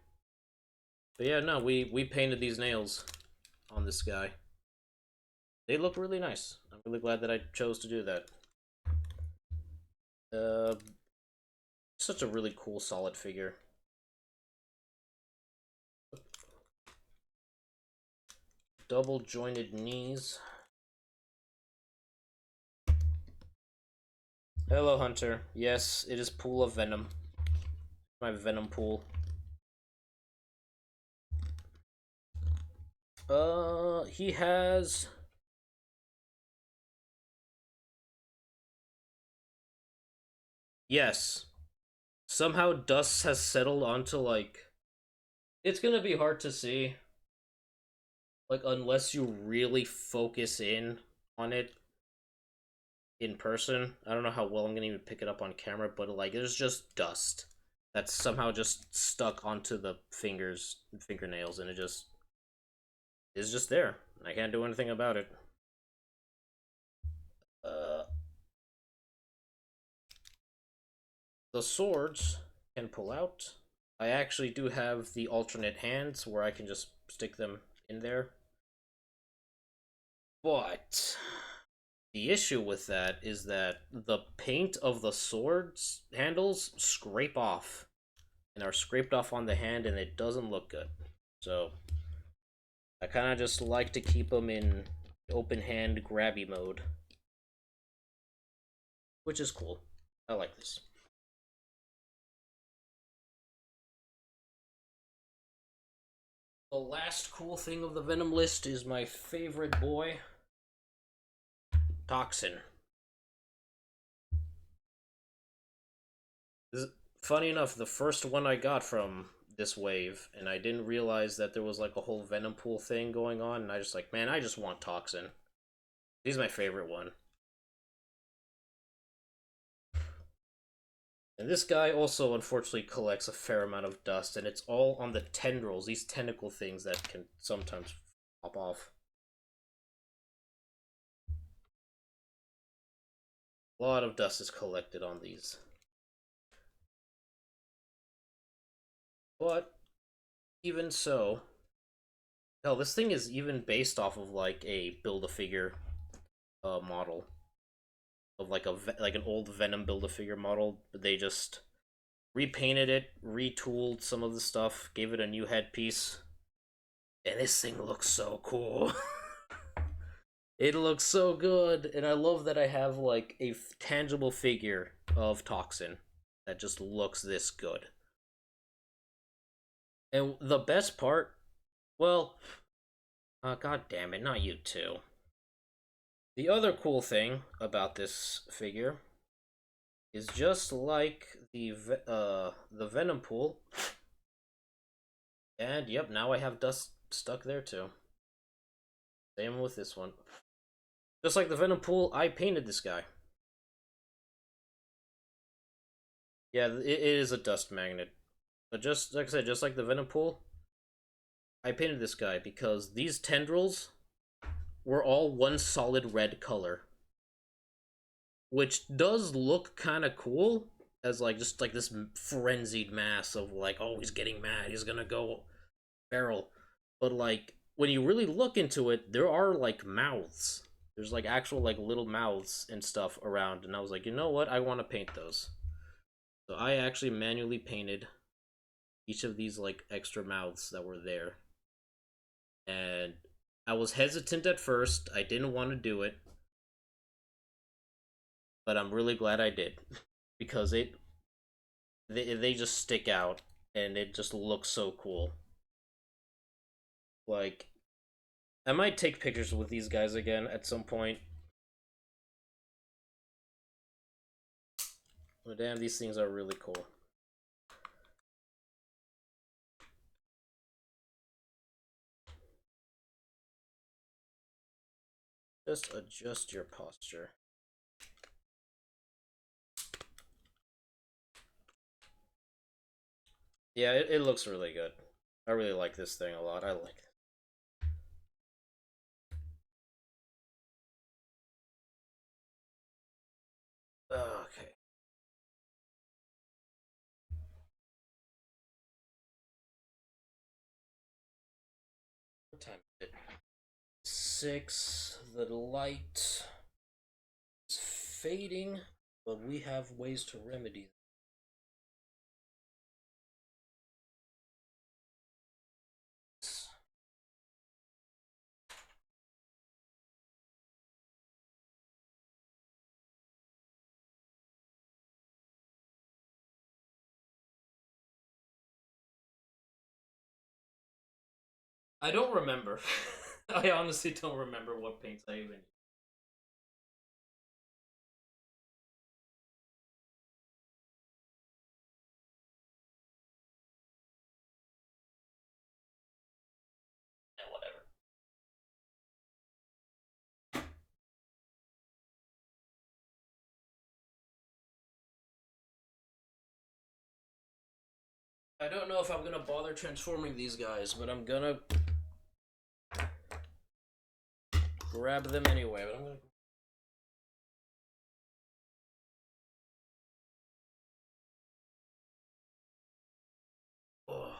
Speaker 1: But yeah, no, we painted these nails on this guy. They look really nice. I'm really glad that I chose to do that. Such a really cool solid figure. Double jointed knees. Hello, Hunter. Yes, it is Pool of Venom. My Venom pool. He has... Yes. Somehow dust has settled onto, like... It's gonna be hard to see. Like, unless you really focus in on it in person. I don't know how well I'm gonna even pick it up on camera, but, like, there's just dust that's somehow just stuck onto the fingers and fingernails, and it just... is just there. I can't do anything about it. The swords can pull out. I actually do have the alternate hands where I can just stick them in there. But the issue with that is that the paint of the swords handles scrape off and are scraped off on the hand, and it doesn't look good. So I kind of just like to keep them in open hand grabby mode, which is cool. I like this. The last cool thing of the Venom list is my favorite boy, Toxin. Funny enough, the first one I got from this wave, and I didn't realize that there was like a whole Venom pool thing going on, and I just like, man, I just want Toxin. He's my favorite one. And this guy also, unfortunately, collects a fair amount of dust, and it's all on the tendrils, these tentacle things that can sometimes pop off. A lot of dust is collected on these. But, even so... Hell, this thing is even based off of, like, a Build-A-Figure model. Of, like, an old Venom Build-A-Figure model. But they just repainted it, retooled some of the stuff, gave it a new headpiece. And this thing looks so cool. It looks so good, and I love that I have like a tangible figure of Toxin that just looks this good. And the best part, well, god damn it, not you too. The other cool thing about this figure is just like the Venom pool. And yep, now I have dust stuck there too. Same with this one. Just like the Venom pool, I painted this guy. Yeah, it is a dust magnet. But just like I said, just like the Venom pool, I painted this guy because these tendrils were all one solid red color. Which does look kind of cool as like just like this frenzied mass of like, oh, he's getting mad, he's gonna go feral. But like when you really look into it, there are like mouths. There's like actual like little mouths and stuff around, and I was like, you know what? I want to paint those. So I actually manually painted each of these like extra mouths that were there. And I was hesitant at first. I didn't want to do it. But I'm really glad I did. Because they just stick out and it just looks so cool. Like, I might take pictures with these guys again at some point. But damn, these things are really cool. Just adjust your posture. Yeah, it looks really good. I really like this thing a lot. I like it. Okay. What time is it? 6. The light is fading, but we have ways to remedy. I don't remember. I honestly don't remember what paints I even. Yeah, whatever. I don't know if I'm gonna bother transforming these guys, but I'm gonna grab them anyway. But I'm gonna. Oh.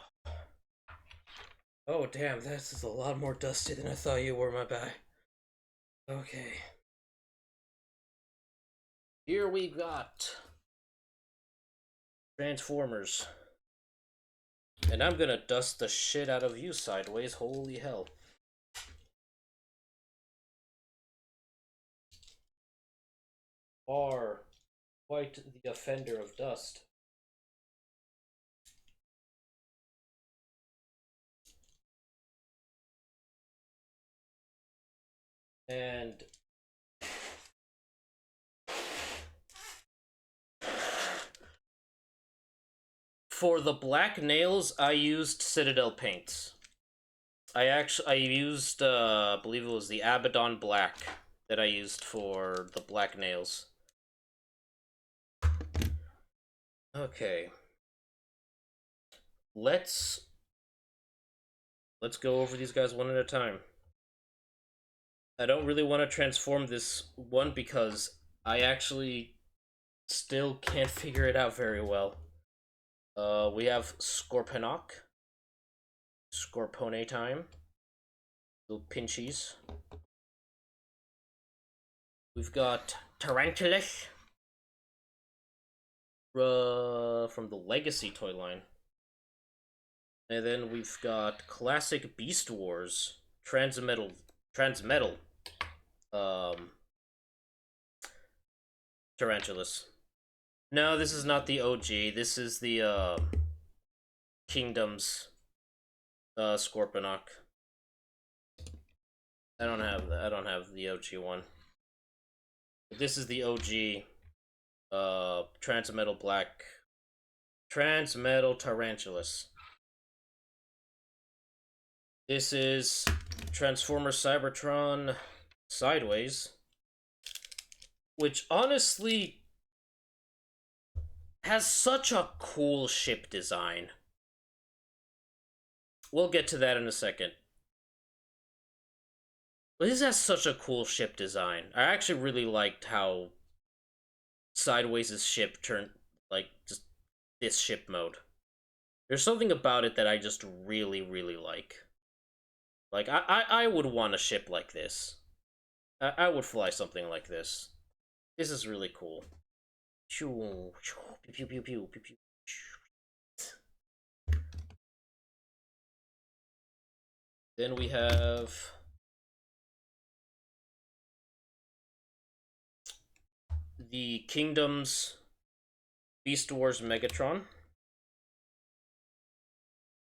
Speaker 1: Oh damn, this is a lot more dusty than I thought you were, my bad. Okay. Here we got Transformers. And I'm gonna dust the shit out of you sideways, holy hell. Are quite the offender of dust. And for the black nails, I used Citadel paints. I used I believe it was the Abaddon Black that I used for the black nails. Okay. Let's go over these guys one at a time. I don't really want to transform this one because I actually still can't figure it out very well. We have Scorponok. Scorpone time. Little pinchies. We've got Tarantulas. From the Legacy toy line. And then we've got classic Beast Wars transmetal tarantulas. No, this is not the OG. This is the Kingdoms Scorponok. I don't have the OG one. But this is the OG transmetal tarantulas. This is Transformer Cybertron Sideways, which honestly has such a cool ship design. We'll get to that in a second. But this has such a cool ship design. I actually really liked how Sideways' ship turned, like, just this ship mode. There's something about it that I just really, really like. Like, I would want a ship like this. I would fly something like this. This is really cool. Pew, pew, pew, pew, pew, pew. Then we have the Kingdoms Beast Wars Megatron.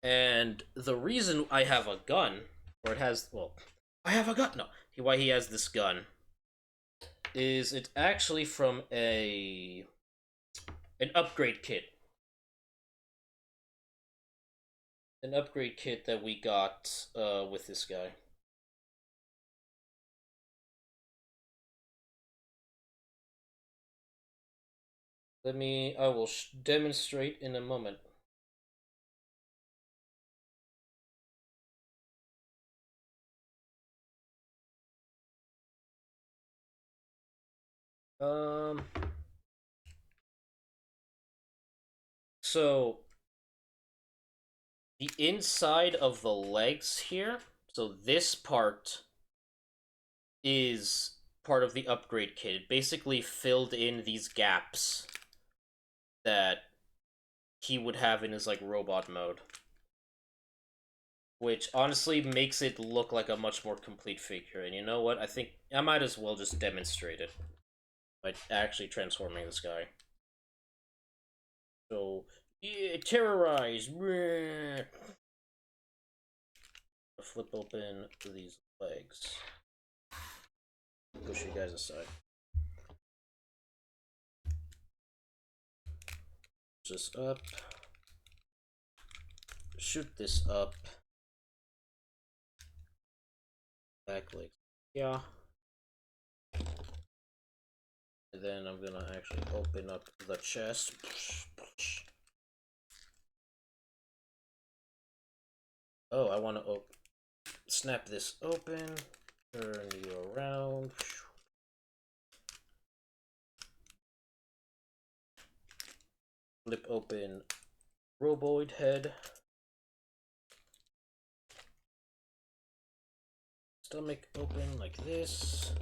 Speaker 1: And the reason I have a gun, or it has, well, I have a gun, no, why he has this gun, is it's actually from an upgrade kit. An upgrade kit that we got with this guy. I will demonstrate in a moment. So the inside of the legs here, so this part is part of the upgrade kit. It basically filled in these gaps that he would have in his, like, robot mode. Which honestly makes it look like a much more complete figure. And you know what? I think I might as well just demonstrate it by actually transforming this guy. So, yeah, terrorize! Flip open these legs. Push you guys aside. This up. Shoot this up. Back leg. Yeah. And then I'm gonna actually open up the chest. Oh, I want to snap this open. Turn you around. Flip open Roboid head. Stomach open like this.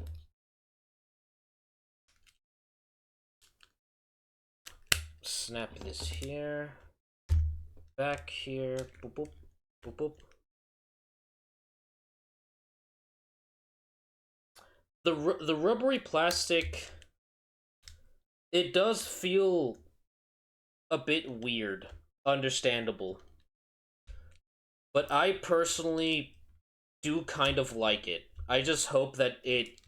Speaker 1: Snap this here. Back here. Boop boop. Boop boop. The rubbery plastic, it does feel a bit weird. Understandable. But I personally do kind of like it. I just hope that it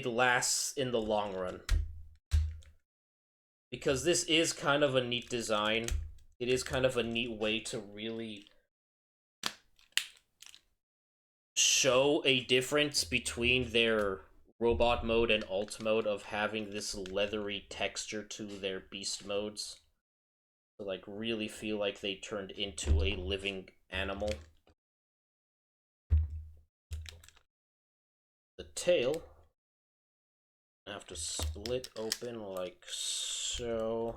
Speaker 1: lasts in the long run. Because this is kind of a neat design. It is kind of a neat way to really show a difference between their robot mode and alt mode of having this leathery texture to their beast modes. To, like, really feel like they turned into a living animal. The tail, I have to split open like so.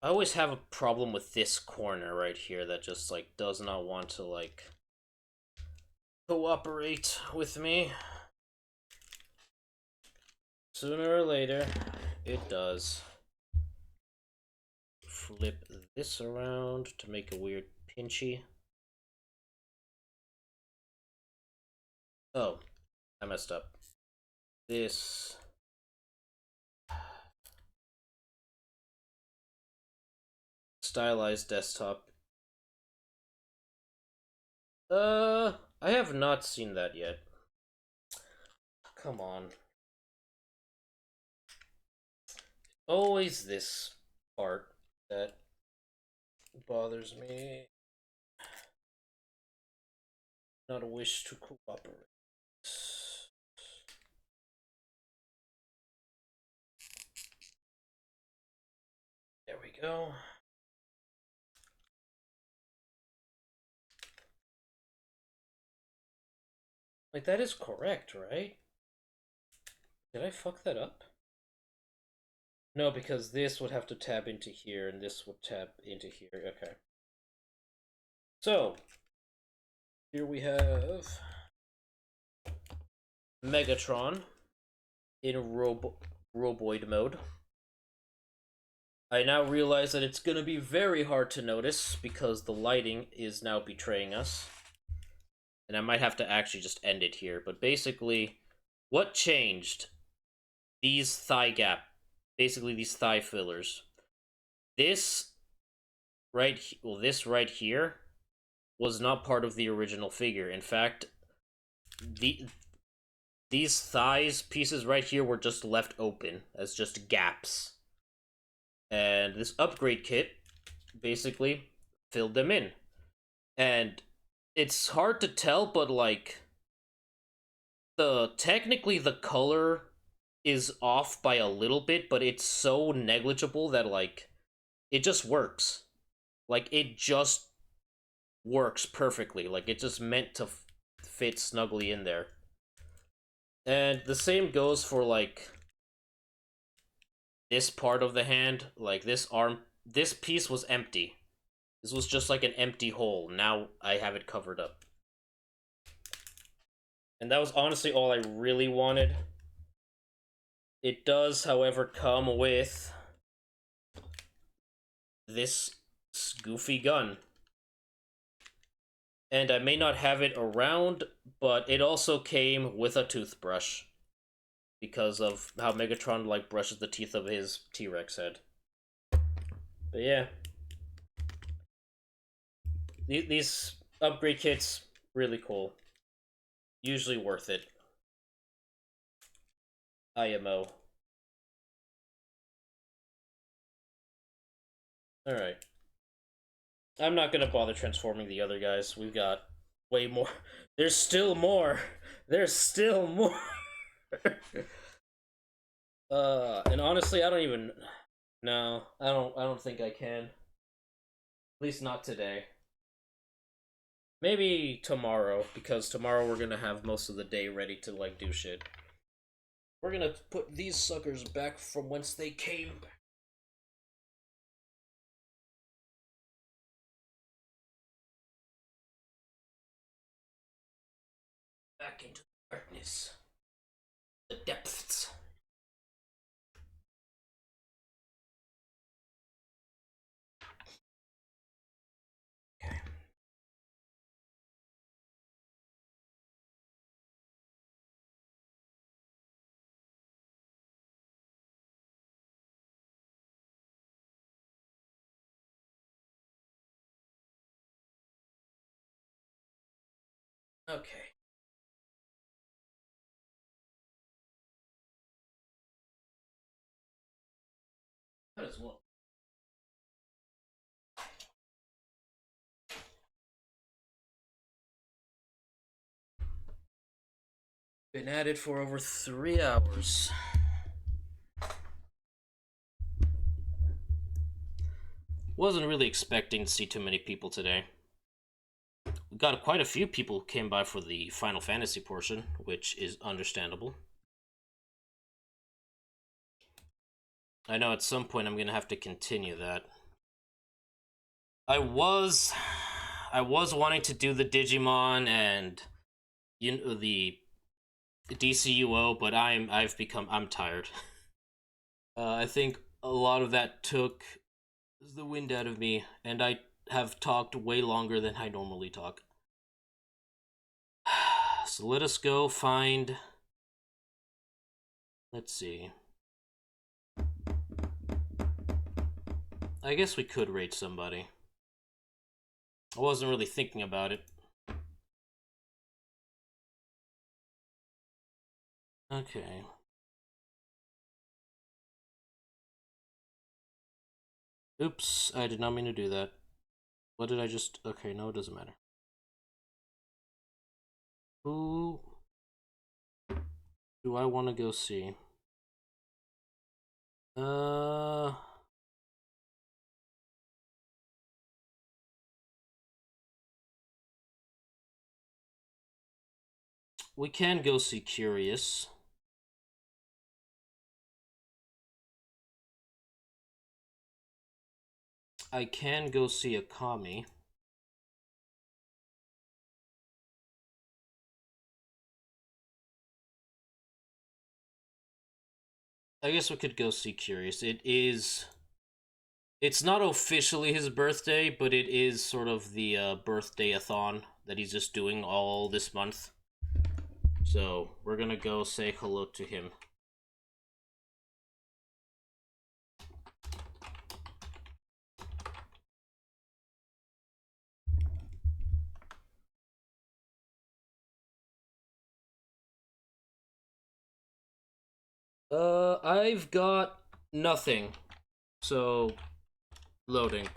Speaker 1: I always have a problem with this corner right here that just, like, does not want to, like, cooperate with me. Sooner or later, it does. flip this around to make a weird pinchy. Oh, I messed up. This... Stylized desktop. I have not seen that yet. Come on. Always this part that bothers me. Not a wish to cooperate. There we go. Like, that is correct, right? Did I fuck that up? No, because this would have to tab into here, and this would tab into here. Okay. So, here we have Megatron in Roboid mode. I now realize that it's gonna be very hard to notice because the lighting is now betraying us. And I might have to actually just end it here. But basically, what changed? These thigh gap. Basically, these thigh fillers. This right here was not part of the original figure. In fact, these thighs pieces right here were just left open as just gaps. And this upgrade kit basically filled them in. And it's hard to tell, but like technically the color is off by a little bit, but it's so negligible that like it just works. Like it just works perfectly. Like it's just meant to fit snugly in there. And the same goes for like this part of the hand, like this arm. This piece was empty. This was just like an empty hole. Now I have it covered up. And that was honestly all I really wanted. It does, however, come with this goofy gun. And I may not have it around, but it also came with a toothbrush. Because of how Megatron, like, brushes the teeth of his T-Rex head. But yeah. These upgrade kits, really cool. Usually worth it. IMO. Alright. I'm not gonna bother transforming the other guys. We've got way more. There's still more! There's still more! And honestly, I don't even... No, I don't think I can. At least not today. Maybe tomorrow, because tomorrow we're gonna have most of the day ready to, like, do shit. We're gonna put these suckers back from whence they came. Back into the darkness. The depths. Okay. Okay. Might as well. Been at it for over 3 hours. Wasn't really expecting to see too many people today. We got quite a few people came by for the Final Fantasy portion, which is understandable. I know at some point I'm gonna have to continue that. I was wanting to do the Digimon and the DCUO, but I'm tired. I think a lot of that took This is the wind out of me, and I have talked way longer than I normally talk. So let us go find... Let's see. I guess we could raid somebody. I wasn't really thinking about it. Okay. Oops, I did not mean to do that. What did I just... Okay, no, it doesn't matter. Who do I want to go see? We can go see Curious. I can go see Akami. I guess we could go see Curious. It's not officially his birthday, but it is sort of the birthday-a-thon that he's just doing all this month. So, we're gonna go say hello to him. I've got nothing. So, loading.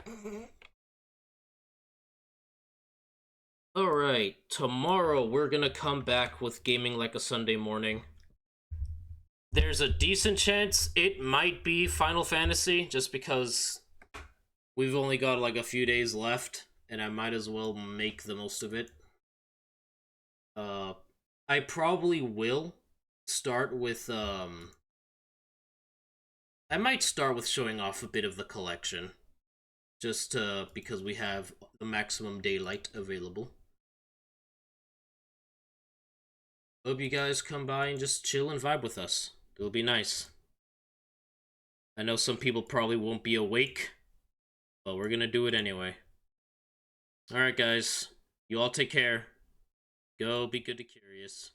Speaker 1: Alright, tomorrow we're gonna come back with Gaming Like a Sunday Morning. There's a decent chance it might be Final Fantasy, just because we've only got like a few days left, and I might as well make the most of it. I probably will start with, I might start with showing off a bit of the collection. Just because we have the maximum daylight available. Hope you guys come by and just chill and vibe with us. It'll be nice. I know some people probably won't be awake, but we're gonna do it anyway. Alright guys, you all take care. Go be good to Curious.